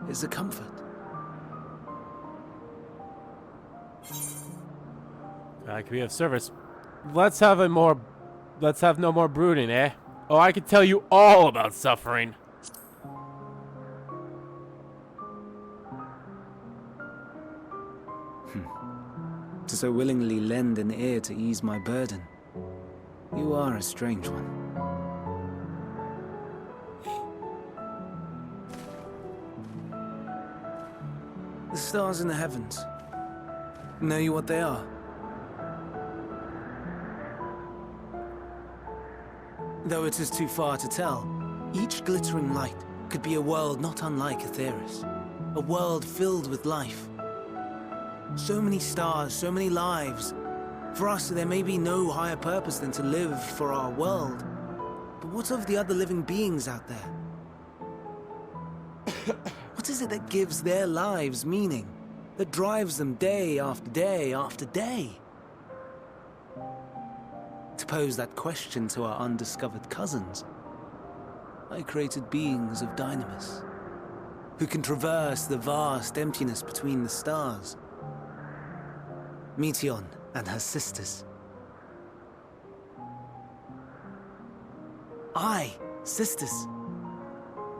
is a comfort. I can be of service. Let's have no more brooding, eh? Oh, I can tell you all about suffering. To so willingly lend an ear to ease my burden, you are a strange one. The stars in the heavens. Know you what they are? Though it is too far to tell, each glittering light could be a world not unlike Aetheris. A world filled with life. So many stars, so many lives. For us, there may be no higher purpose than to live for our world. But what of the other living beings out there? What is it that gives their lives meaning? That drives them day after day after day? To pose that question to our undiscovered cousins, I created beings of dynamis, who can traverse the vast emptiness between the stars. Meteon and her sisters. Aye, sisters.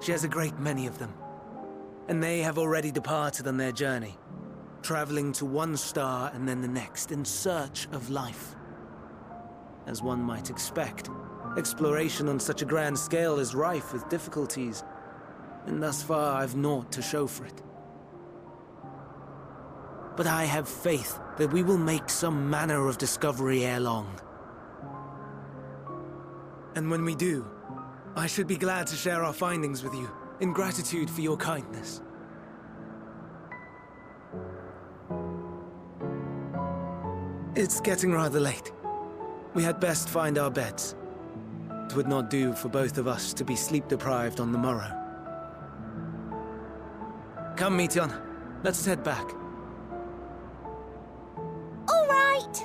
She has a great many of them, and they have already departed on their journey, traveling to one star and then the next in search of life. As one might expect, exploration on such a grand scale is rife with difficulties, and thus far I've naught to show for it. But I have faith that we will make some manner of discovery ere long. And when we do, I should be glad to share our findings with you, in gratitude for your kindness. It's getting rather late. We had best find our beds. It would not do for both of us to be sleep-deprived on the morrow. Come, Meteon. Let's head back. All right!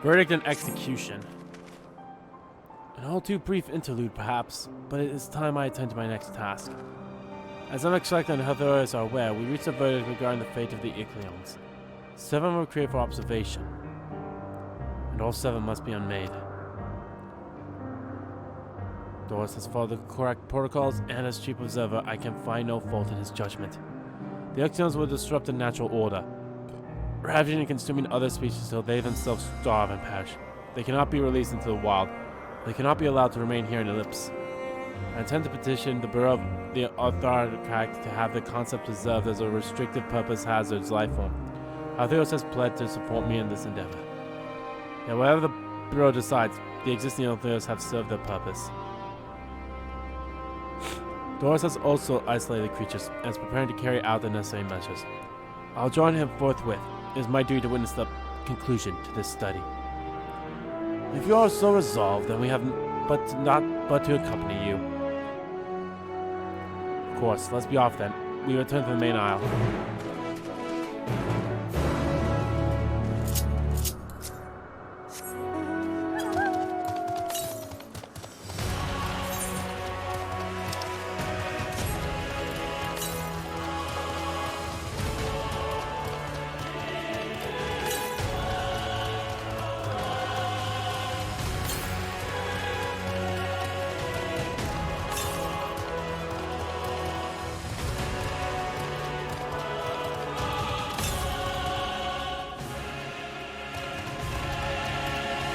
Verdict and execution. An all too brief interlude, perhaps, but it is time I attend to my next task. As unexpected and authorities are aware, we reached a verdict regarding the fate of the Icleons. 7 were created for observation, and all 7 must be unmade. Doris has followed the correct protocols, and as chief observer, I can find no fault in his judgment. The Icleons will disrupt the natural order, ravaging and consuming other species until they themselves starve and perish. They cannot be released into the wild. They cannot be allowed to remain here in Ellipse. I intend to petition the Bureau of the Artharact to have the concept preserved as a restrictive purpose hazard's life form. Artheros has pledged to support me in this endeavor. Yet whatever the Bureau decides, the existing Artheros have served their purpose. Doris has also isolated creatures and is preparing to carry out the necessary measures. I'll join him forthwith. It is my duty to witness the conclusion to this study. If you are so resolved, then we have but to accompany you. Of course, let's be off then. We return to the main aisle.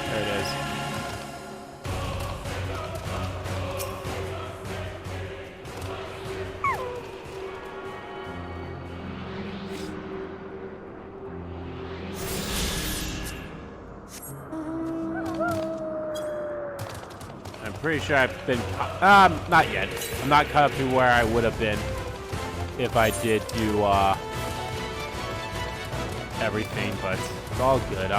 There it is. I'm pretty sure I've been... not yet. I'm not caught up to where I would have been if I did do, everything, but it's all good.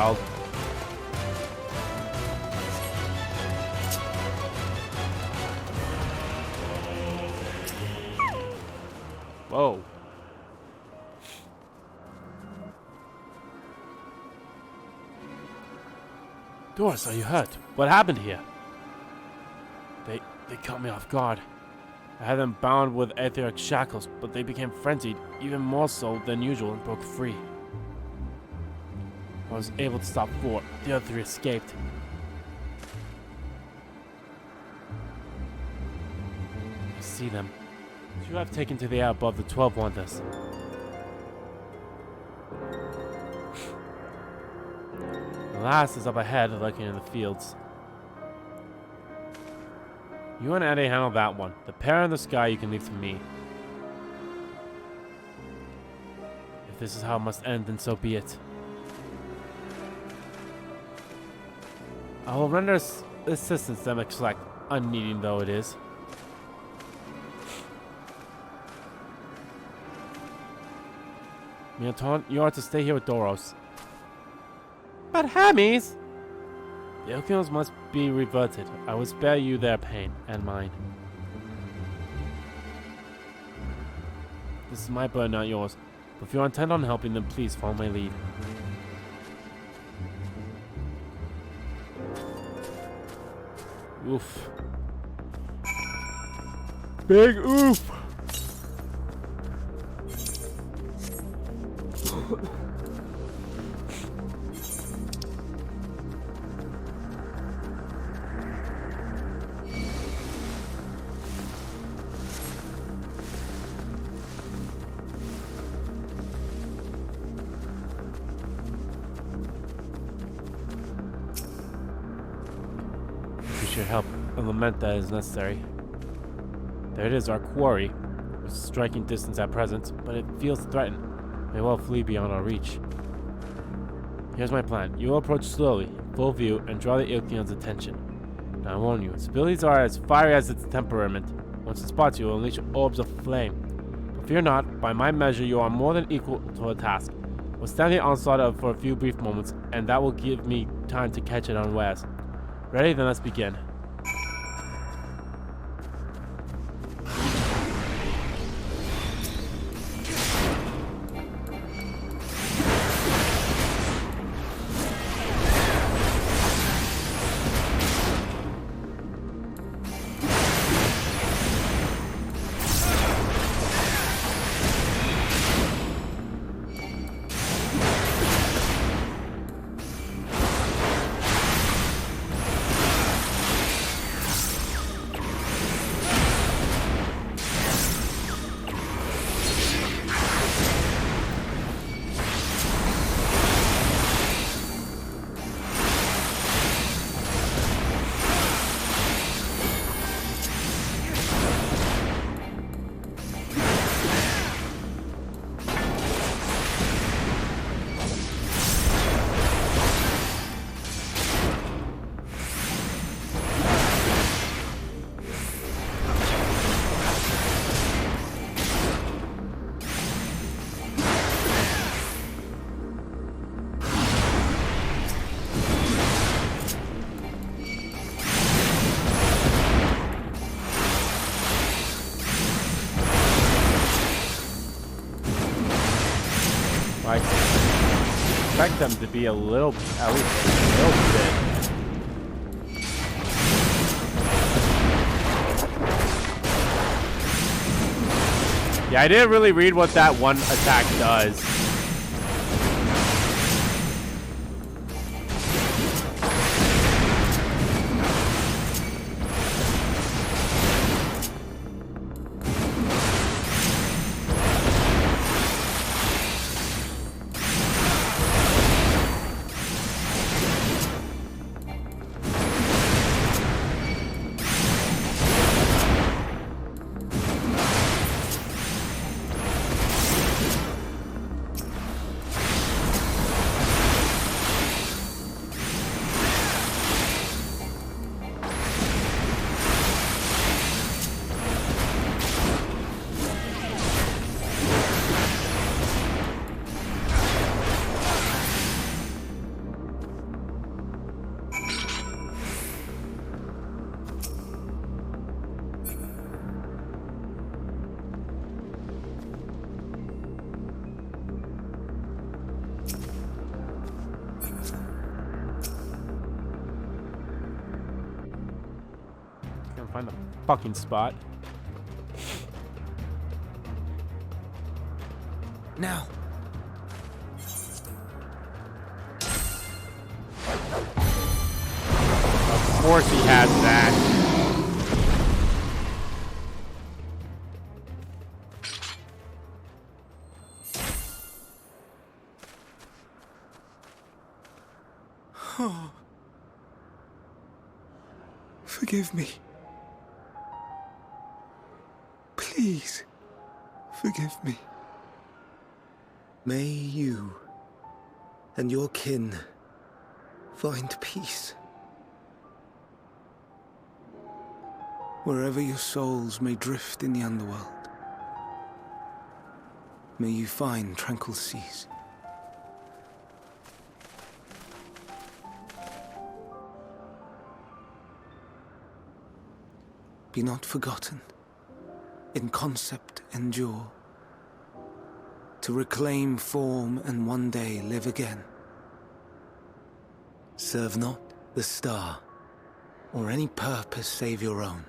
Whoa. Doris, are you hurt? What happened here? They caught me off guard. I had them bound with etheric shackles, but they became frenzied, even more so than usual, and broke free. I was able to stop 4. The other 3 escaped. I see them. 2 I've taken to the air above the 12 wonders. The last is up ahead, lurking in the fields. You and Eddie handle that one. The pair in the sky you can leave to me. If this is how it must end, then so be it. I will render assistance to them select, unneeding though it is. Mioton, you are to stay here with Doros. But Hermes! The Icleons must be reverted. I will spare you their pain, and mine. This is my burden, not yours. But if you are intent on helping them, please follow my lead. Oof. Big oof! Help and lament that is necessary. There it is, our quarry. It's a striking distance at present, but it feels threatened. May well flee beyond our reach. Here's my plan. You will approach slowly, full view, and draw the Icleon's attention. Now I warn you, its abilities are as fiery as its temperament. Once it spots you, it will unleash orbs of flame. But fear not, by my measure you are more than equal to the task. We'll stand the onslaught for a few brief moments, and that will give me time to catch it unawares. Ready? Then let's begin. expect them to be a little, at least a little bit. Yeah, I didn't really read what that one attack does. Find the fucking spot. Now. Of course he has that. Forgive me. Please, forgive me. May you and your kin find peace. Wherever your souls may drift in the underworld, may you find tranquil seas. Be not forgotten. In concept endure, to reclaim form and one day live again. Serve not the star, or any purpose save your own.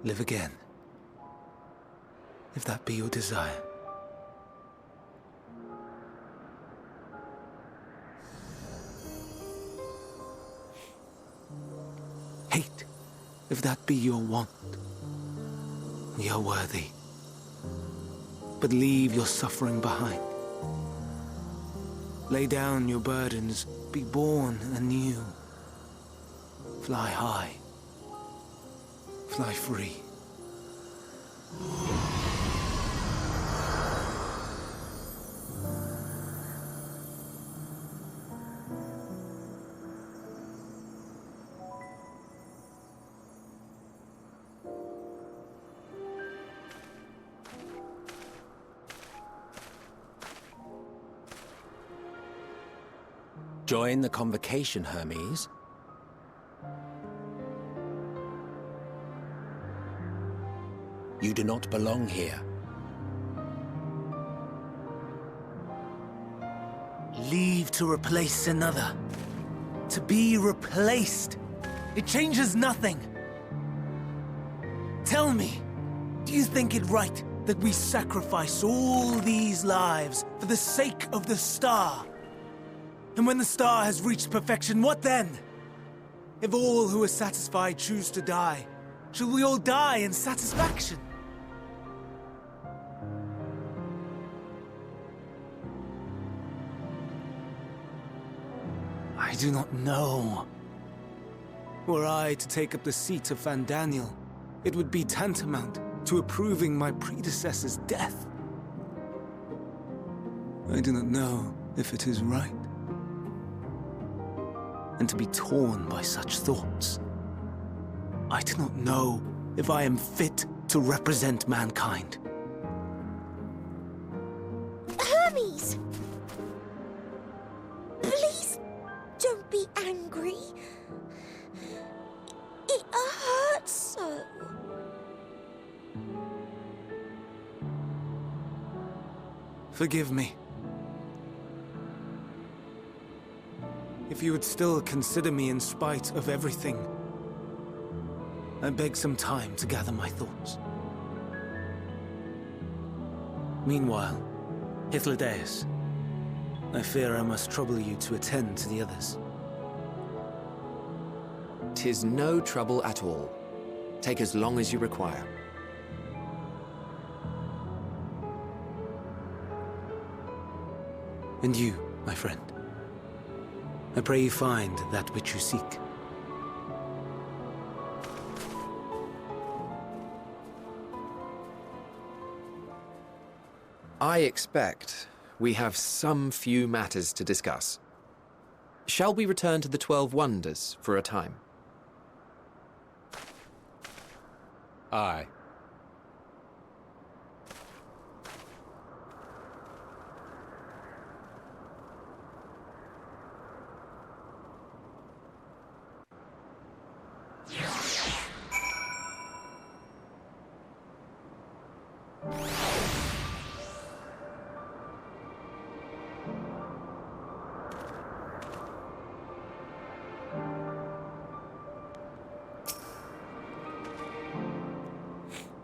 Live again, if that be your desire. Hate, if that be your want. We are worthy. But leave your suffering behind. Lay down your burdens, be born anew. Fly high. Fly free. Join the convocation, Hermes. You do not belong here. Leave to replace another. To be replaced. It changes nothing. Tell me, do you think it right that we sacrifice all these lives for the sake of the star? And when the star has reached perfection, what then? If all who are satisfied choose to die, shall we all die in satisfaction? I do not know. Were I to take up the seat of Van Daniel, it would be tantamount to approving my predecessor's death. I do not know if it is right. And to be torn by such thoughts, I do not know if I am fit to represent mankind. Hermes! Please don't be angry. It hurts so. Forgive me. If you would still consider me in spite of everything, I beg some time to gather my thoughts. Meanwhile, Hythlodaeus, I fear I must trouble you to attend to the others. 'Tis no trouble at all. Take as long as you require. And you, my friend, I pray you find that which you seek. I expect we have some few matters to discuss. Shall we return to the 12 Wonders for a time? Aye.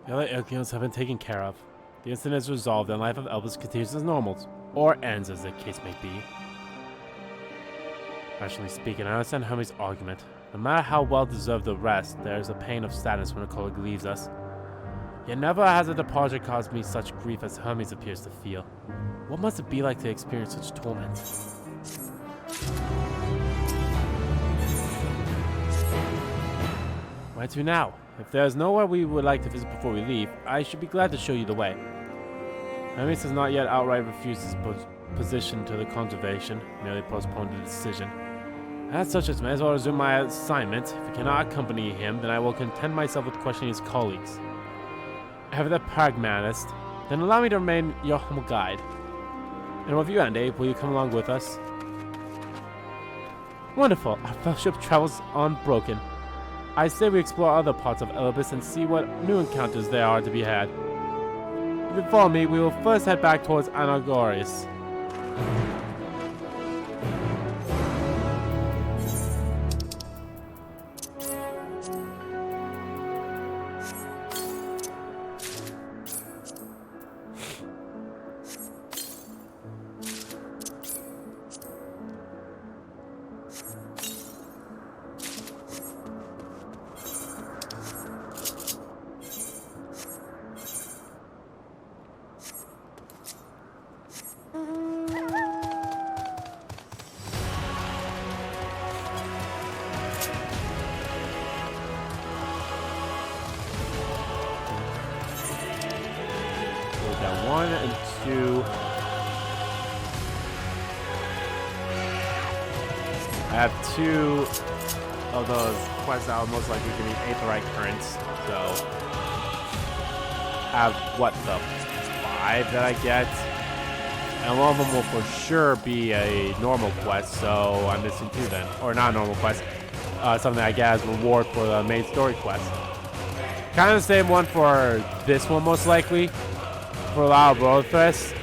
The other Ilkions have been taken care of. The incident is resolved and life of Elpis continues as normal, or ends as the case may be. Rationally speaking, I understand Hermes' argument. No matter how well deserved the rest, there is a pain of sadness when a colleague leaves us. Yet never has a departure caused me such grief as Hermes appears to feel. What must it be like to experience such torment? Where to now? If there is nowhere we would like to visit before we leave, I should be glad to show you the way. Hermes has not yet outright refused his position to the conservation, merely postponed the decision. As such, I may as well resume my assignment. If you cannot accompany him, then I will content myself with questioning his colleagues. Ever the pragmatist, then allow me to remain your humble guide. And with you, Andy, will you come along with us? Wonderful, our fellowship travels unbroken. I say we explore other parts of Elpis and see what new encounters there are to be had. If you follow me, we will first head back towards Anagoris. Down 1 and 2. I have 2 of those quests that will most likely give me Aetherite currents, so I have what, the 5 that I get? And one of them will for sure be a normal quest, so I'm missing 2 then. Or not a normal quest, something I get as reward for the main story quest. Kind of the same one for this one most likely. For a lot of road threats.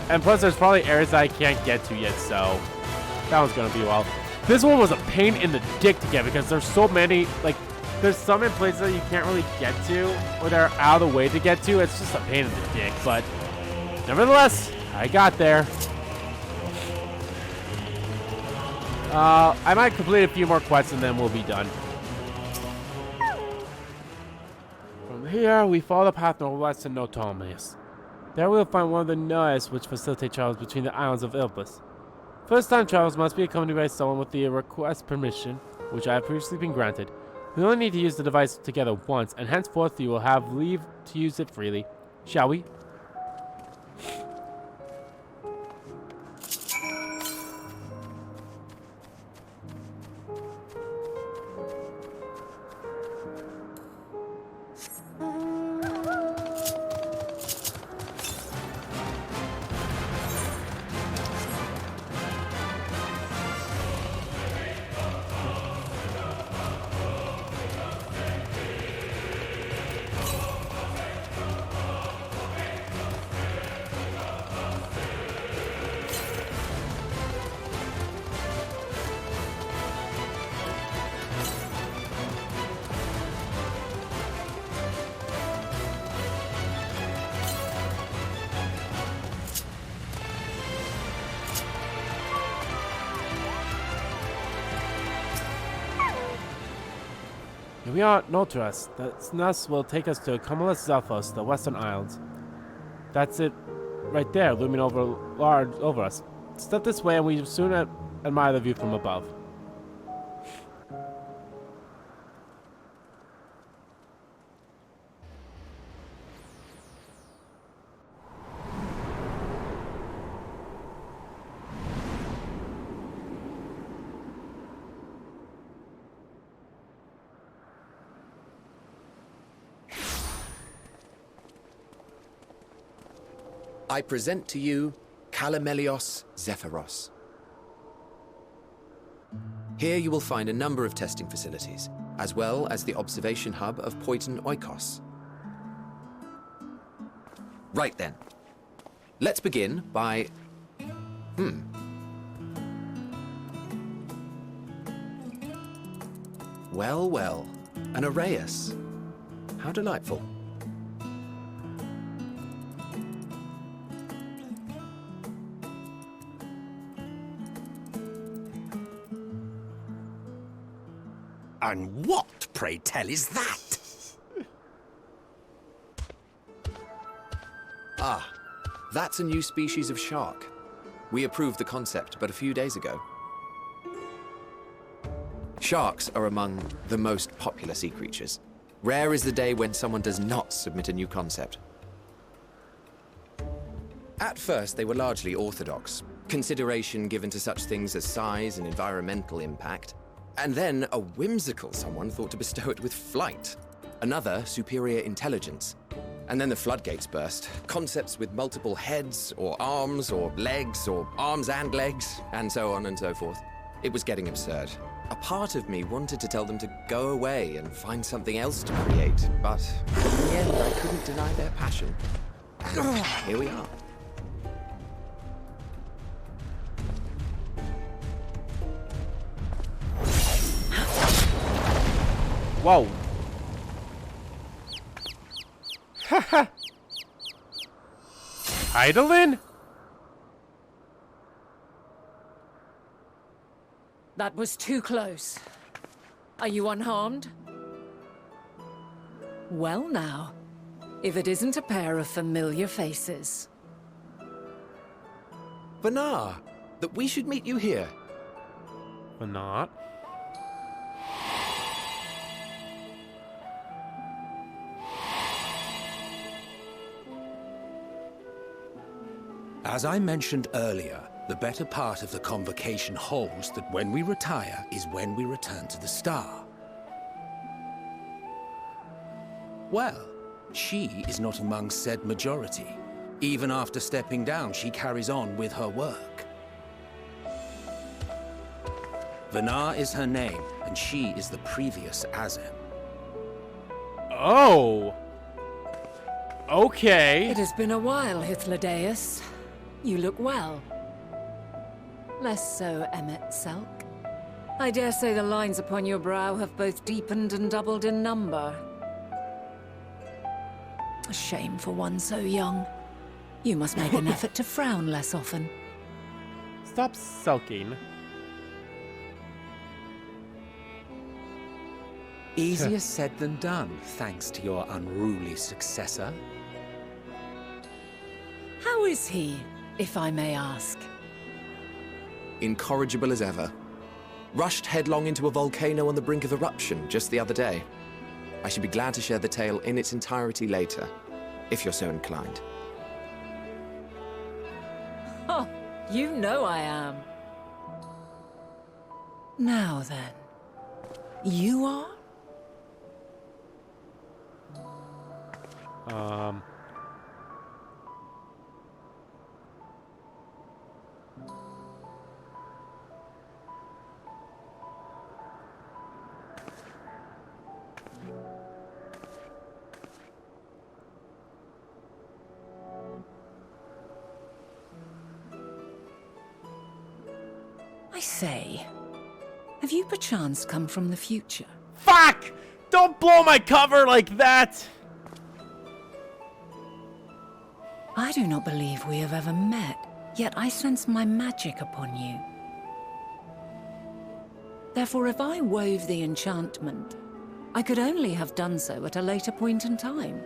And plus there's probably areas that I can't get to yet, so that one's gonna be well. This one was a pain in the dick to get because there's so many, like, there's some in places that you can't really get to, or they're out of the way to get to. It's just a pain in the dick, but nevertheless, I got there. I might complete a few more quests and then we'll be done. Here, we follow the path northwest to Notomius. There we will find one of the nodes which facilitate travels between the islands of Elpis. First-time travelers must be accompanied by someone with the request permission, which I have previously been granted. We only need to use the device together once, and henceforth you will have leave to use it freely. Shall we? We are Nortress. The Snus will take us to Cumulus Zelphos, the Western Isles. That's it right there, looming over us. Step this way and we soon admire the view from above. I present to you Calamelios Zephyros. Here you will find a number of testing facilities, as well as the observation hub of Poiton Oikos. Right then. Let's begin by... Well, well. An Arrhaeus. How delightful. And what, pray tell, is that? Ah, that's a new species of shark. We approved the concept but a few days ago. Sharks are among the most popular sea creatures. Rare is the day when someone does not submit a new concept. At first, they were largely orthodox, consideration given to such things as size and environmental impact. And then a whimsical someone thought to bestow it with flight. Another, superior intelligence. And then the floodgates burst. Concepts with multiple heads, or arms and legs, and so on and so forth. It was getting absurd. A part of me wanted to tell them to go away and find something else to create, but in the end I couldn't deny their passion. And here we are. Whoa. Haha. Idolin? That was too close. Are you unharmed? Well now, if it isn't a pair of familiar faces. Vanar, that we should meet you here. But not. As I mentioned earlier, the better part of the convocation holds that when we retire is when we return to the star. Well, she is not among said majority. Even after stepping down, she carries on with her work. Vanar is her name, and she is the previous Azem. Oh! Okay. It has been a while, Hythlodaeus. You look well. Less so, Emmet Selk. I dare say the lines upon your brow have both deepened and doubled in number. A shame for one so young. You must make an effort to frown less often. Stop sulking. Easier said than done, thanks to your unruly successor. How is he, if I may ask? Incorrigible as ever. Rushed headlong into a volcano on the brink of eruption just the other day. I should be glad to share the tale in its entirety later, if you're so inclined. Oh, you know I am. Now then, you are? I say, have you perchance come from the future? Fuck! Don't blow my cover like that! I do not believe we have ever met, yet I sense my magic upon you. Therefore, if I wove the enchantment, I could only have done so at a later point in time.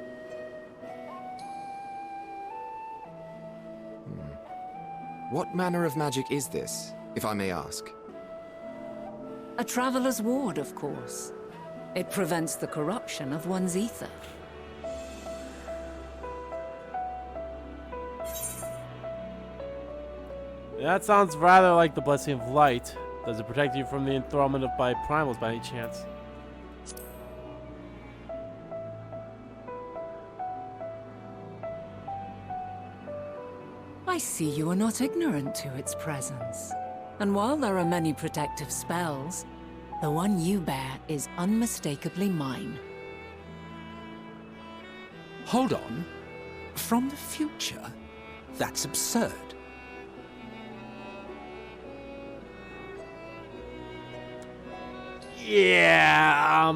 What manner of magic is this, if I may ask? A traveler's ward, of course. It prevents the corruption of one's ether. That sounds rather like the Blessing of Light. Does it protect you from the enthrallment of by primals by any chance? I see you are not ignorant to its presence. And while there are many protective spells, the one you bear is unmistakably mine. Hold on. From the future? That's absurd. Yeah,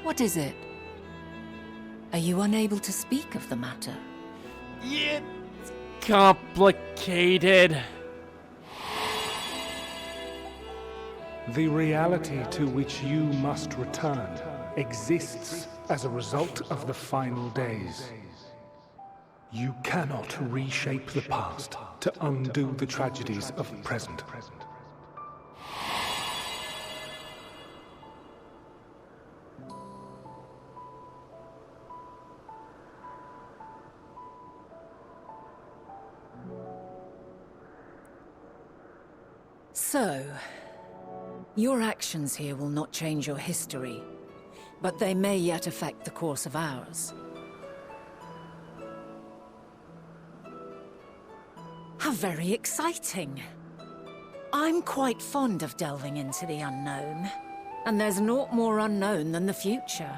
What is it? Are you unable to speak of the matter? It's complicated. The reality to which you must return exists as a result of the final days. You cannot reshape the past to undo the tragedies of the present. So, your actions here will not change your history, but they may yet affect the course of ours. How very exciting! I'm quite fond of delving into the unknown, and there's naught more unknown than the future.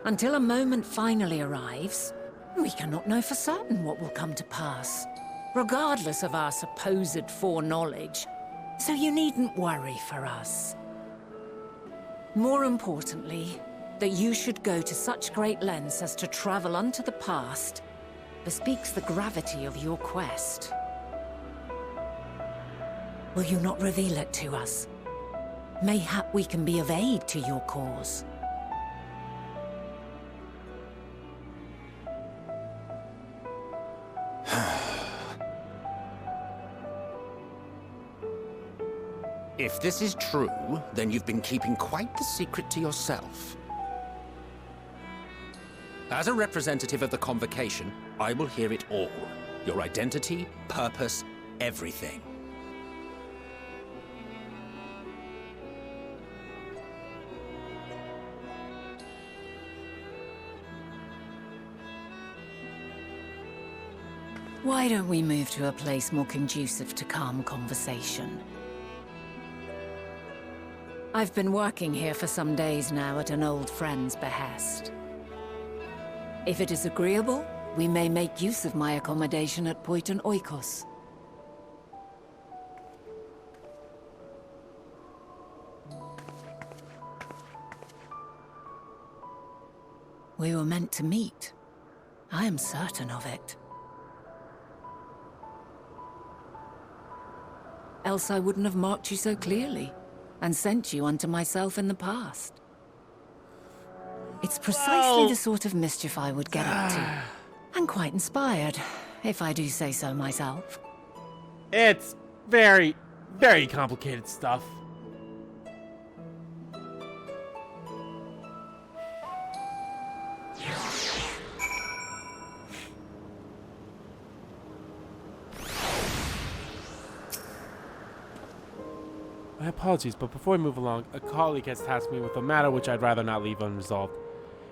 Until a moment finally arrives, we cannot know for certain what will come to pass, regardless of our supposed foreknowledge, so you needn't worry for us. More importantly, that you should go to such great lengths as to travel unto the past bespeaks the gravity of your quest. Will you not reveal it to us? Mayhap we can be of aid to your cause. If this is true, then you've been keeping quite the secret to yourself. As a representative of the Convocation, I will hear it all. Your identity, purpose, everything. Why don't we move to a place more conducive to calm conversation? I've been working here for some days now at an old friend's behest. If it is agreeable, we may make use of my accommodation at Poiton Oikos. We were meant to meet. I am certain of it. Else I wouldn't have marked you so clearly and sent you unto myself in the past. It's precisely the sort of mischief I would get up to. And quite inspired, if I do say so myself. It's very, very complicated stuff. My apologies, but before we move along, a colleague has tasked me with a matter which I'd rather not leave unresolved.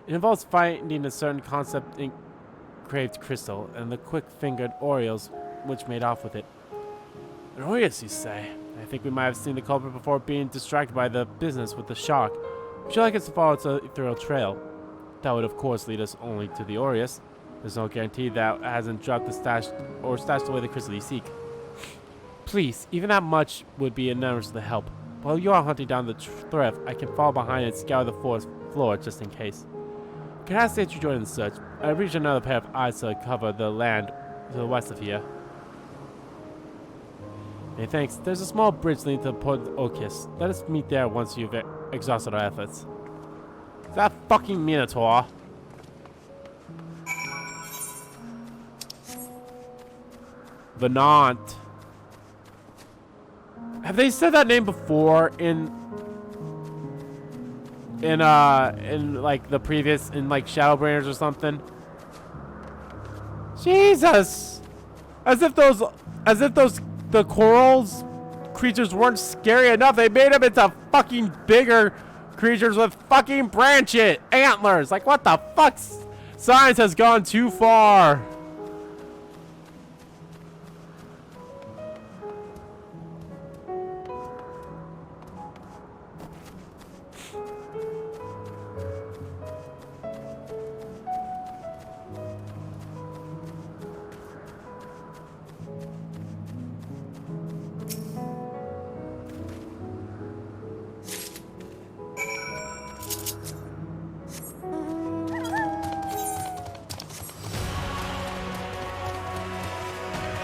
It involves finding a certain concept engraved crystal, and the quick-fingered Orioles which made off with it. An Aureus, you say? I think we might have seen the culprit before being distracted by the business with the shock. Would you like us to follow its ethereal trail? That would, of course, lead us only to the Aureus. There's no guarantee that it hasn't dropped the stashed away the crystal you seek. Please, even that much would be enormously help. While you are hunting down the thrift, I can fall behind and scour the forest floor just in case. Can I ask that you join in the search? I reached another pair of eyes to cover the land to the west of here. Hey, thanks. There's a small bridge leading to Port Okis. Let us meet there once you've exhausted our efforts. Is that fucking Minotaur? Venant. Have they said that name before in like the previous, in like Shadowbringers or something? Jesus! As if the corals creatures weren't scary enough. They made them into fucking bigger creatures with fucking branches, antlers. Like, what the fuck? Science has gone too far.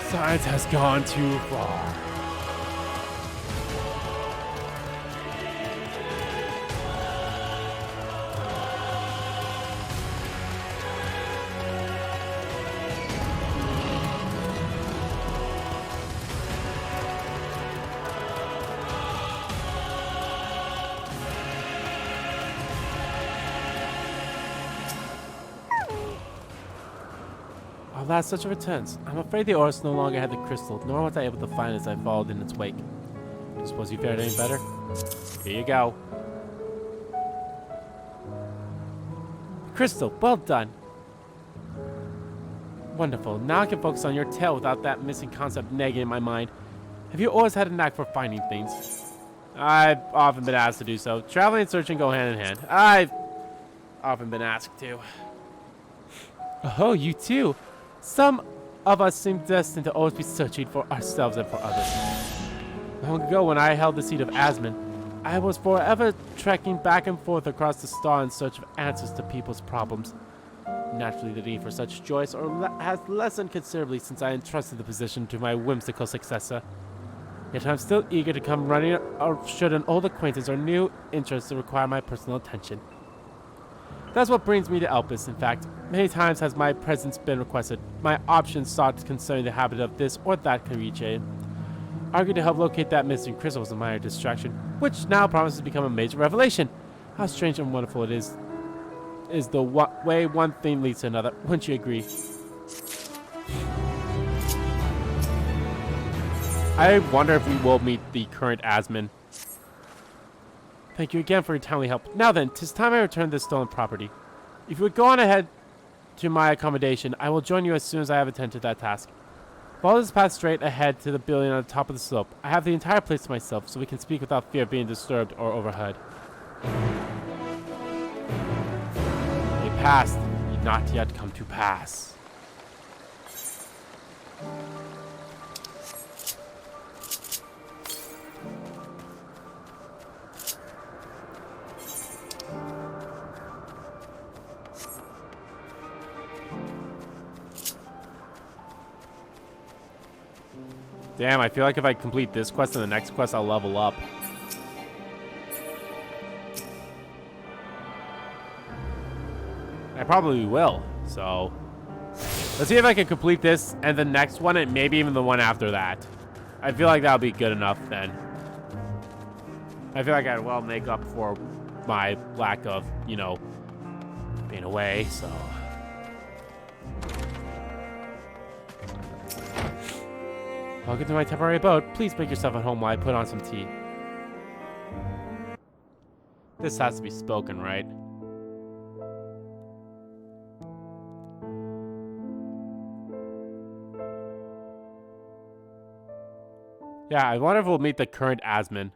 Science has gone too far. Oh, that's such a returns. I'm afraid the Oris no longer had the crystal, nor was I able to find it as I followed in its wake. Do you suppose you fared any better? Here you go. Crystal, well done. Wonderful. Now I can focus on your tale without that missing concept nagging in my mind. Have you always had a knack for finding things? I've often been asked to do so. Traveling and searching go hand in hand. I've often been asked to. Oh, you too. Some of us seem destined to always be searching for ourselves and for others. Long ago, when I held the seat of Asmon, I was forever trekking back and forth across the star in search of answers to people's problems. Naturally, the need for such choice has lessened considerably since I entrusted the position to my whimsical successor. Yet I'm still eager to come running should an old acquaintance or new interest require my personal attention. That's what brings me to Elpis, in fact. Many times has my presence been requested, my options sought concerning the habit of this or that creature. Argued to help locate that missing crystal was a minor distraction, which now promises to become a major revelation. How strange and wonderful it is the way one thing leads to another. Wouldn't you agree? I wonder if we will meet the current Asmon. Thank you again for your timely help. Now then, 'tis time I return this stolen property. If you would go on ahead to my accommodation, I will join you as soon as I have attended to that task. Follow this path straight ahead to the building on the top of the slope. I have the entire place to myself, so we can speak without fear of being disturbed or overheard. A past need not yet come to pass. Damn, I feel like if I complete this quest and the next quest, I'll level up. I probably will, so... Let's see if I can complete this and the next one and maybe even the one after that. I feel like that'll be good enough then. I feel like I'd well make up for my lack of, you know, being away, so... Welcome to my temporary abode. Please make yourself at home while I put on some tea. This has to be spoken, right? Yeah, I wonder if we'll meet the current Asmon.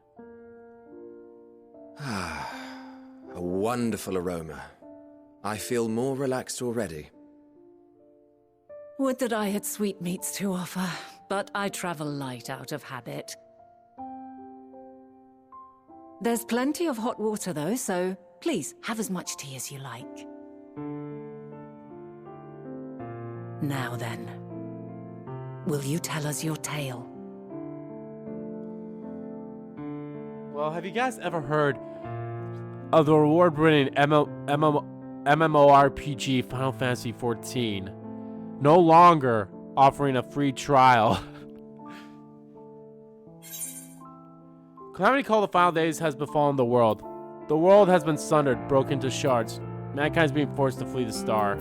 A wonderful aroma. I feel more relaxed already. Would that I had sweetmeats to offer, but I travel light out of habit. There's plenty of hot water though, so please have as much tea as you like. Now then, will you tell us your tale? Well, have you guys ever heard of the award-winning MMORPG Final Fantasy XIV no longer offering a free trial? Calamity called the final days has befallen the world. The world has been sundered, broken to shards. Mankind is being forced to flee the star.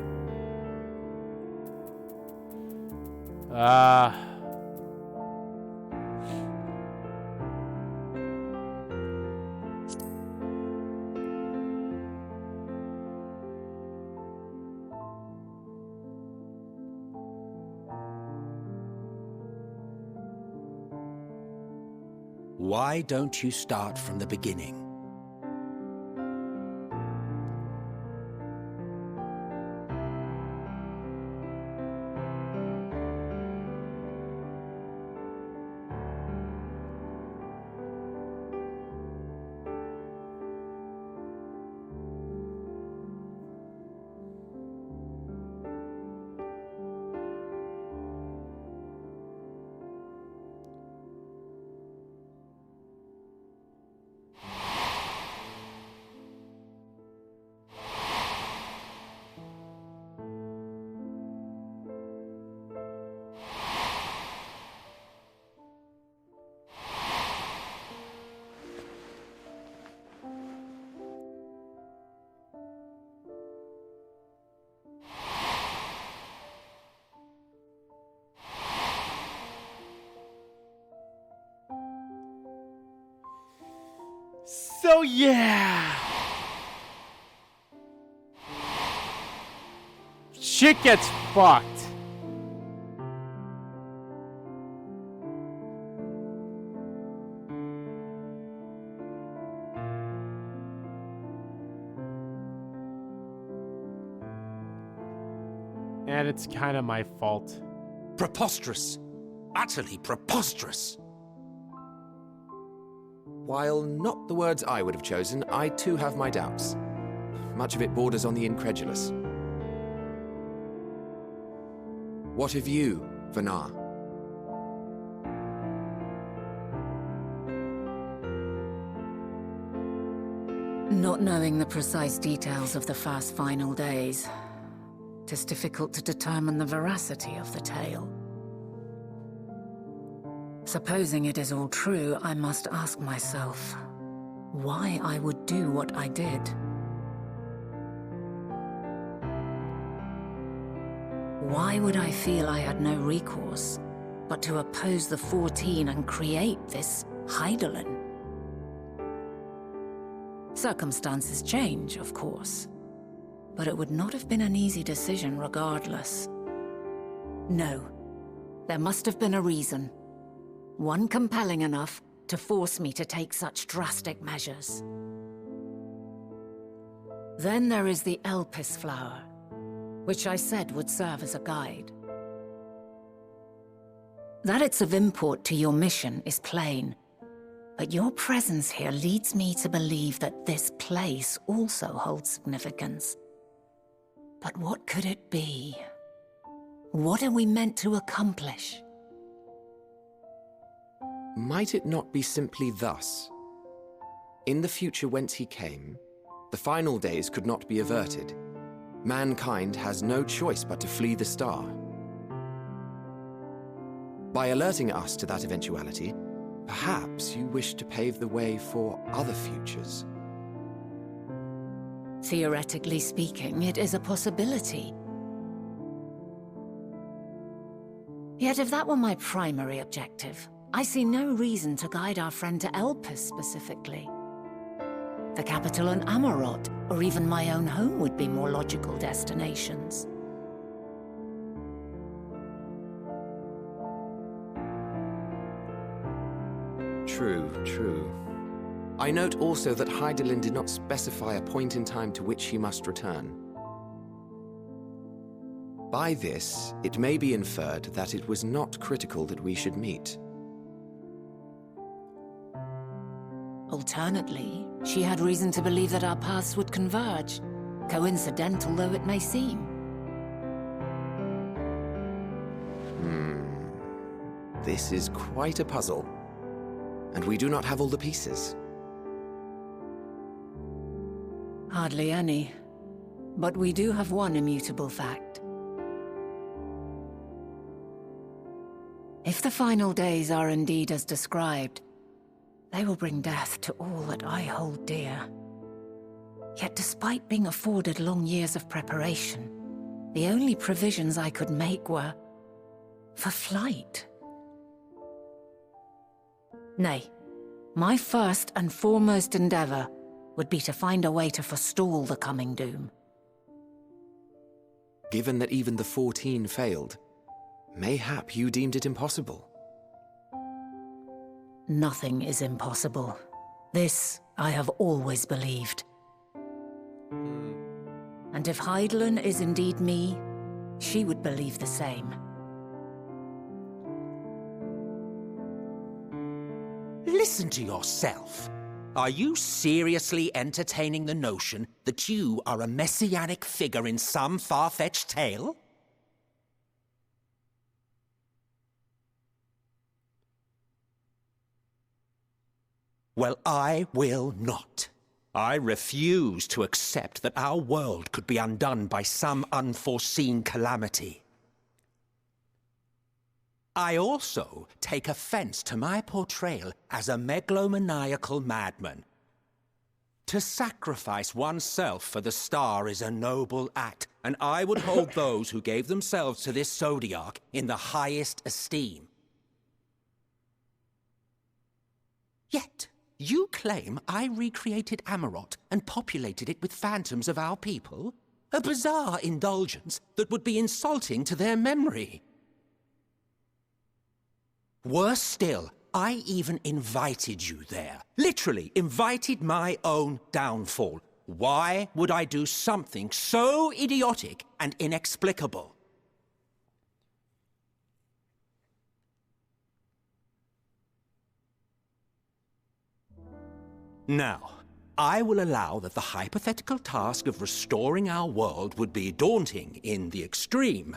Why don't you start from the beginning? So yeah, shit gets fucked. And it's kind of my fault. Preposterous. Utterly preposterous. While not the words I would have chosen, I too have my doubts. Much of it borders on the incredulous. What of you, Vanar? Not knowing the precise details of the first final days, it is difficult to determine the veracity of the tale. Supposing it is all true, I must ask myself why I would do what I did. Why would I feel I had no recourse but to oppose the 14 and create this Hydaelyn? Circumstances change, of course, but it would not have been an easy decision regardless. No, there must have been a reason. One compelling enough to force me to take such drastic measures. Then there is the Elpis Flower, which I said would serve as a guide. That it's of import to your mission is plain, but your presence here leads me to believe that this place also holds significance. But what could it be? What are we meant to accomplish? Might it not be simply thus? In the future whence he came, the final days could not be averted. Mankind has no choice but to flee the star. By alerting us to that eventuality, perhaps you wish to pave the way for other futures. Theoretically speaking, it is a possibility. Yet if that were my primary objective, I see no reason to guide our friend to Elpis specifically. The capital and Amarot, or even my own home would be more logical destinations. True, true. I note also that Hydaelyn did not specify a point in time to which he must return. By this, it may be inferred that it was not critical that we should meet. Alternately, she had reason to believe that our paths would converge, coincidental though it may seem. This is quite a puzzle, and we do not have all the pieces. Hardly any. But we do have one immutable fact. If the final days are indeed as described, they will bring death to all that I hold dear. Yet despite being afforded long years of preparation, the only provisions I could make were for flight. Nay, my first and foremost endeavor would be to find a way to forestall the coming doom. Given that even the 14 failed, mayhap you deemed it impossible. Nothing is impossible. This I have always believed. And if Heidelin is indeed me, she would believe the same. Listen to yourself. Are you seriously entertaining the notion that you are a messianic figure in some far-fetched tale? Well, I will not. I refuse to accept that our world could be undone by some unforeseen calamity. I also take offense to my portrayal as a megalomaniacal madman. To sacrifice oneself for the star is a noble act, and I would hold those who gave themselves to this zodiac in the highest esteem. Yet, you claim I recreated Amarot and populated it with phantoms of our people? A bizarre indulgence that would be insulting to their memory. Worse still, I even invited you there. Literally invited my own downfall. Why would I do something so idiotic and inexplicable? Now, I will allow that the hypothetical task of restoring our world would be daunting in the extreme.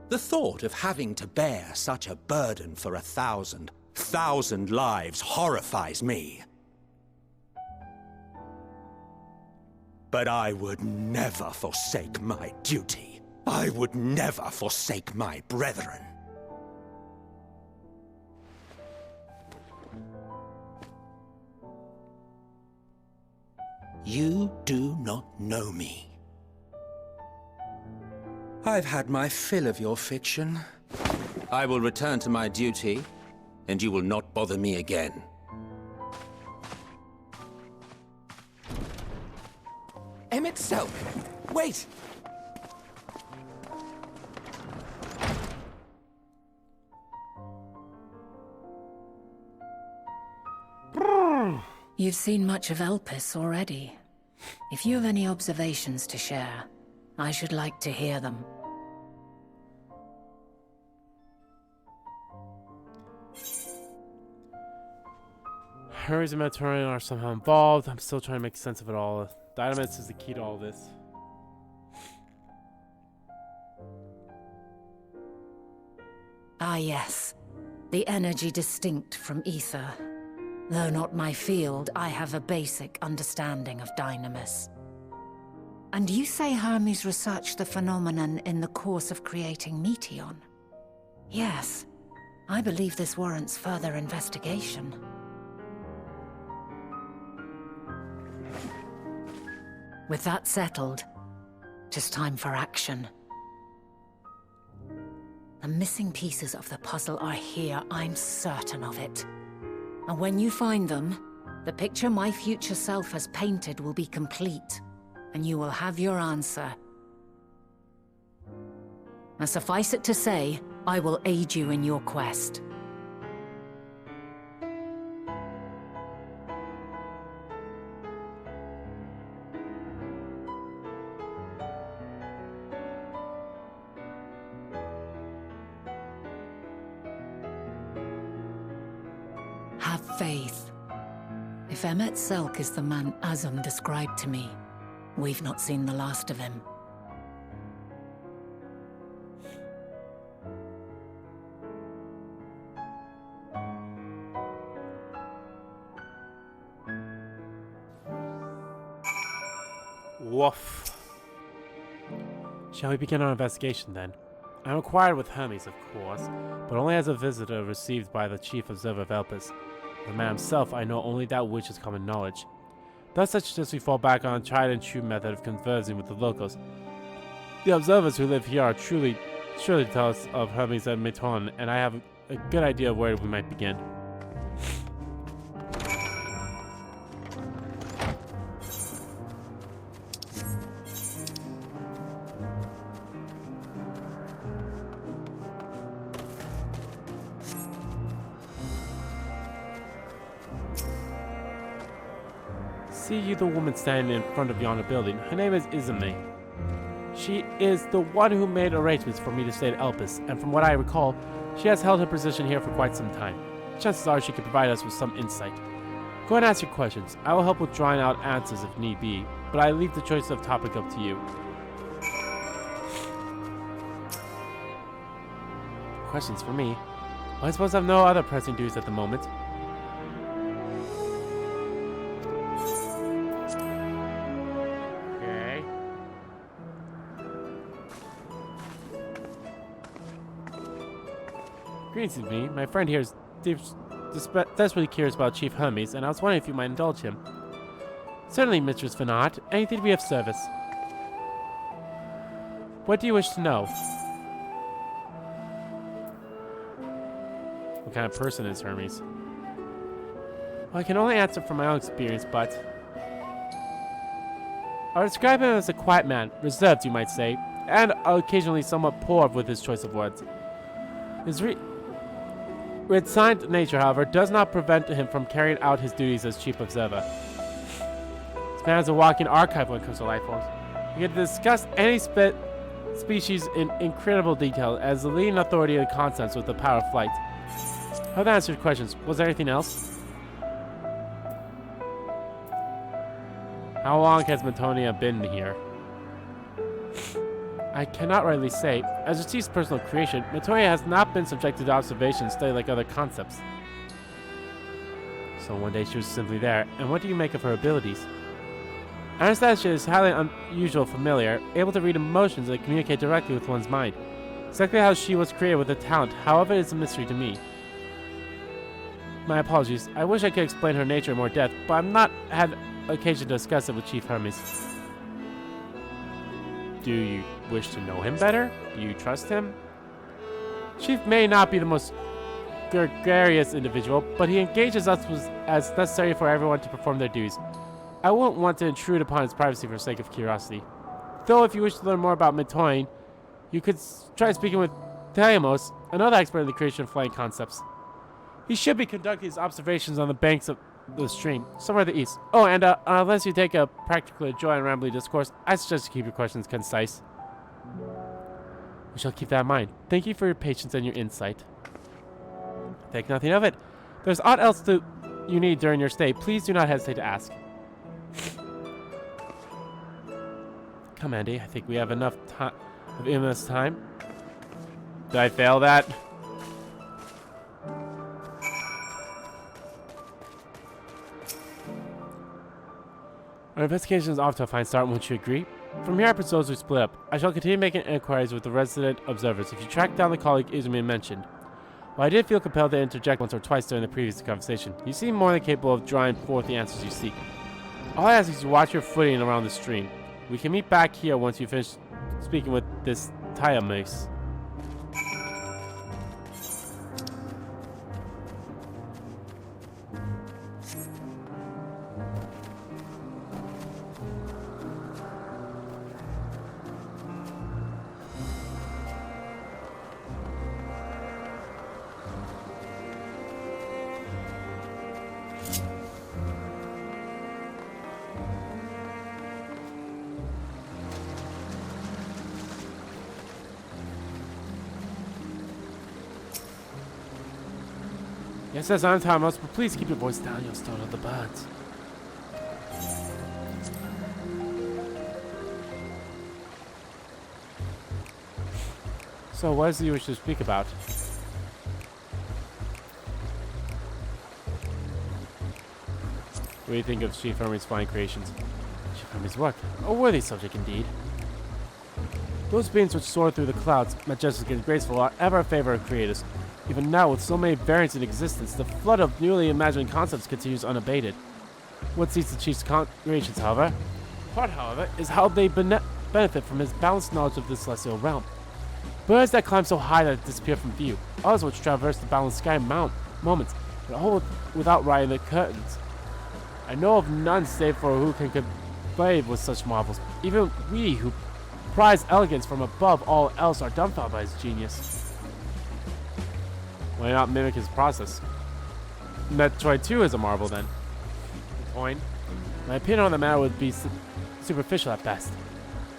The thought of having to bear such a burden for 1,000 lives horrifies me. But I would never forsake my duty. I would never forsake my brethren. You do not know me. I've had my fill of your fiction. I will return to my duty, and you will not bother me again. Emmett Selk! Wait! You've seen much of Elpis already. If you have any observations to share, I should like to hear them. Hermes and Mediterranean are somehow involved. I'm still trying to make sense of it all. Dynamics is the key to all this. Ah yes, the energy distinct from Aether. Though not my field, I have a basic understanding of Dynamis. And you say Hermes researched the phenomenon in the course of creating Meteon? Yes, I believe this warrants further investigation. With that settled, just time for action. The missing pieces of the puzzle are here, I'm certain of it. And when you find them, the picture my future self has painted will be complete, and you will have your answer. Now suffice it to say, I will aid you in your quest. Have faith. If Emmett Selk is the man Azum described to me, we've not seen the last of him. Woof. Shall we begin our investigation then? I'm acquired with Hermes, of course, but only as a visitor received by the Chief Observer of Elpis. The man himself, I know only that which is common knowledge. Thus, I suggest we fall back on a tried and true method of conversing with the locals. The observers who live here are surely tell us of Hermes and Meton, and I have a good idea of where we might begin. See you the woman standing in front of yonder building. Her name is Izumi. She is the one who made arrangements for me to stay at Elpis, and from what I recall, she has held her position here for quite some time. Chances are she could provide us with some insight. Go and ask your questions. I will help with drawing out answers if need be, but I leave the choice of topic up to you. Questions for me? Well, I suppose I have no other pressing duties at the moment. Greetings to me. My friend here is desperately curious about Chief Hermes, and I was wondering if you might indulge him. Certainly, Mistress Fanat. Anything to be of service. What do you wish to know? What kind of person is Hermes? Well, I can only answer from my own experience, but I would describe him as a quiet man, reserved, you might say, and occasionally somewhat poor with his choice of words. His resigned nature, however, does not prevent him from carrying out his duties as Chief Observer. This man is a walking archive when it comes to life forms. He can discuss any species in incredible detail as the leading authority of concepts with the power of flight. I hope that answered your questions. Was there anything else? How long has Metonia been here? I cannot rightly say. As a chief's personal creation, Metonia has not been subjected to observation and study like other concepts. So one day she was simply there, and what do you make of her abilities? I understand she is highly unusual, familiar, able to read emotions and communicate directly with one's mind. Exactly how she was created with a talent, however, is a mystery to me. My apologies. I wish I could explain her nature in more depth, but I've not had occasion to discuss it with Chief Hermes. Do you wish to know him better? Do you trust him? Chief may not be the most gregarious individual, but he engages us as necessary for everyone to perform their duties. I won't want to intrude upon his privacy for the sake of curiosity. Though if you wish to learn more about Metoin, you could try speaking with Teamos, another expert in the creation of flying concepts. He should be conducting his observations on the banks of the stream, somewhere to the east. Oh, and unless you take a practical joy in rambling discourse, I suggest you keep your questions concise. We shall keep that in mind. Thank you for your patience and your insight. Think nothing of it. If there's aught else you need during your stay, please do not hesitate to ask. Come, Andy. I think we have enough time. Did I fail that? Our investigation is off to a fine start, won't you agree? From here I propose we split up. I shall continue making inquiries with the resident observers if you track down the colleague Izumi mentioned. While I did feel compelled to interject once or twice during the previous conversation, you seem more than capable of drawing forth the answers you seek. All I ask is to watch your footing around the stream. We can meet back here once you finish speaking with this Teamos. Yes, I'm Thomas, but please keep your voice down, you'll startle the birds. So, what is it you wish to speak about? What do you think of Chief Hermes' fine creations? Chief Hermes' work. A worthy subject indeed. Those beings which soar through the clouds, majestic and graceful, are ever a favorite of creators. Even now, with so many variants in existence, the flood of newly imagined concepts continues unabated. What seats the Chief's creations, however, is how they benefit from his balanced knowledge of the celestial realm. Birds that climb so high that they disappear from view, others which traverse the balanced sky moments, but all without riding the curtains. I know of none save for who can compare with such marvels. Even we who prize elegance from above all else are dumbfounded by his genius. Why not mimic his process? Metroid 2 is a marvel then. Point. My opinion on the matter would be superficial at best.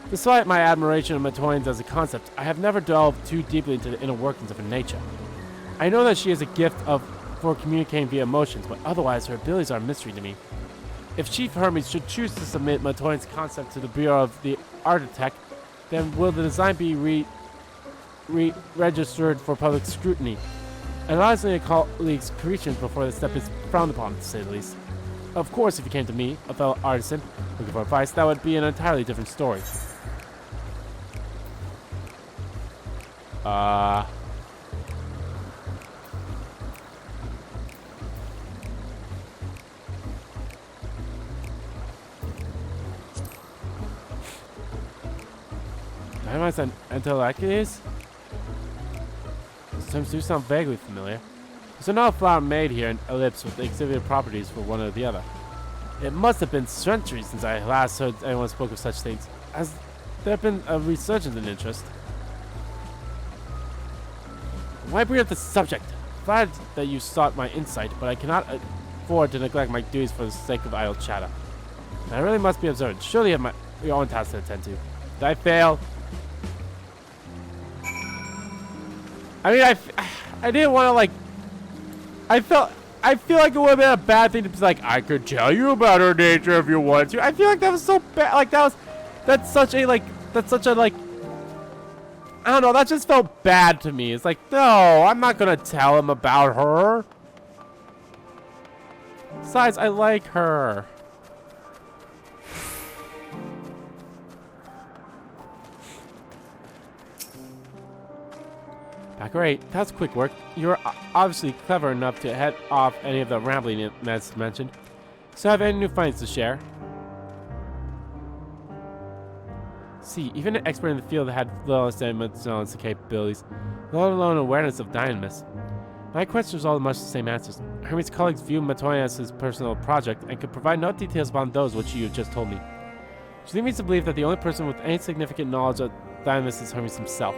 Despite my admiration of Metoyans as a concept, I have never delved too deeply into the inner workings of her nature. I know that she has a gift for communicating via emotions, but otherwise her abilities are a mystery to me. If Chief Hermes should choose to submit Metoyan's concept to the Bureau of the Architect, then will the design be registered for public scrutiny? Analyzing a colleague's creations before the step is frowned upon, to say the least. Of course, if you came to me, a fellow artisan, looking for advice, that would be an entirely different story. Dynamites and Entelacus? These terms do sound vaguely familiar. There's another flower made here in Ellipse with exhibited properties for one or the other. It must have been centuries since I last heard anyone spoke of such things. Has there been a resurgence in interest? Why bring up the subject? Glad that you sought my insight, but I cannot afford to neglect my duties for the sake of idle chatter. And I really must be observant. Surely you have your own tasks to attend to. Did I fail? I mean, I didn't want to, like... I feel like it would have been a bad thing to be like, I could tell you about her nature if you wanted to. I feel like that was so bad. Like, that's such a, I don't know, that just felt bad to me. It's like, no, I'm not gonna tell him about her. Besides, I like her. Great, that's quick work. You're obviously clever enough to head off any of the rambling mess mentioned. So have any new finds to share? See, even an expert in the field had little understanding of Zone's capabilities, let alone awareness of Dynamis. My questions all much the same answers. Hermes' colleagues view Matoya as his personal project and could provide no details upon those which you just told me. Which leads me to believe that the only person with any significant knowledge of Dynamis is Hermes himself.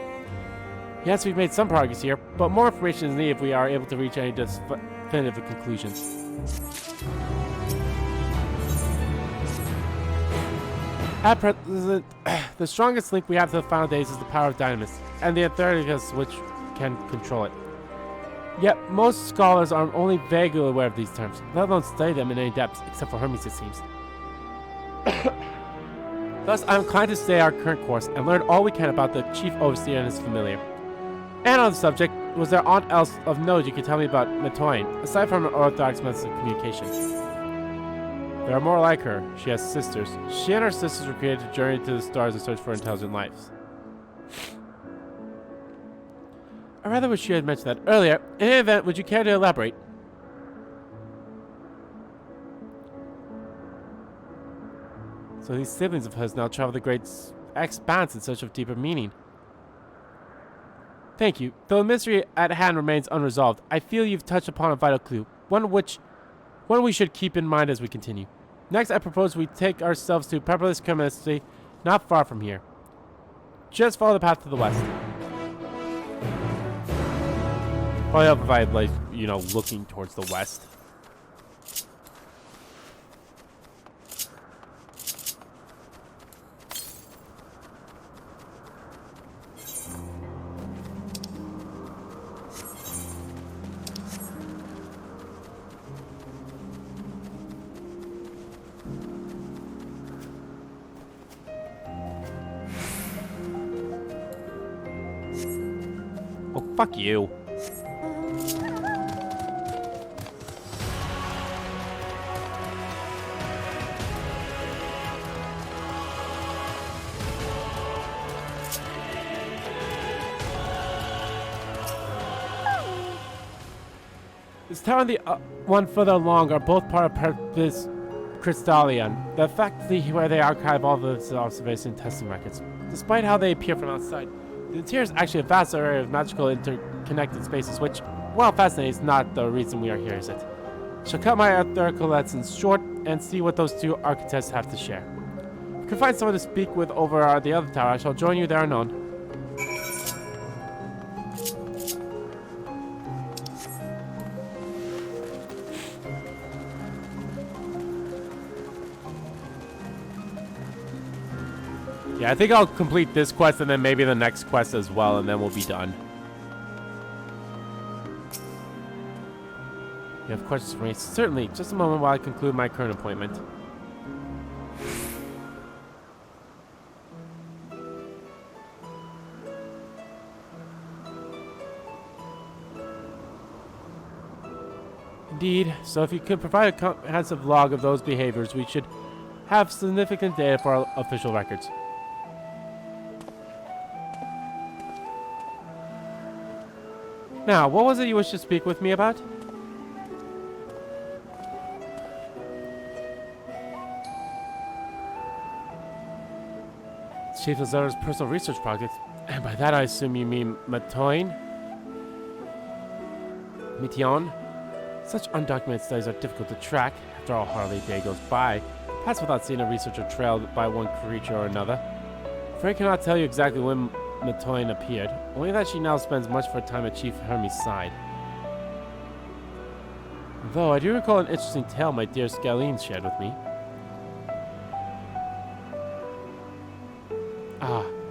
Yes, we've made some progress here, but more information is needed if we are able to reach any definitive conclusions. At present, the strongest link we have to the final days is the power of Dynamis, and the authorities which can control it. Yet, most scholars are only vaguely aware of these terms, let alone study them in any depth, except for Hermes, it seems. Thus, I'm inclined to stay our current course and learn all we can about the Chief Overseer and his familiar. And on the subject, was there aught else of note you could tell me about Metoyan, aside from an orthodox method of communication? There are more like her. She has sisters. She and her sisters were created to journey to the stars and search for intelligent lives. I rather wish you had mentioned that earlier. In any event, would you care to elaborate? So these siblings of hers now travel the great expanse in search of deeper meaning. Thank you. Though the mystery at hand remains unresolved, I feel you've touched upon a vital clue, one we should keep in mind as we continue. Next, I propose we take ourselves to Pepperless Chemistry, not far from here. Just follow the path to the west. Probably help if I had, like, you know, looking towards the west. Fuck you. This tower and the one further along are both part of Elpis Crystallium, the faculty where they archive all the observation and testing records. Despite how they appear from outside, the interior is actually a vast area of magical interconnected spaces, which, while fascinating, is not the reason we are here, is it? I shall cut my arithmetical lessons short and see what those two architects have to share. If I can find someone to speak with over the other tower, I shall join you there anon. Yeah, I think I'll complete this quest and then maybe the next quest as well, and then we'll be done. You have questions for me? Certainly. Just a moment while I conclude my current appointment. Indeed. So if you could provide a comprehensive log of those behaviors, we should have significant data for our official records. Now, what was it you wished to speak with me about? Chief Lazar's personal research project, and by that I assume you mean Mission? Such undocumented studies are difficult to track. After all, hardly a day goes by, pass without seeing a researcher trailed by one creature or another. Frank cannot tell you exactly when Mission appeared, only that she now spends much of her time at Chief Hermes' side. Though I do recall an interesting tale my dear Scalene shared with me.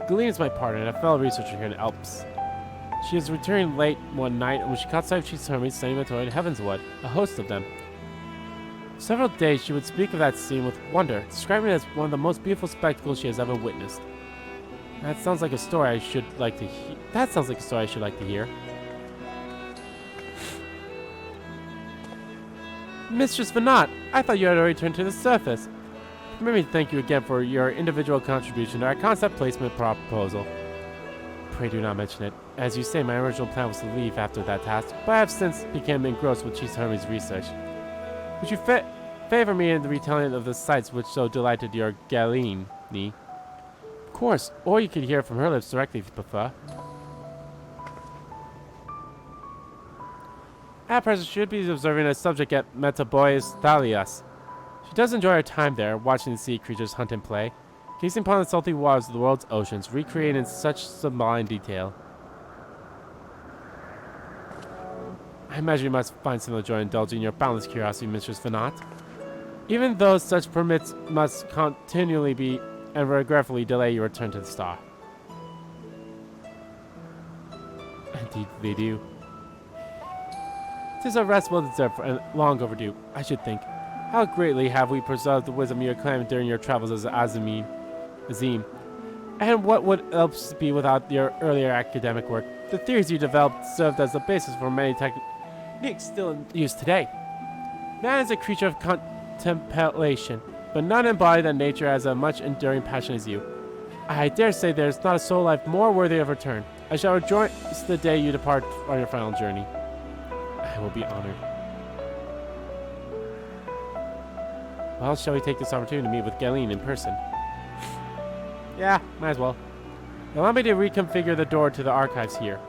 Galene is my partner and a fellow researcher here in Alpis. She is returning late one night when she caught sight of Chief Hermes sending Mission heavensward, a host of them. For several days she would speak of that scene with wonder, describing it as one of the most beautiful spectacles she has ever witnessed. That sounds like a story I should like to hear. Mistress Venat, I thought you had already returned to the surface. Permit me to thank you again for your individual contribution to our concept placement proposal. Pray do not mention it. As you say, my original plan was to leave after that task, but I have since become engrossed with Chief Hermes' research. Would you favor me in the retelling of the sights which so delighted your Galene? Of course, or you could hear from her lips directly if you prefer. At present, she should be observing a subject at Metabois Thalias. She does enjoy her time there, watching the sea creatures hunt and play, gazing upon the salty waters of the world's oceans, recreated in such sublime detail. I imagine you must find some joy in indulging your boundless curiosity, Mistress Venat. Even though such permits must continually be and regretfully delay your return to the star. Indeed, they do. 'Tis a rest well deserved and long overdue, I should think. How greatly have we preserved the wisdom you acclaimed during your travels as Azim. And what would Elpis be without your earlier academic work? The theories you developed served as the basis for many techniques still in use today. Man is a creature of contemplation, but none embody that nature as a much enduring passion as you. I dare say there is not a soul life more worthy of return. I shall rejoice the day you depart on your final journey. I will be honored. Well, shall we take this opportunity to meet with Galene in person? Yeah, might as well. Allow me to reconfigure the door to the archives here.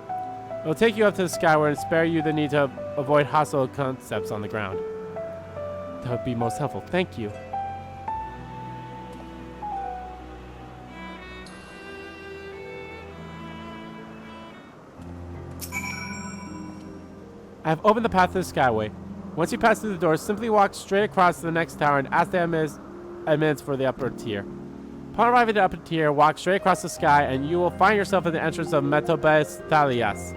It will take you up to the skyward and spare you the need to avoid hostile concepts on the ground. That would be most helpful. Thank you. I have opened the path to the skyway. Once you pass through the door, simply walk straight across to the next tower and ask the admins for the upper tier. Upon arriving at the upper tier, walk straight across the sky and you will find yourself at the entrance of Metabois Thalias.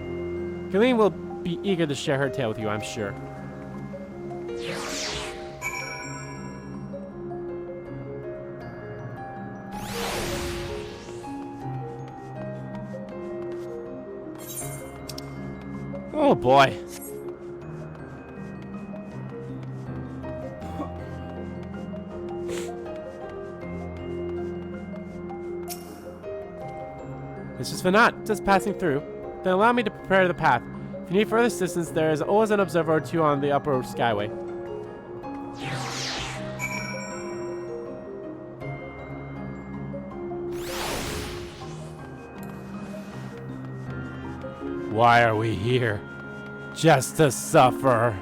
Galene will be eager to share her tale with you, I'm sure. Oh boy. This is Venat, just passing through. Then allow me to prepare the path. If you need further assistance, there is always an observer or two on the upper skyway. Why are we here? Just to suffer.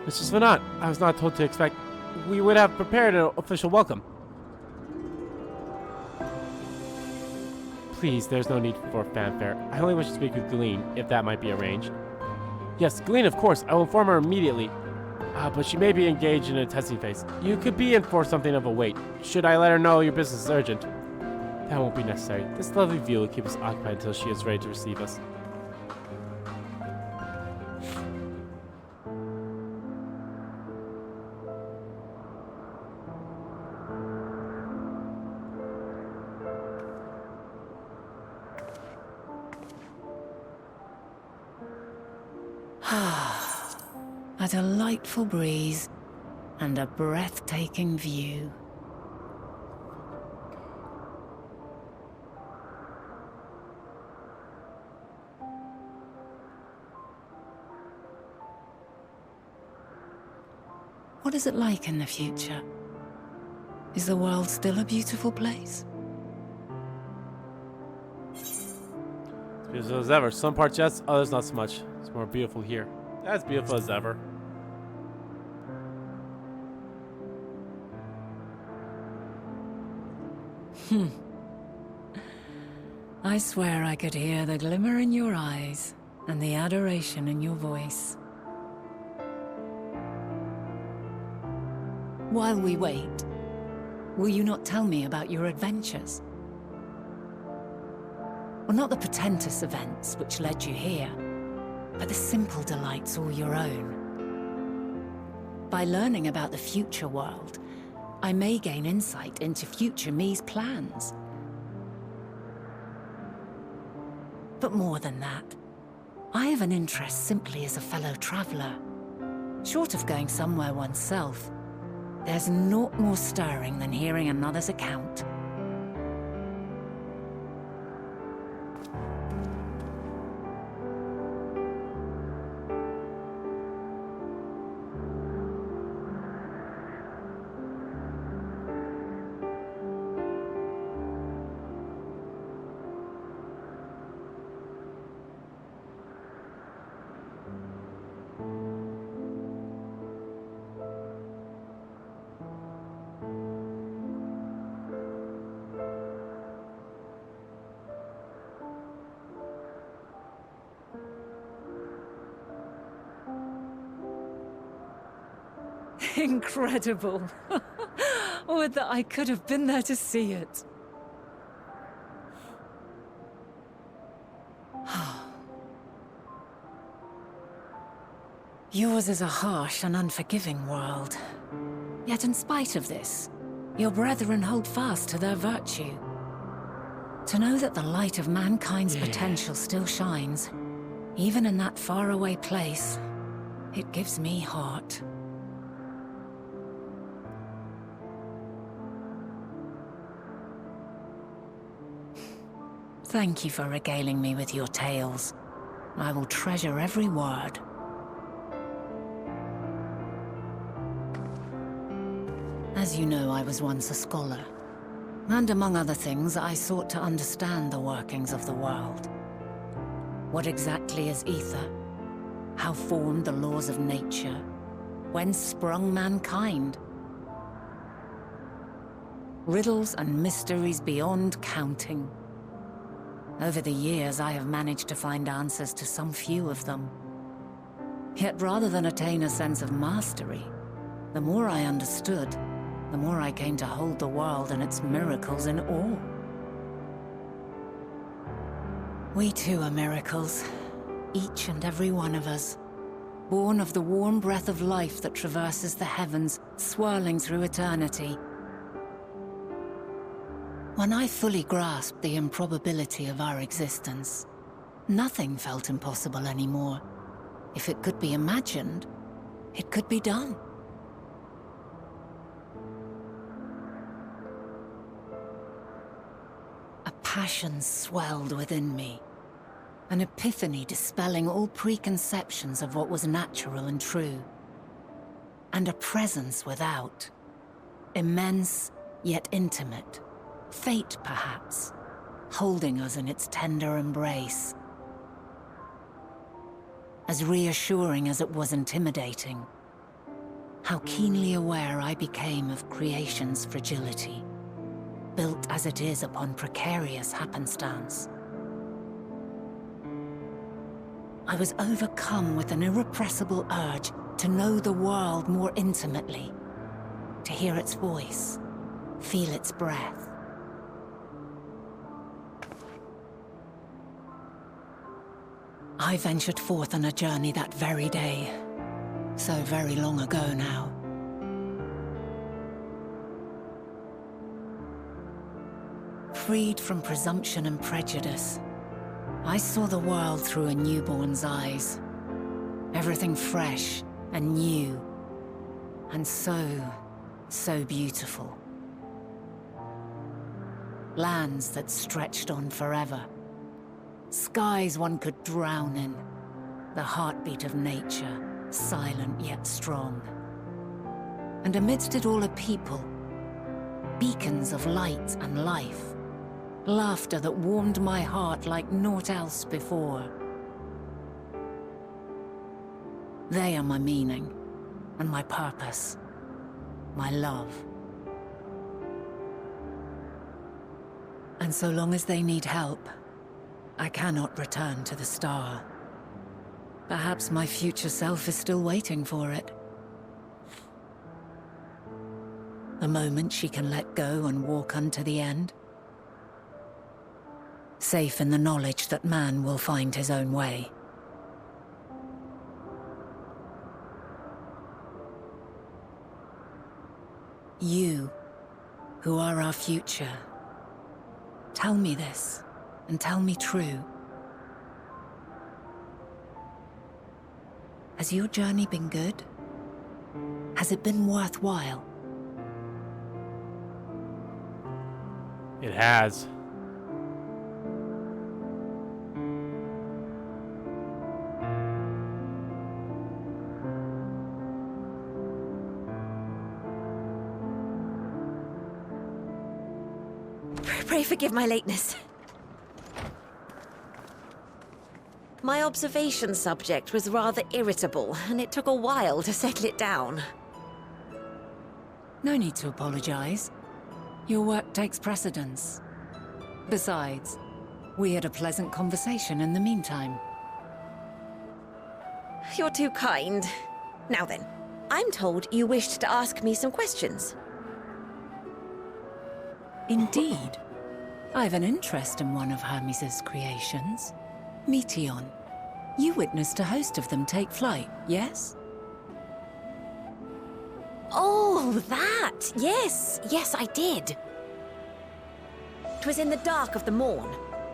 Mr. Svenat, I was not told to expect. We would have prepared an official welcome. Please, there's no need for fanfare. I only wish to speak with Glean, if that might be arranged. Yes, Glean, of course. I will inform her immediately. But she may be engaged in a testing phase. You could be in for something of a wait. Should I let her know your business is urgent? That won't be necessary. This lovely view will keep us occupied until she is ready to receive us. A delightful breeze and a breathtaking view. What is it like in the future? Is the world still a beautiful place? It's beautiful as ever. Some parts yes, others not so much. It's more beautiful here. As beautiful as ever. I swear I could hear the glimmer in your eyes and the adoration in your voice. While we wait, will you not tell me about your adventures? Well, not the portentous events which led you here, but the simple delights all your own. By learning about the future world, I may gain insight into future me's plans. But more than that, I have an interest simply as a fellow traveler. Short of going somewhere oneself, there's naught more stirring than hearing another's account. Incredible. Would that I could have been there to see it. Yours is a harsh and unforgiving world. Yet in spite of this, your brethren hold fast to their virtue. To know that the light of mankind's potential still shines, even in that faraway place, it gives me heart. Thank you for regaling me with your tales. I will treasure every word. As you know, I was once a scholar. And among other things, I sought to understand the workings of the world. What exactly is Aether? How formed the laws of nature? Whence sprung mankind? Riddles and mysteries beyond counting. Over the years, I have managed to find answers to some few of them. Yet rather than attain a sense of mastery, the more I understood, the more I came to hold the world and its miracles in awe. We too are miracles, each and every one of us, born of the warm breath of life that traverses the heavens, swirling through eternity. When I fully grasped the improbability of our existence, Nothing felt impossible anymore. If it could be imagined, it could be done. A passion swelled within me, an epiphany dispelling all preconceptions of what was natural and true. And a presence without, immense yet intimate, fate perhaps, holding us in its tender embrace. As reassuring as it was intimidating, how keenly aware I became of creation's fragility, built as it is upon precarious happenstance. I was overcome with an irrepressible urge to know the world more intimately, to hear its voice, feel its breath. I ventured forth on a journey that very day, so very long ago now. Freed from presumption and prejudice, I saw the world through a newborn's eyes. Everything fresh and new, and so beautiful. Lands that stretched on forever. Skies one could drown in. The heartbeat of nature, silent yet strong. And amidst it all a people, beacons of light and life. Laughter that warmed my heart like naught else before. They are my meaning, and my purpose, my love. And so long as they need help, I cannot return to the star. Perhaps my future self is still waiting for it. The moment she can let go and walk unto the end. Safe in the knowledge that man will find his own way. You, who are our future, tell me this, and tell me true. Has your journey been good? Has it been worthwhile? It has. Pray forgive my lateness. My observation subject was rather irritable, and it took a while to settle it down. No need to apologize. Your work takes precedence. Besides, we had a pleasant conversation in the meantime. You're too kind. Now then, I'm told you wished to ask me some questions. Indeed. I have an interest in one of Hermes' creations. Meteon. You witnessed a host of them take flight, yes? Oh, that! Yes, I did. It was in the dark of the morn.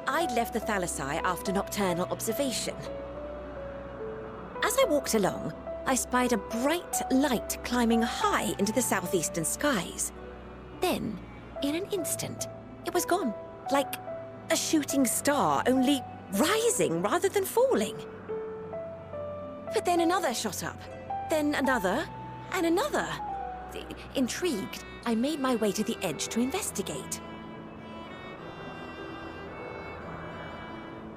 I'd left the Thalassai after nocturnal observation. As I walked along, I spied a bright light climbing high into the southeastern skies. Then, in an instant, it was gone. Like a shooting star, only rising rather than falling. But then another shot up. Then another, and another. Intrigued, I made my way to the edge to investigate.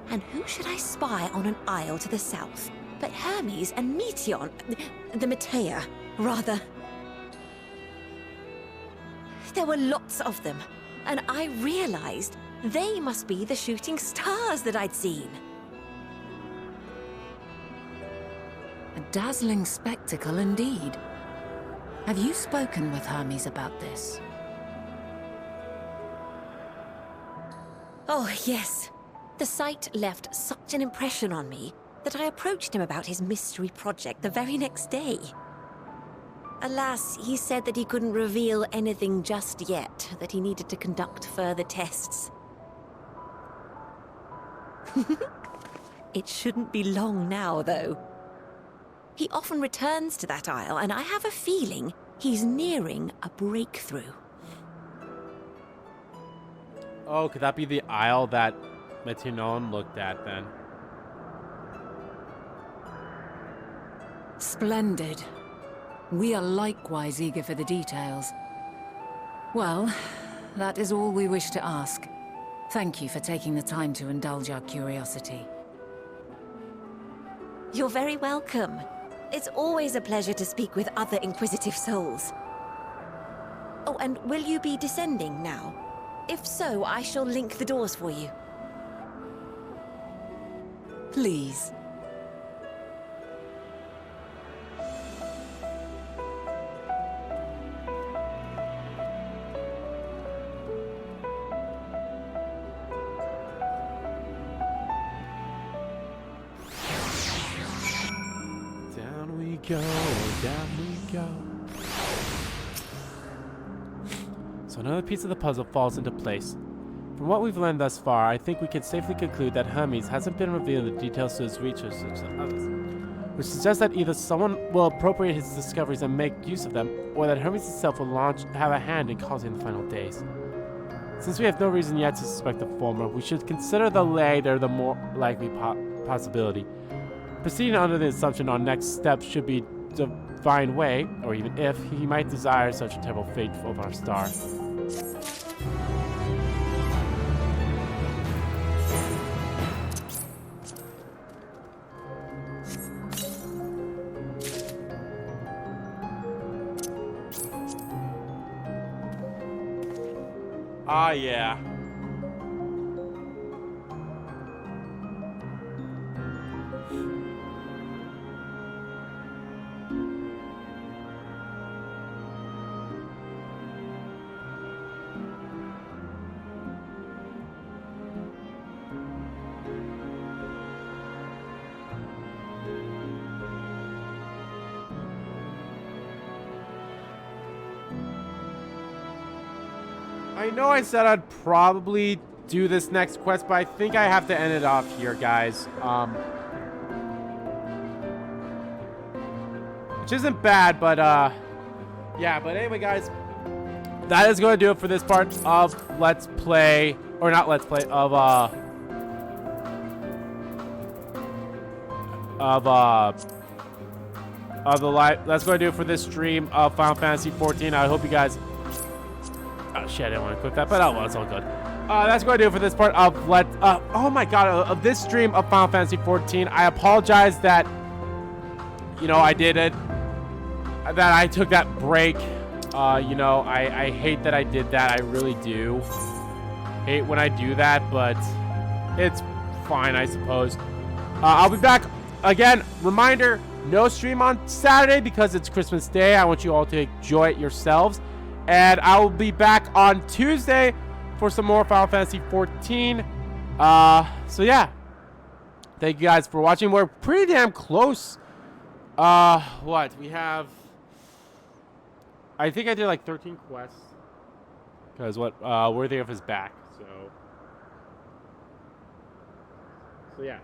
And who should I spy on an isle to the south but Hermes and Meteon, the Matea, rather. There were lots of them, and I realized they must be the shooting stars that I'd seen. A dazzling spectacle indeed. Have you spoken with Hermes about this? Oh, yes. The sight left such an impression on me that I approached him about his mystery project the very next day. Alas, he said that he couldn't reveal anything just yet, that he needed to conduct further tests. It shouldn't be long now, though. He often returns to that isle, and I have a feeling he's nearing a breakthrough. Oh, could that be the isle that Attune looked at then? Splendid. We are likewise eager for the details. Well, that is all we wish to ask. Thank you for taking the time to indulge our curiosity. You're very welcome. It's always a pleasure to speak with other inquisitive souls. Oh, and will you be descending now? If so, I shall link the doors for you. Please. Down we go, down we go. So another piece of the puzzle falls into place. From what we've learned thus far, I think we can safely conclude that Hermes hasn't been revealing the details to his researchers and others, which suggests that either someone will appropriate his discoveries and make use of them, or that Hermes itself will have a hand in causing the final days. Since we have no reason yet to suspect the former, we should consider the latter the more likely possibility. Proceeding under the assumption our next step should be divine way, or even if, he might desire such a terrible fate of our star. Ah, yeah. I know I said I'd probably do this next quest, but I think I have to end it off here, guys. Which isn't bad, but yeah. But anyway, guys, that is going to do it for this part of Let's Play, or not Let's Play, of the live. That's going to do it for this stream of Final Fantasy 14. I hope you guys. Oh shit, I didn't want to clip that, but oh well, it's all good. That's going to do it for this part of oh my god, of this stream of Final Fantasy 14. I apologize that, you know, I did it, that I took that break. You know, I hate that I did that. I really do hate when I do that, but it's fine, I suppose. I'll be back again. Reminder, no stream on Saturday because it's Christmas Day. I want you all to enjoy it yourselves. And I will be back on Tuesday for some more Final Fantasy 14. So yeah. Thank you guys for watching. We're pretty damn close. What? We have... I think I did like 13 quests. Because what? Worthy of his back. So yeah.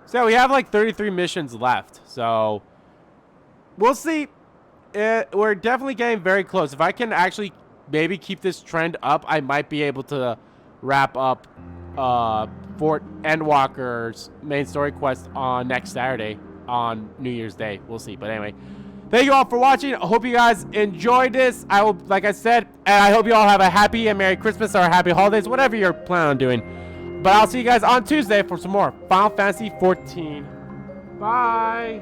So we have like 33 missions left. So we'll see. We're definitely getting very close. If I can actually maybe keep this trend up, I might be able to wrap up Fort Endwalker's main story quest on next Saturday on New Year's Day. We'll see. But anyway, thank you all for watching. I hope you guys enjoyed this. I will, like I said, and I hope you all have a happy and Merry Christmas or happy holidays, whatever you're planning on doing. But I'll see you guys on Tuesday for some more Final Fantasy 14. Bye.